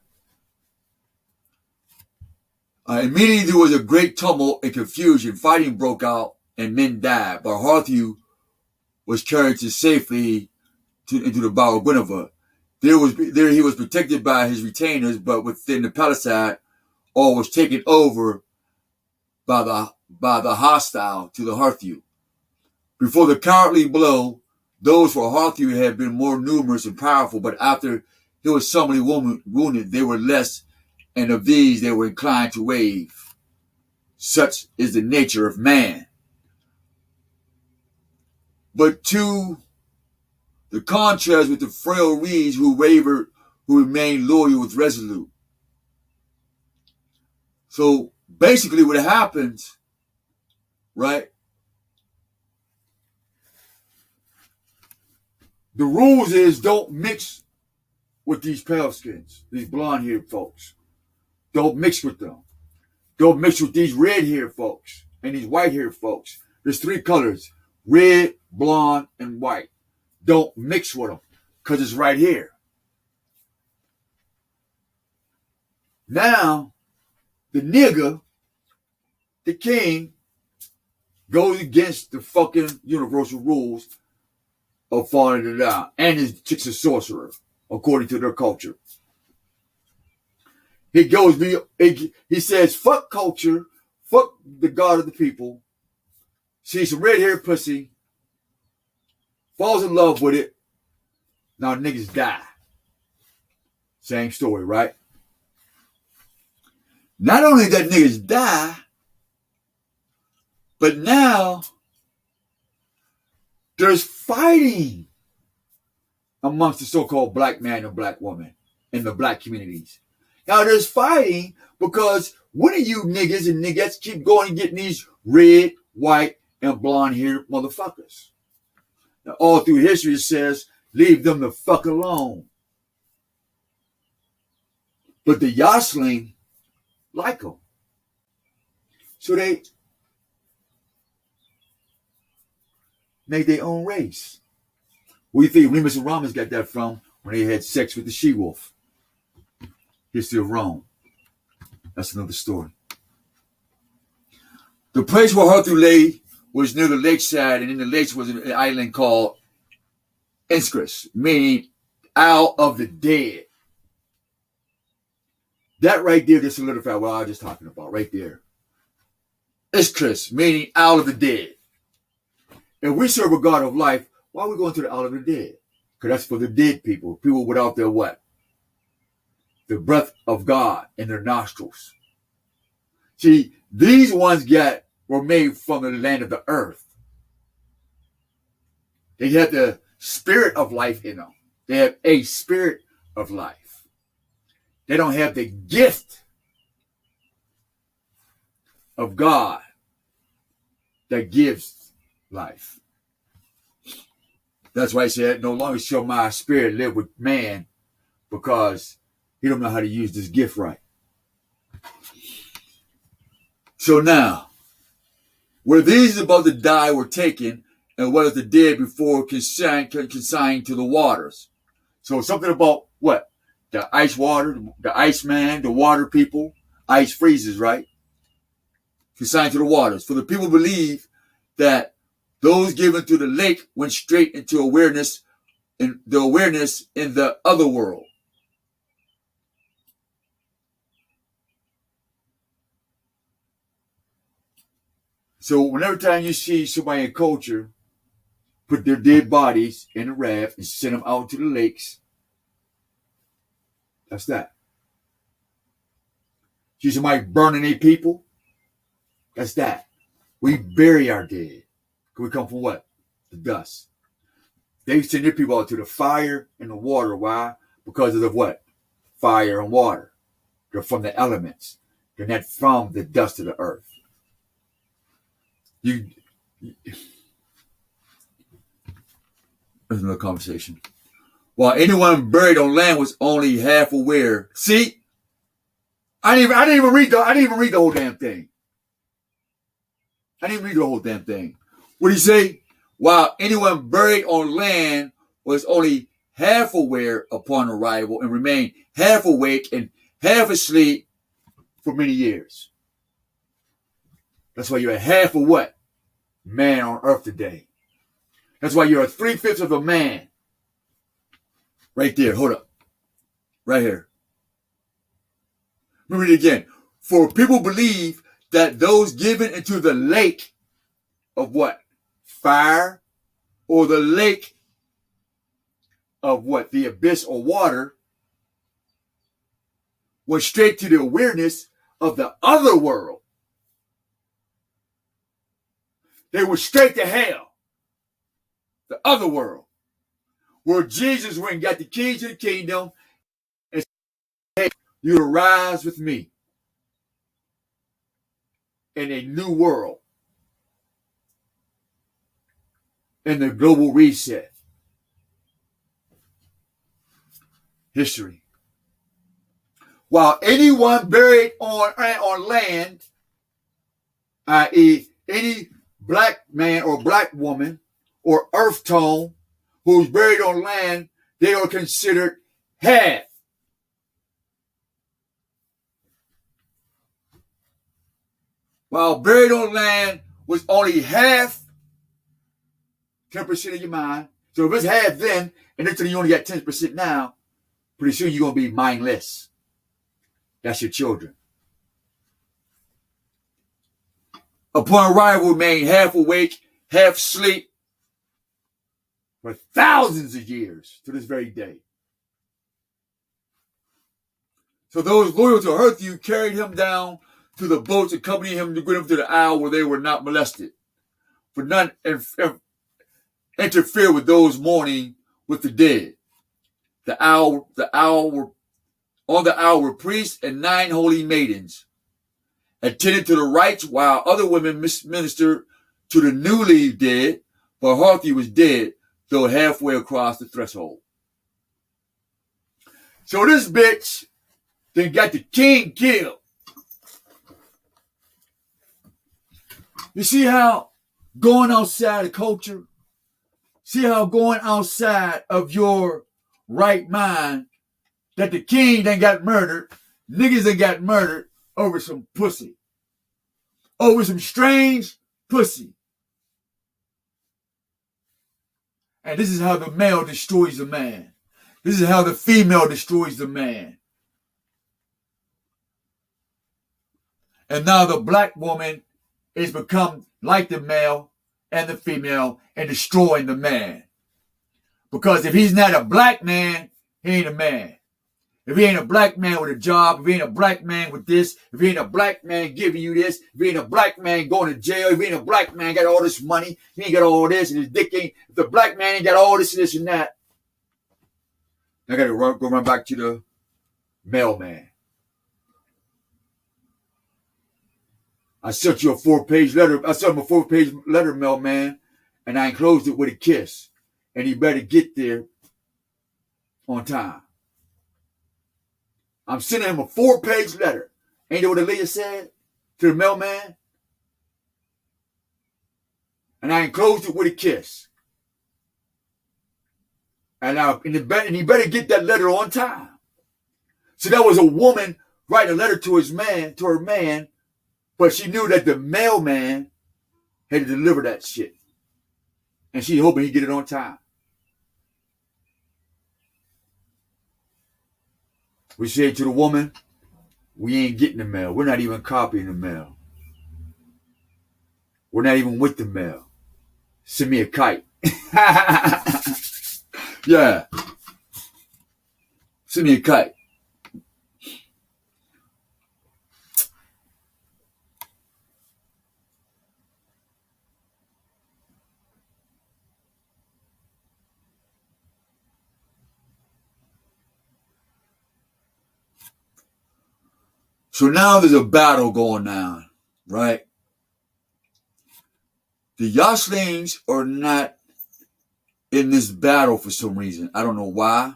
Immediately there was a great tumult and confusion. Fighting broke out and men died. But Arthur was carried to safely into the bower of Guinevere. There he was protected by his retainers, but within the palisade, all was taken over by the hostile to the Arthur. Before the cowardly blow, those for Arthur had been more numerous and powerful, but after he was suddenly wounded, they were less, and of these they were inclined to wave. Such is the nature of man. But to the contrast with the frail reeds who wavered, who remained loyal with resolute. So basically what happens, right? The rules is don't mix with these pale skins, these blonde haired folks. Don't mix with them. Don't mix with these red haired folks and these white haired folks. There's 3 colors, red, blonde, and white. Don't mix with them because it's right here. Now, the nigger, the king, goes against the fucking universal rules of falling it down. And his chick's a sorcerer, according to their culture. He goes, he says, fuck culture, fuck the God of the people, sees some red-haired pussy, falls in love with it, now niggas die. Same story, right? Not only that niggas die, but now there's fighting amongst the so-called black man and black woman in the black communities. Now there's fighting because one of you niggas and niggas keep going and getting these red, white, and blonde-haired motherfuckers. Now all through history it says, leave them the fuck alone. But the Yosling like them. So they made their own race. Where do you think Remus and Romulus got that from when they had sex with the she-wolf? History of Rome. That's another story. The place where Arthur lay was near the lakeside, and in the lakes was an island called Ischus, meaning Isle of the Dead. That right there just solidified what I was just talking about, right there. Ischus, meaning Isle of the Dead. If we serve a God of life, why are we going to the Isle of the Dead? Because that's for the dead people, people without their what? The breath of God in their nostrils. See, these ones were made from the land of the earth. They had the spirit of life in them. They have a spirit of life. They don't have the gift of God that gives life. That's why he said, no longer shall my spirit live with man, because he don't know how to use this gift right. So now, where these about to die were taken, and what is the dead before consigned to the waters. So something about what? The ice water, the ice man, the water people, ice freezes, right? Consigned to the waters. For the people believe that those given to the lake went straight into awareness in the other world. So whenever time you see somebody in culture put their dead bodies in a raft and send them out to the lakes, that's that. See somebody burning their people, that's that. We bury our dead. We come from what? The dust. They send their people out to the fire and the water. Why? Because of the what? Fire and water. They're from the elements. They're not from the dust of the earth. There's another conversation. While anyone buried on land was only half aware. See, I didn't even read the whole damn thing. I didn't read the whole damn thing. What did he say? While anyone buried on land was only half aware upon arrival and remained half awake and half asleep for many years. That's why you're half of what? Man on earth today. That's why you're 3/5 of a man. Right there. Hold up. Right here. Let me read it again. For people believe that those given into the lake of what? Fire, or the lake of what? The abyss or water, went straight to the awareness of the other world. They were straight to hell. The other world. Where Jesus went and got the keys to the kingdom and said, hey, you rise with me in a new world. In the global reset. History. While anyone buried on land, i.e., any black man or black woman or earth tone who's buried on land, they are considered half. While buried on land was only half 10% of your mind. So if it's half then, and until you only got 10% now, pretty soon you're going to be mindless. That's your children. Upon arrival, remain half awake, half asleep for thousands of years to this very day. So those loyal to Earth carried him down to the boats, accompanying him to get him to the isle where they were not molested. For none interfere with those mourning with the dead. On the isle were priests and 9 holy maidens, attended to the rites while other women ministered to the newly dead, but Harthy was dead, though halfway across the threshold. So this bitch then got the king killed. You see how going outside of culture, see how going outside of your right mind, that the king then got murdered, niggas that got murdered over some pussy. Over some strange pussy. And this is how the male destroys the man. This is how the female destroys the man. And now the black woman is become like the male and the female and destroying the man. Because if he's not a black man, he ain't a man. If he ain't a black man with a job, if he ain't a black man with this, if he ain't a black man giving you this, if he ain't a black man going to jail, if he ain't a black man got all this money, he ain't got all this, and his dick ain't, if the black man ain't got all this and this and that, I got to go run back to the mailman. I sent you a 4-page letter. I sent him a 4-page letter, mailman, and I enclosed it with a kiss. And he better get there on time. I'm sending him a 4-page letter. Ain't that what Aaliyah said to the mailman? And I enclosed it with a kiss. And he better get that letter on time. So that was a woman writing a letter to her man, but she knew that the mailman had to deliver that shit. And she hoping he'd get it on time. We say to the woman, we ain't getting the mail. We're not even copying the mail. We're not even with the mail. Send me a kite. Yeah. Send me a kite. So now there's a battle going on, right? The Yoslings are not in this battle for some reason. I don't know why.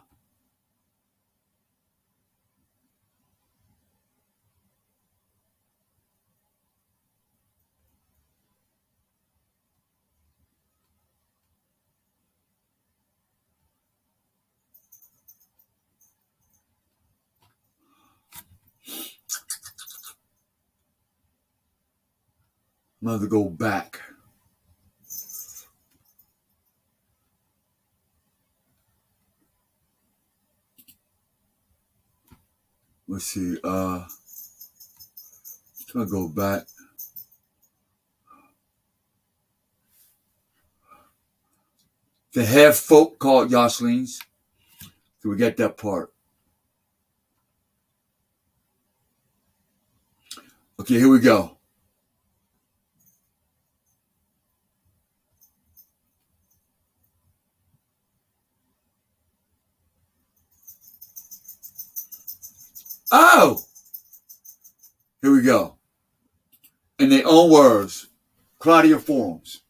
I'm going to go back. Let's see. I'm going to go back. The half folk called Yoslings. So we get that part. Okay, here we go. Oh! Here we go. In their own words, Claudia Forums.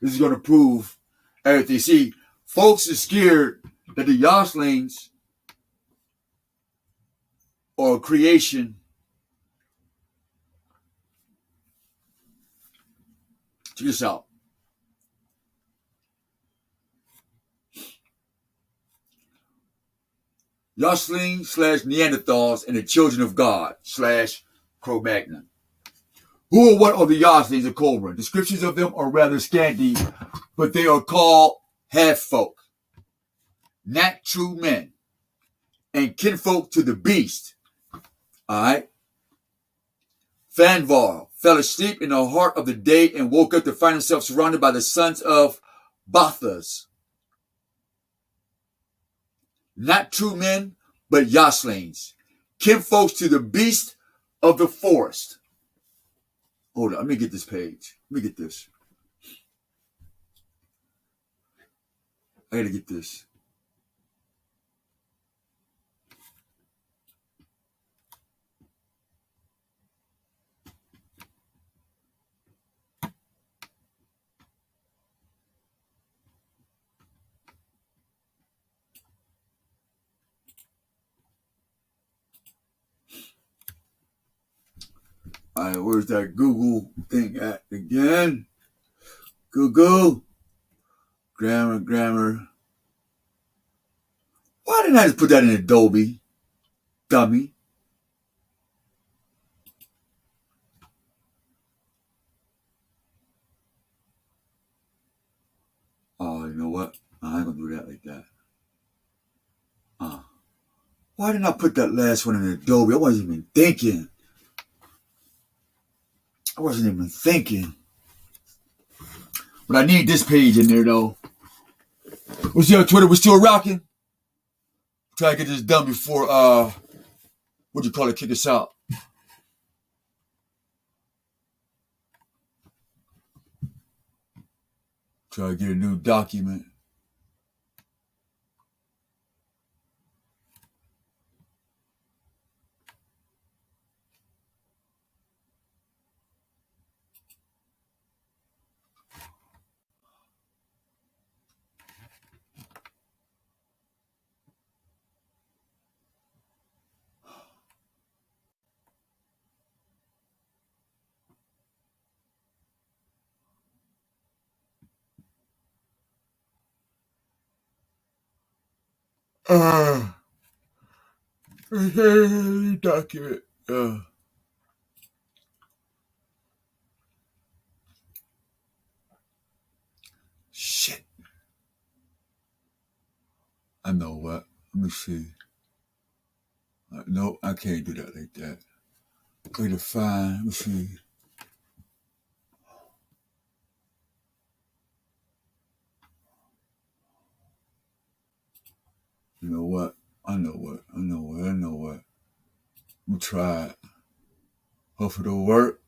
This is going to prove everything. See, folks are scared that the Yoslings are a creation. Check this out. Yoslings / Neanderthals and the children of God / Cro-Magnon Who or what are the Yoslings of Cobra? Descriptions of them are rather scanty, but they are called half-folk, not true men, and kinfolk to the beast. All right? Fanvar fell asleep in the heart of the day and woke up to find himself surrounded by the sons of Bathas. Not true men, but Yoslings, kinfolks to the beast of the forest. Hold on, let me get this page. Let me get this. I gotta get this. All right, where's that Google thing at again? Google. Grammar. Why didn't I just put that in Adobe? Dummy. Oh, you know what? I ain't gonna do that like that. Why didn't I put that last one in Adobe? I wasn't even thinking. But I need this page in there, though. What's up, Twitter? We're still rocking. Try to get this done before, kick us out. Try to get a new document. Document. Shit. I know what. Let me see. No, I can't do that like that. Way to find. Let me see. You know what? I know what. I'm gonna try it. Hope it'll work.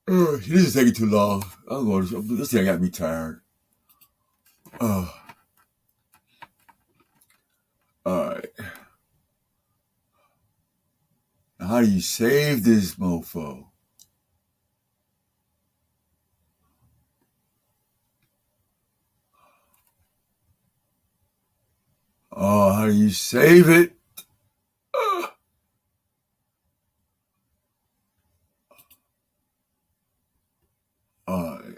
This is taking too long. This thing got me tired. All right. Now, how do you save this mofo? Oh, how do you save it? All right.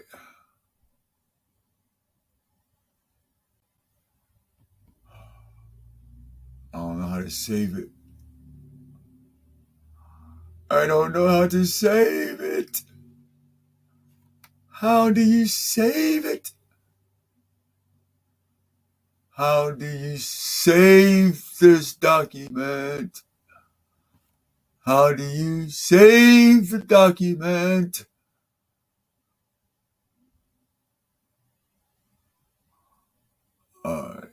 I don't know how to save it. I don't know how to save it. How do you save it? How do you save this document? How do you save the document? All right.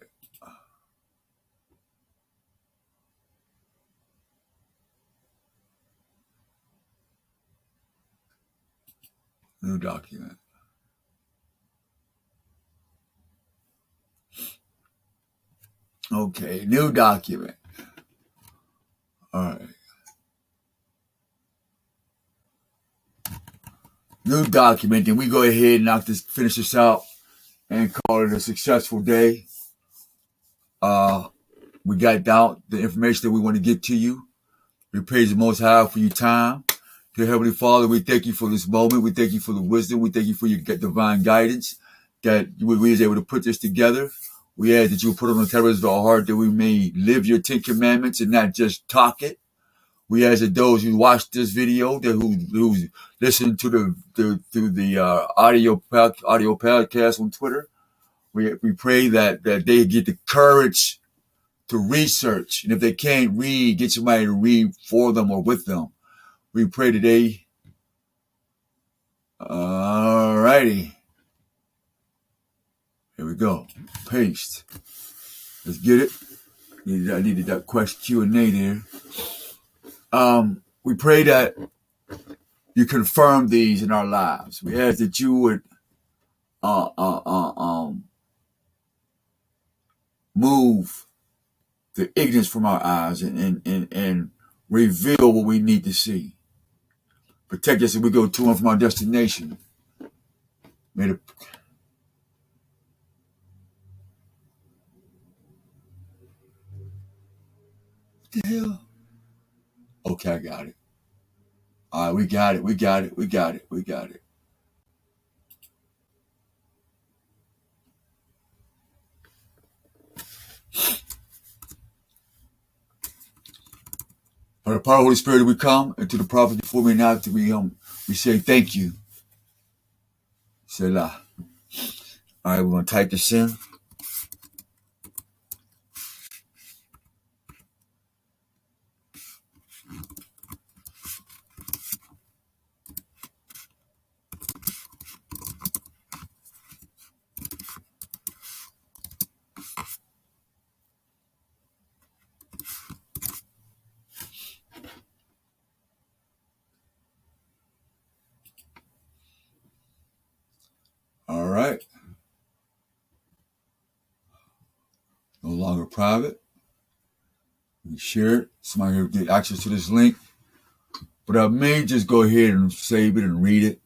New document. Okay, new document. All right. New document. Then we go ahead and finish this out and call it a successful day. we got out the information that we want to get to you. We praise the Most High for your time. Dear Heavenly Father, we thank you for this moment. We thank you for the wisdom. We thank you for your divine guidance that we was able to put this together. We ask that you put on the tablets of our heart that we may live your 10 commandments and not just talk it. We ask that those who watch this video, that who listen to the audio podcast on Twitter, we pray that they get the courage to research, and if they can't read, get somebody to read for them or with them. We pray today. All righty, here we go. Paste. Let's get it. I needed that question Q&A there. We pray that you confirm these in our lives. We ask that you would move the ignorance from our eyes and reveal what we need to see. Protect us as we go to and from our destination. May the what the hell? Okay, I got it. All right, we got it. By the power of the Holy Spirit, we come, and to the prophets before me now, we say thank you. Selah. All right, we're going to type this in. All right. No longer private. We share it. Somebody will get access to this link. But I may just go ahead and save it and read it.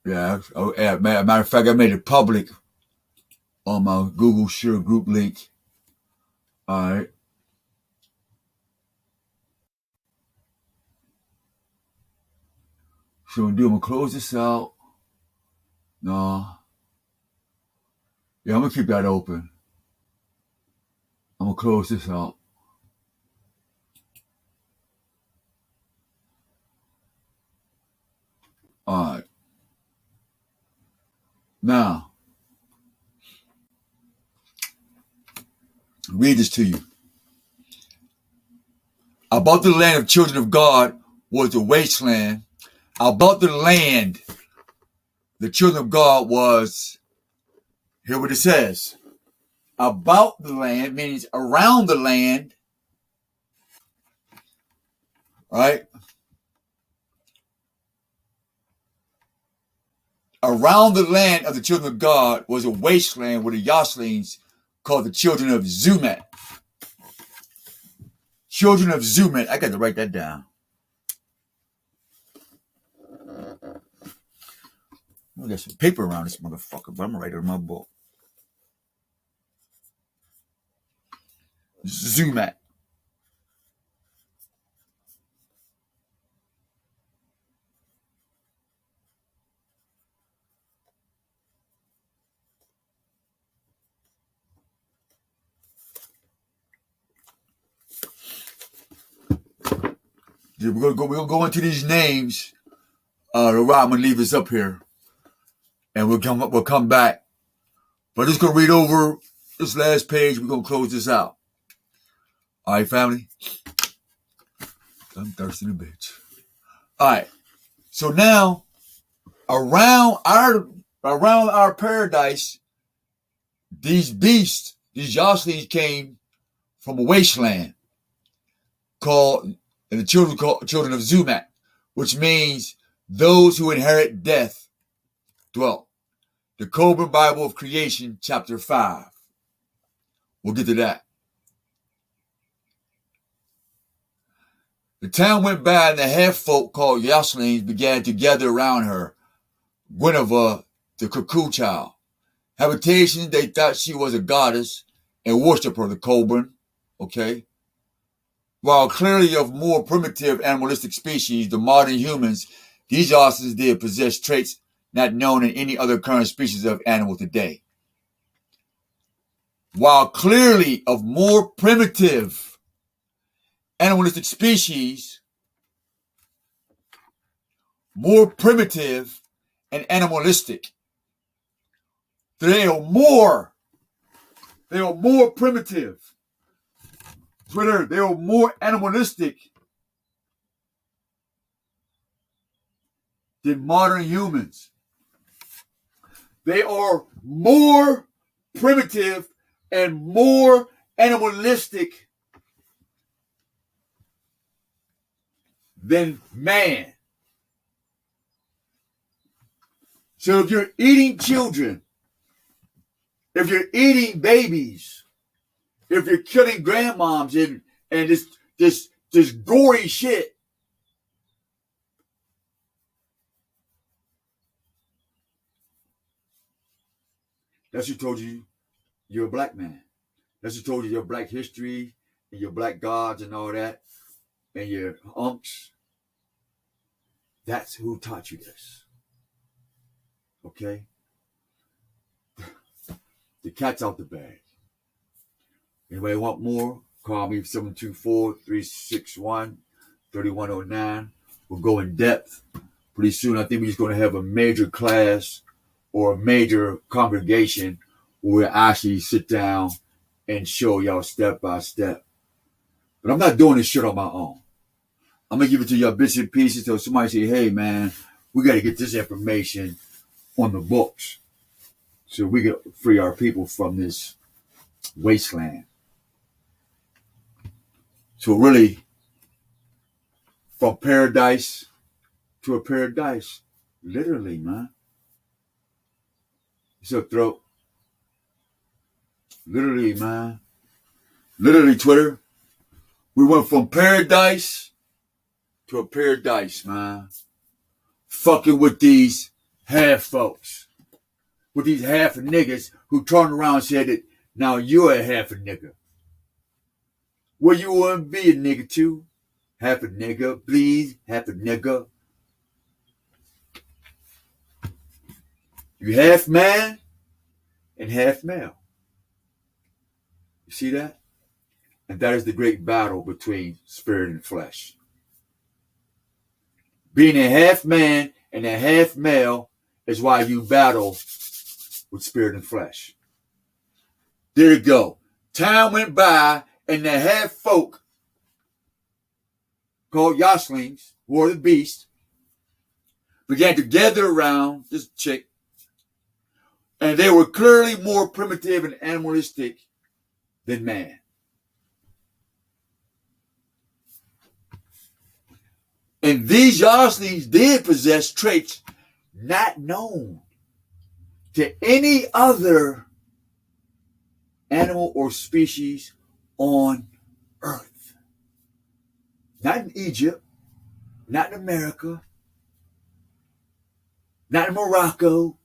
Yeah. Matter of fact, I made it public on my Google Share group link. All right. So I'm going to close this out. No. Yeah, I'm going to keep that open. I'm going to close this out. All right. Now, read this to you. About the land of children of God was a wasteland. About the land, the children of God was, hear what it says. About the land means around the land. Right? Around the land of the children of God was a wasteland with the Yoslings called the children of Zumat. Children of Zumat. I got to write that down. I got some paper around this motherfucker, but I'm going to write it in my book. Zumat. We're gonna go into these names. I'm gonna leave this up here, and we'll come back. But I'm just gonna read over this last page. We're gonna close this out. All right, family. I'm thirsty a bitch. All right. So now, around our paradise, these beasts, these Yoslings came from a wasteland called, and the children of Zumat, which means those who inherit death dwelt. The Coburn Bible of Creation, chapter 5. We'll get to that. The time went by and the half-folk called Yoslings began to gather around her, Guinevere, the cuckoo child. Habitation, they thought she was a goddess and worshiped her, the Colburn, okay? While clearly of more primitive animalistic species, the modern humans, these Yoslings did possess traits not known in any other current species of animal today. While clearly of more primitive animalistic species, more primitive and animalistic, they are more primitive. Twitter, they are more animalistic than modern humans. They are more primitive and more animalistic than man. So if you're eating children, if you're eating babies, if you're killing grandmoms and this gory shit, that's who told you you're a black man. That's who told you your black history and your black gods and all that and your unks. That's who taught you this. Okay? The cat's out the bag. Anybody want more? Call me 724-361-3109. We'll go in depth pretty soon. I think we're just going to have a major class or a major congregation where we'll actually sit down and show y'all step by step. But I'm not doing this shit on my own. I'm going to give it to y'all bits and pieces till somebody say, hey, man, we got to get this information on the books so we can free our people from this wasteland. So really, from paradise to a paradise, literally, man. It's a throat. Literally, man. Literally, Twitter. We went from paradise to a paradise, man. Fucking with these half folks. With these half niggas who turned around and said that now you're a half a nigga. Well, you want to be a nigga too? Half a nigga, please. Half a nigga. You half man and half male. You see that? And that is the great battle between spirit and flesh. Being a half man and a half male is why you battle with spirit and flesh. There you go. Time went by and the half folk called Yoslings, who are the beast, began to gather around this chick, and they were clearly more primitive and animalistic than man. And these Yoslings did possess traits not known to any other animal or species on Earth. Not in Egypt, not in America, not in Morocco,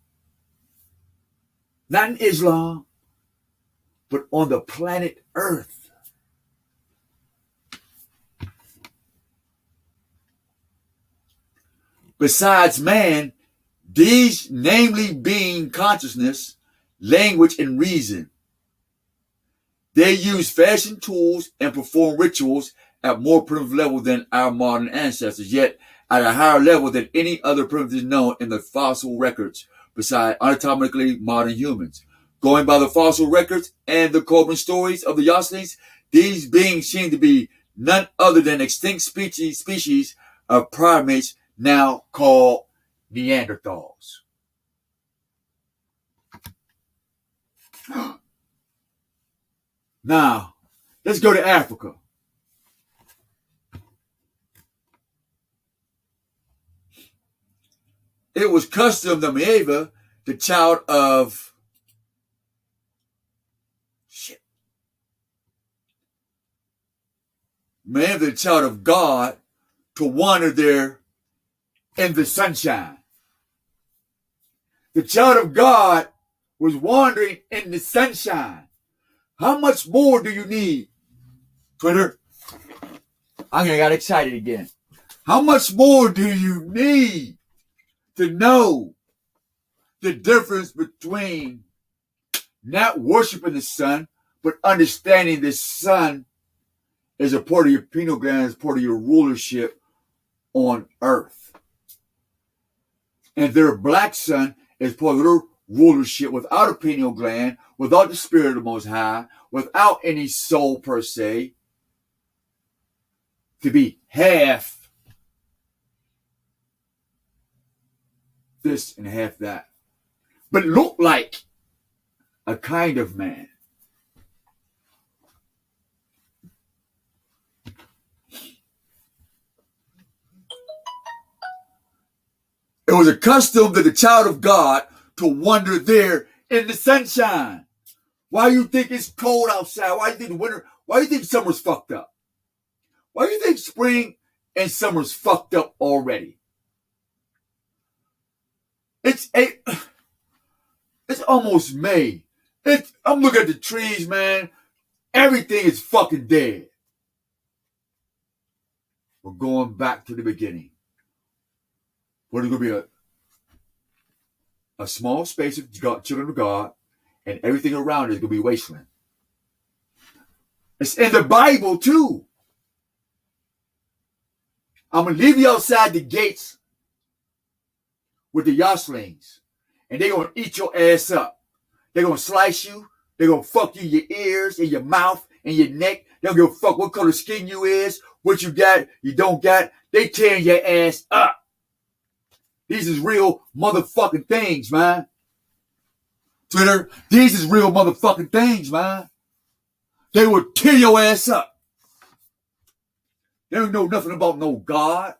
not in Islam, but on the planet Earth. Besides man, these namely being consciousness, language, and reason. They use fashion tools and perform rituals at more primitive level than our modern ancestors, yet at a higher level than any other primitive known in the fossil records, beside anatomically modern humans. Going by the fossil records and the Colburn stories of the Yoslings, these beings seem to be none other than extinct species of primates now called Neanderthals. Now, let's go to Africa. It was custom that Maeva, the child of Maeva, the child of God, to wander there in the sunshine. The child of God was wandering in the sunshine. How much more do you need? Twitter, I got excited again. How much more do you need to know the difference between not worshiping the sun, but understanding the sun is a part of your pineal gland, is part of your rulership on earth. And their black sun is part of their rulership without a pineal gland, without the spirit of the Most High, without any soul per se, to be half this and half that, but look like a kind of man. It was a custom to the child of God to wander there in the sunshine. Why do you think it's cold outside? Why do you think winter? Why do you think summer's fucked up? Why do you think spring and summer's fucked up already? It's almost May. I'm looking at the trees, man. Everything is fucking dead. We're going back to the beginning. Where there's going to be a small space of children of God, and everything around it is going to be wasteland. It's in the Bible, too. I'm going to leave you outside the gates with the Yoslings, and they're going to eat your ass up. They're going to slice you. They're going to fuck you in your ears, in your mouth, in your neck. They don't give a fuck what color skin you is, what you got, you don't got. They tearing your ass up. These is real motherfucking things, man. Twitter, these is real motherfucking things, man. They will tear your ass up. They don't know nothing about no God.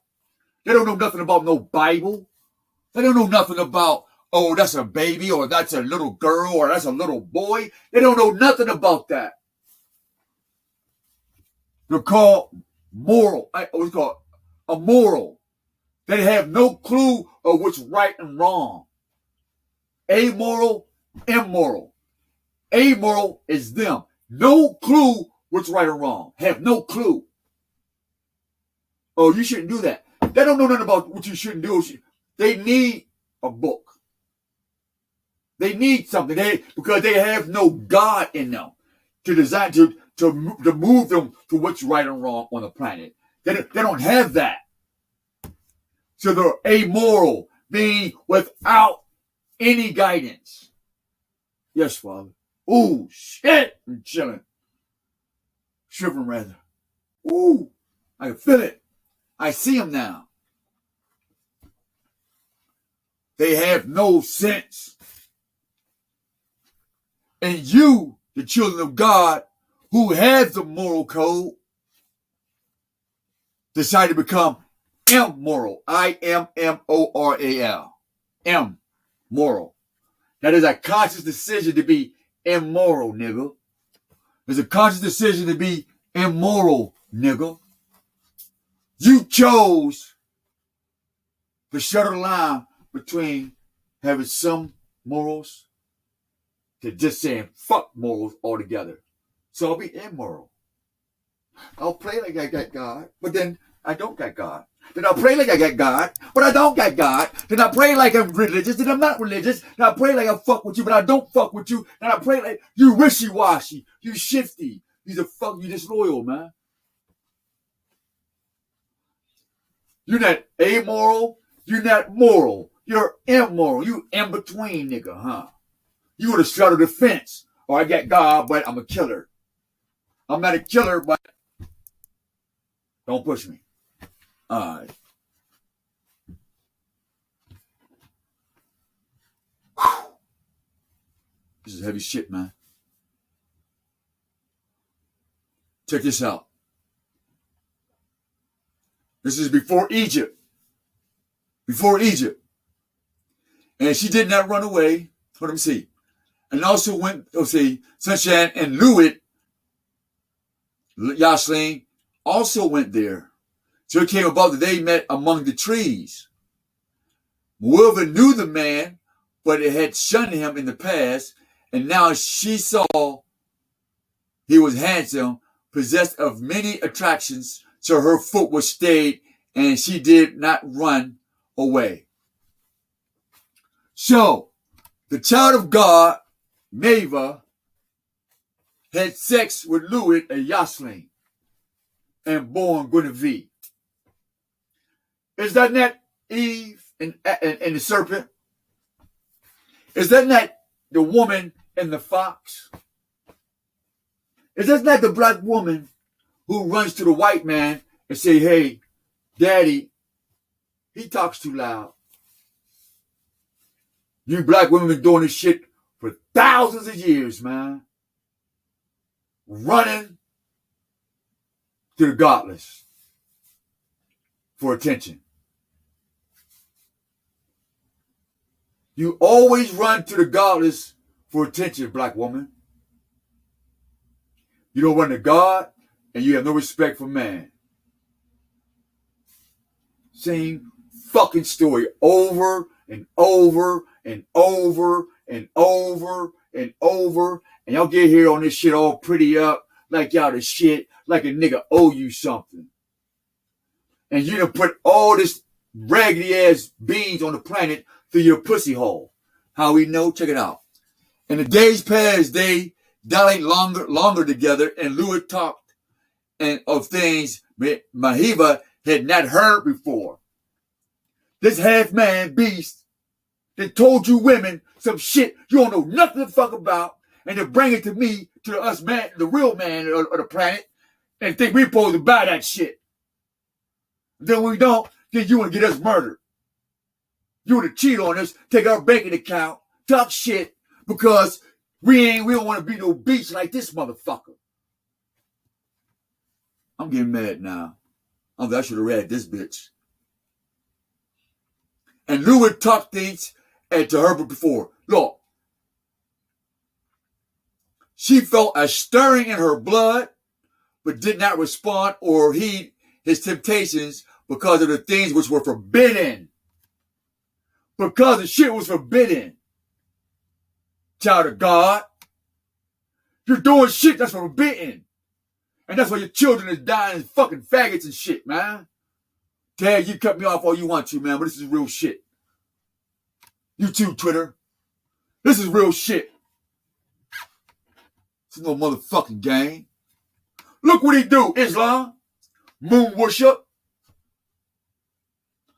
They don't know nothing about no Bible. They don't know nothing about, oh, that's a baby, or that's a little girl, or that's a little boy. They don't know nothing about that. They're called moral. What's called immoral. They have no clue of what's right and wrong. Amoral, immoral. Amoral is them. No clue what's right or wrong. Have no clue. Oh, you shouldn't do that. They don't know nothing about what you shouldn't do. They need a book. They need something. Because they have no God in them to design to move them to what's right and wrong on the planet. They don't have that. So they're amoral, meaning without any guidance. Yes, Father. Ooh, shit, I'm chilling. Shivering, rather. Ooh, I can feel it. I see them now. They have no sense. And you, the children of God, who have the moral code, decide to become immoral. I-M-M-O-R-A-L. Immoral. That is a conscious decision to be immoral, nigga. It's a conscious decision to be immoral, nigga. You chose to shut the line between having some morals to just saying fuck morals altogether. So I'll be immoral. I'll play like I got God, but then I don't got God. Then I'll pray like I got God, but I don't got God. Then I pray like I'm religious, then I'm not religious. Then I pray like I fuck with you, but I don't fuck with you. Then I pray like you wishy-washy, you shifty. You disloyal, man. You're not amoral, you're not moral. You're immoral. You in between, nigga, huh? You would have straddled the fence. Or I got God, but I'm a killer. I'm not a killer, but don't push me. All right. This is heavy shit, man. Check this out. This is before Egypt. Before Egypt. And she did not run away. Let me see. And also went, Sunshine and Louis, Yashling, also went there. So it came about that they met among the trees. Moreover knew the man, but it had shunned him in the past, and now she saw he was handsome, possessed of many attractions, so her foot was stayed, and she did not run away. So, the child of God, Mava, had sex with Louis, a Yosling, and born Guinevere. Is that not Eve and the serpent? Is that not the woman and the fox? Is that not the black woman who runs to the white man and say, hey, daddy, he talks too loud. You black women been doing this shit for thousands of years, man. Running to the godless for attention. You always run to the godless for attention, black woman. You don't run to God, and you have no respect for man. Same fucking story over and over and over and over and over. And y'all get here on this shit all pretty up, like y'all the shit, like a nigga owe you something. And you done put all this raggedy ass beans on the planet through your pussy hole. How we know? Check it out. In the days past, they dallied longer together, and Louis talked of things Mahiva had not heard before. This half-man beast that told you women some shit you don't know nothing the fuck about, and to bring it to me, to us man, the real man of the planet, and think we're supposed to buy that shit. Then when we don't, then you want to get us murdered. You want to cheat on us, take our banking account, talk shit, because we don't want to be no beast like this motherfucker. I'm getting mad now. I should have read this bitch. And Louis talked things to her before. Look, she felt a stirring in her blood, but did not respond or heed his temptations because of the things which were forbidden. Because the shit was forbidden. Child of God. You're doing shit that's forbidden. And that's why your children is dying as fucking faggots and shit, man. Dad, you cut me off all you want to, man, but this is real shit. You too, Twitter. This is real shit. This is no motherfucking game. Look what he do, Islam. Moon worship.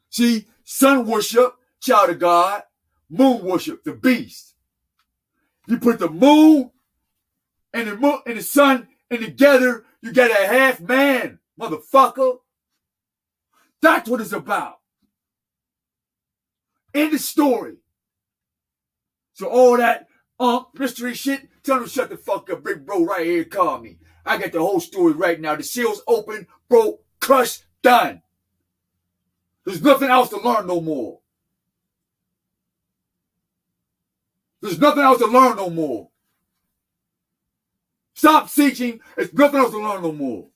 See, sun worship, child of God. Moon worship, the beast. You put the moon and the sun and together, you get a half man, motherfucker. That's what it's about. End the story. So all that mystery shit, tell them to shut the fuck up. Big bro right here call me. I got the whole story right now. The seal's open, bro, crushed, done. There's nothing else to learn no more. There's nothing else to learn no more. Stop seeking. There's nothing else to learn no more.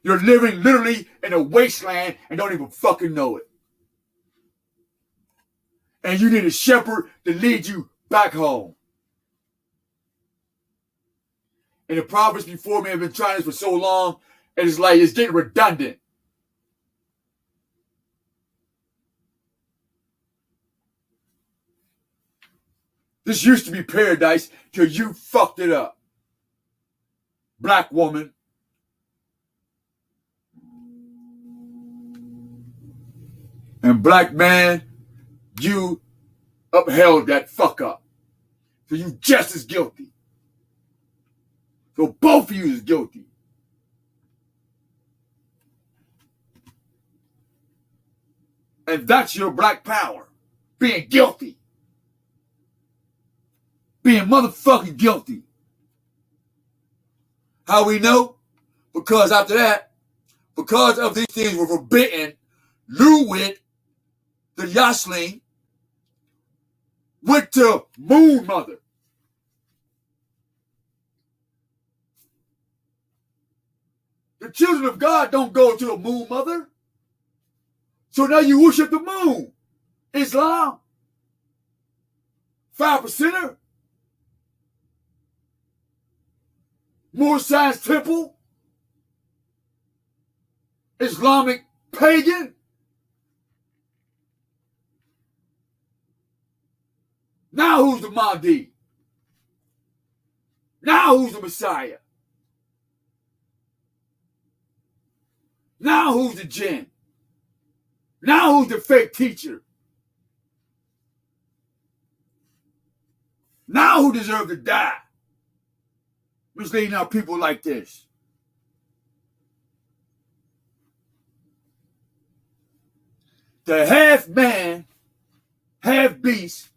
You're living literally in a wasteland and don't even fucking know it. And you need a shepherd to lead you back home. And the prophets before me have been trying this for so long, and it's like it's getting redundant. This used to be paradise till you fucked it up. Black woman. And black man, you upheld that fuck up. So you just as guilty. So both of you is guilty. And that's your black power. Being guilty. Being motherfucking guilty. How we know? Because after that, because of these things were forbidden, Louis, the Yosling, went to Moon Mother. The children of God don't go to the moon, mother. So now you worship the moon. Islam. 5%er. More Science Temple. Islamic pagan. Now who's the Mahdi? Now who's the Messiah? Now who's the jinn? Now who's the fake teacher? Now who deserves to die? Misleading our people like this. The half man, half beast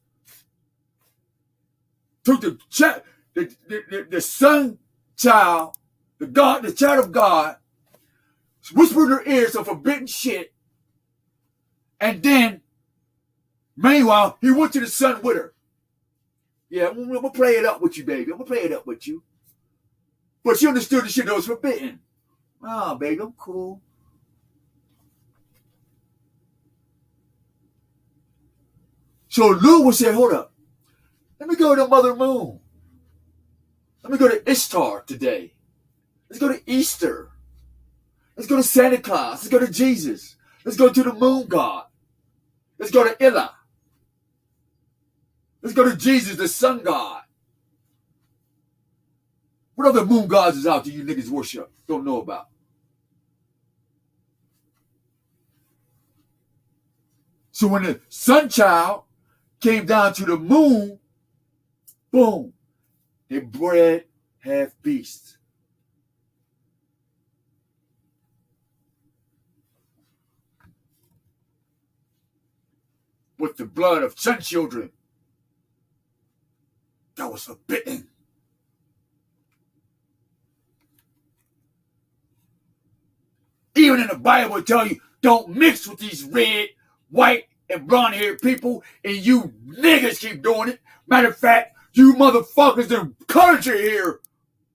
took the son child, the child of God, whispered in her ears some forbidden shit, and then, meanwhile, he went to the son with her. Yeah, I'm gonna play it up with you, baby. I'm gonna play it up with you. But she understood the shit that was forbidden. Oh, baby, I'm cool. So Lou would say, hold up. Let me go to Mother Moon. Let me go to Ishtar today. Let's go to Easter. Let's go to Santa Claus. Let's go to Jesus. Let's go to the moon god. Let's go to Illa. Let's go to Jesus, the sun god. What other moon gods is out there you niggas worship? Don't know about. So when the sun child came down to the moon, boom, they bred half beasts. With the blood of sun children that was forbidden. Even in the Bible it tell you, don't mix with these red, white, and blonde-haired people, and you niggas keep doing it. Matter of fact, you motherfuckers, the colors are here.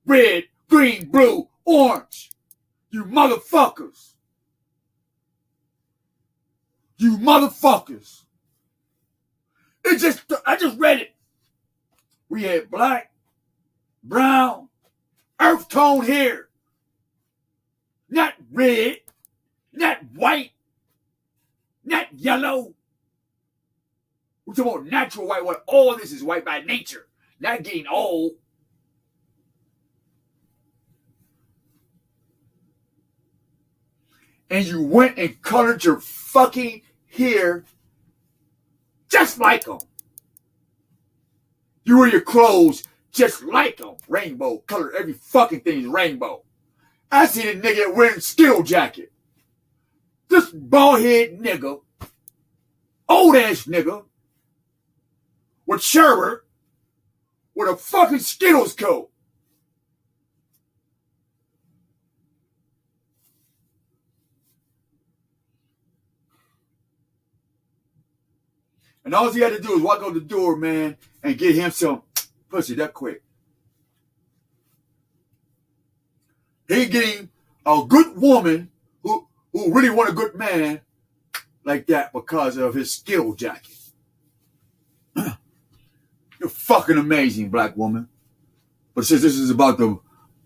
Red, green, blue, orange. You motherfuckers. You motherfuckers. I just read it. We had black, brown, earth tone hair. Not red, not white, not yellow. We're talking about natural white. What all this is white by nature, not getting old. And you went and colored your fucking hair just like them. You wear your clothes just like them. Rainbow color. Every fucking thing is rainbow. I see the nigga wearing Skittle jacket. This bald head nigga, old ass nigga, with sherbet, with a fucking Skittles coat. And all he had to do is walk out the door, man, and get him some pussy that quick. He getting a good woman who really want a good man like that because of his Skittle jacket. You're fucking amazing, black woman. But since this is about the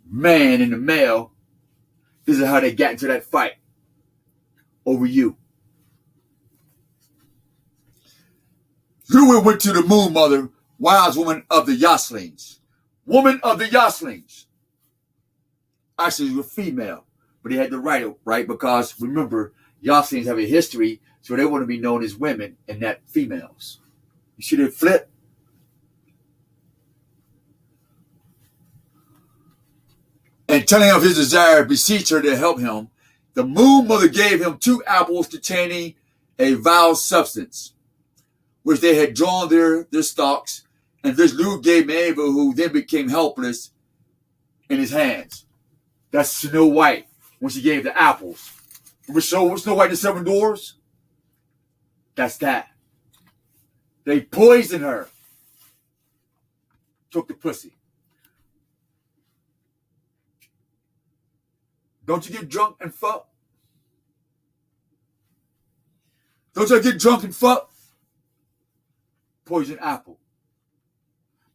man and the male, this is how they got into that fight over you. Lua went to the moon, mother, wise woman of the Yoslings. Woman of the Yoslings. Actually, they were female, but they had to write it, right? Because remember, Yoslings have a history, so they want to be known as women and not females. You see that flip? And telling of his desire, beseech her to help him, the moon mother gave him 2 apples containing a vile substance, which they had drawn their stalks, and this Lou gave Ava, who then became helpless, in his hands. That's Snow White when she gave the apples. Remember Snow White and the 7 Dwarfs? That's that. They poisoned her. Took the pussy. Don't you get drunk and fuck? Don't you get drunk and fuck? Poison apple.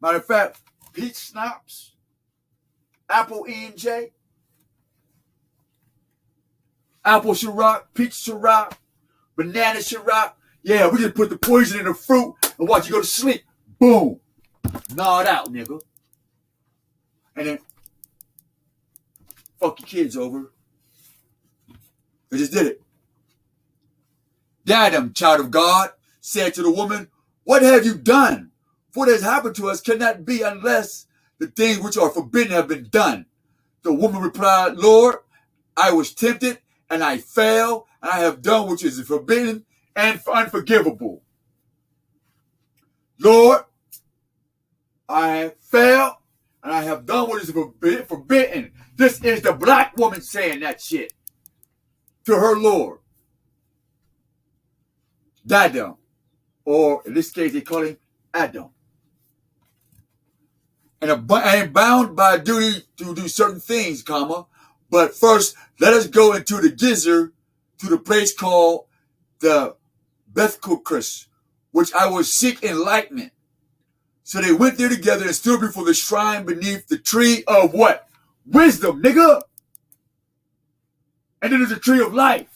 Matter of fact, peach schnapps, apple E&J, apple Ciroc, peach Ciroc, banana Ciroc. Yeah, we just put the poison in the fruit and watch you go to sleep. Boom. Gnaw it out, nigga. And then fuck your kids over. They just did it. Adam, child of God, said to the woman, what have you done? For what has happened to us cannot be unless the things which are forbidden have been done. The woman replied, Lord, I was tempted and I fell, and I have done which is forbidden and unforgivable. Lord, I fell and I have done what is forbidden. This is the black woman saying that shit to her Lord. Dadam. Or in this case, they call him Adam. And I am bound by duty to do certain things, comma. But first, let us go into the gizzer to the place called the Bethkukris, which I will seek enlightenment. So they went there together and stood before the shrine beneath the tree of what? Wisdom, nigga. And then there's a tree of life.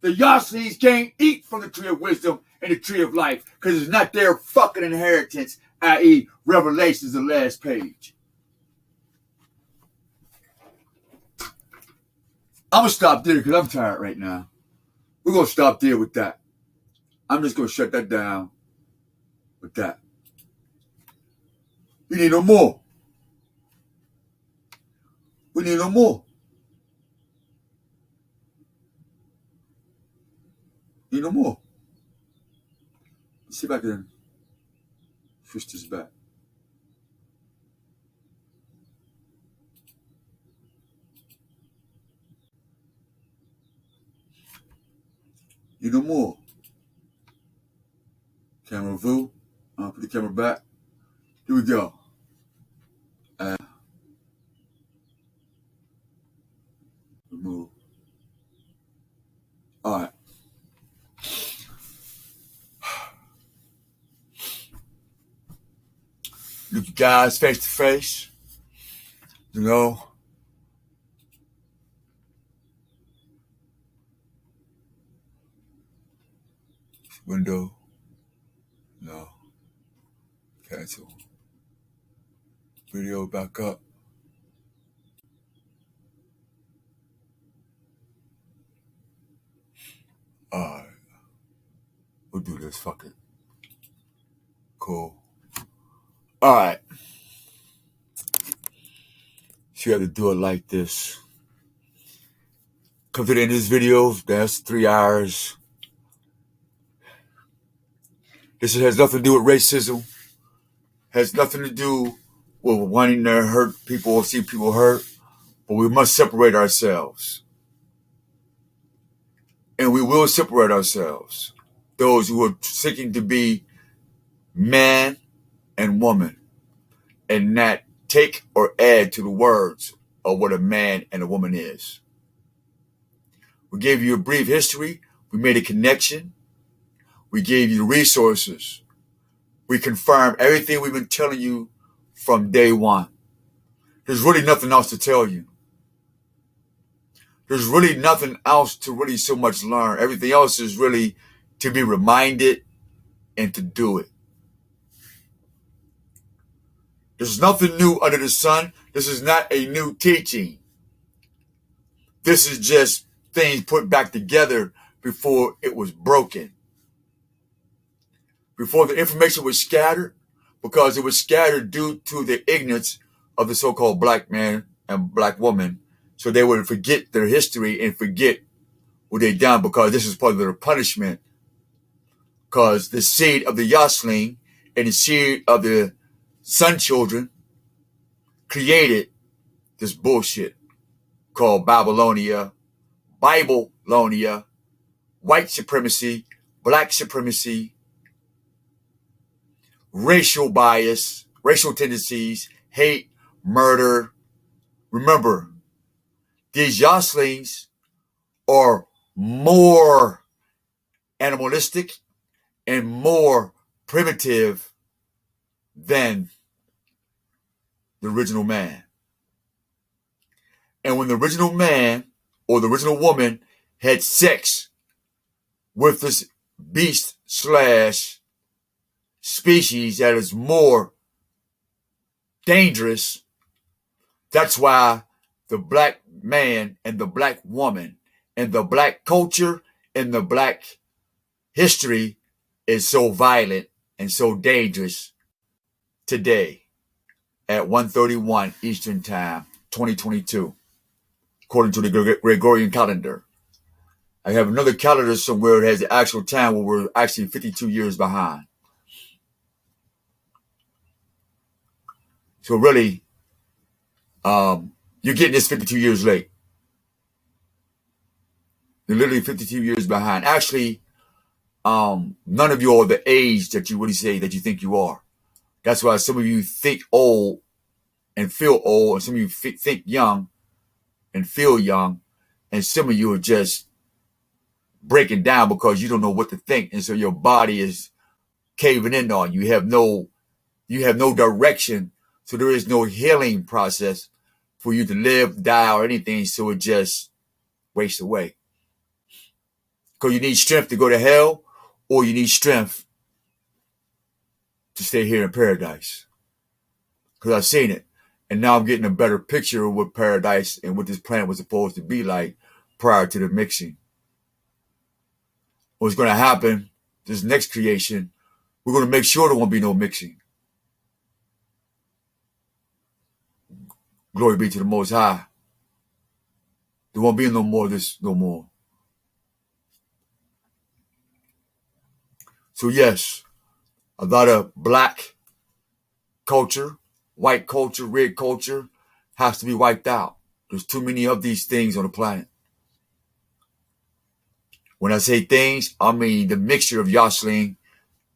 The Yaslins can't eat from the tree of wisdom and the tree of life because it's not their fucking inheritance, i.e. Revelations, the last page. I'm going to stop there because I'm tired right now. We're going to stop there with that. I'm just going to shut that down with that. We need no more. We need no more. Need no more. Let's see if I can push this back. Need no more. Camera view. I'll put the camera back. Here we go. Remove. All right. Look you guys face to face. You know. Window. No. Cancel. Video back up. Alright. We'll do this. Fuck it. Cool. Alright. So you have to do it like this. Come to the end of this video. That's 3 hours. This has nothing to do with racism. Has nothing to do with wanting to hurt people or see people hurt. But we must separate ourselves. And we will separate ourselves. Those who are seeking to be man and woman. And not take or add to the words of what a man and a woman is. We gave you a brief history. We made a connection. We gave you the resources. We confirmed everything we've been telling you from day one. There's really nothing else to tell you. There's really nothing else to really so much learn. Everything else is really to be reminded and to do it. There's nothing new under the sun. This is not a new teaching. This is just things put back together before it was broken. Before the information was scattered, because it was scattered due to the ignorance of the so-called black man and black woman. So they would forget their history and forget what they done, because this is part of their punishment. Because the seed of the Yasling and the seed of the sun children created this bullshit called Babylonia, white supremacy, black supremacy, racial bias, racial tendencies, hate, murder. Remember, these Yoslings are more animalistic and more primitive than the original man. And when the original man or the original woman had sex with this beast slash species that is more dangerous, that's why the black man and the black woman and the black culture and the black history is so violent and so dangerous today at 1:31 Eastern Time, 2022, according to the Gregorian calendar. I have another calendar somewhere that has the actual time where we're actually 52 years behind. So really, you're getting this 52 years late. You're literally 52 years behind. Actually, none of you are the age that you really say that you think you are. That's why some of you think old and feel old, and some of you think young and feel young, and some of you are just breaking down because you don't know what to think, and so your body is caving in on you. You have no direction, so there is no healing process for you to live, die, or anything, so it just wastes away. Because you need strength to go to hell, or you need strength to stay here in paradise. Because I've seen it. And now I'm getting a better picture of what paradise and what this planet was supposed to be like prior to the mixing. What's going to happen, this next creation, we're going to make sure there won't be no mixing. Glory be to the Most High. There won't be no more of this no more. So yes, a lot of black culture, white culture, red culture has to be wiped out. There's too many of these things on the planet. When I say things, I mean the mixture of Yosling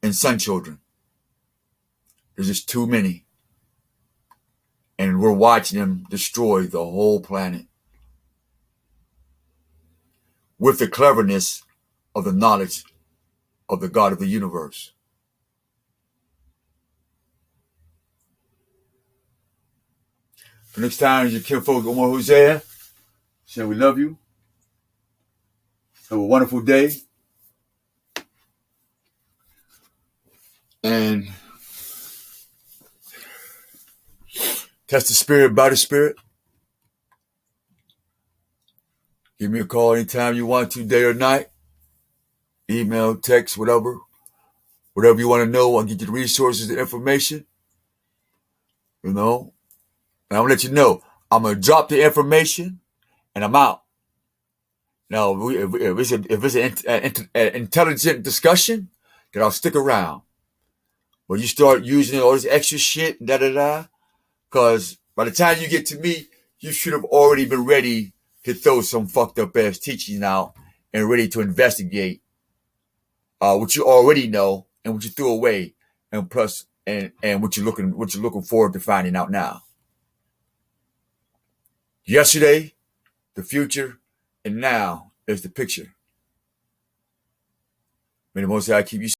and Sun Children. There's just too many. And we're watching them destroy the whole planet with the cleverness of the knowledge of the God of the universe. The next time you kill folks, Omar Hosea, shall we love you? Have a wonderful day. And test the spirit by the spirit. Give me a call anytime you want to, day or night. Email, text, whatever. Whatever you want to know, I'll get you the resources, the information. You know. And I'm going to let you know, I'm going to drop the information and I'm out. Now, if it's an intelligent discussion, then I'll stick around. But you start using all this extra shit, because by the time you get to me, you should have already been ready to throw some fucked up ass teaching out and ready to investigate what you already know and what you threw away, and plus and what you're looking forward to finding out now. Yesterday, the future, and now is the picture. May the Most High keep you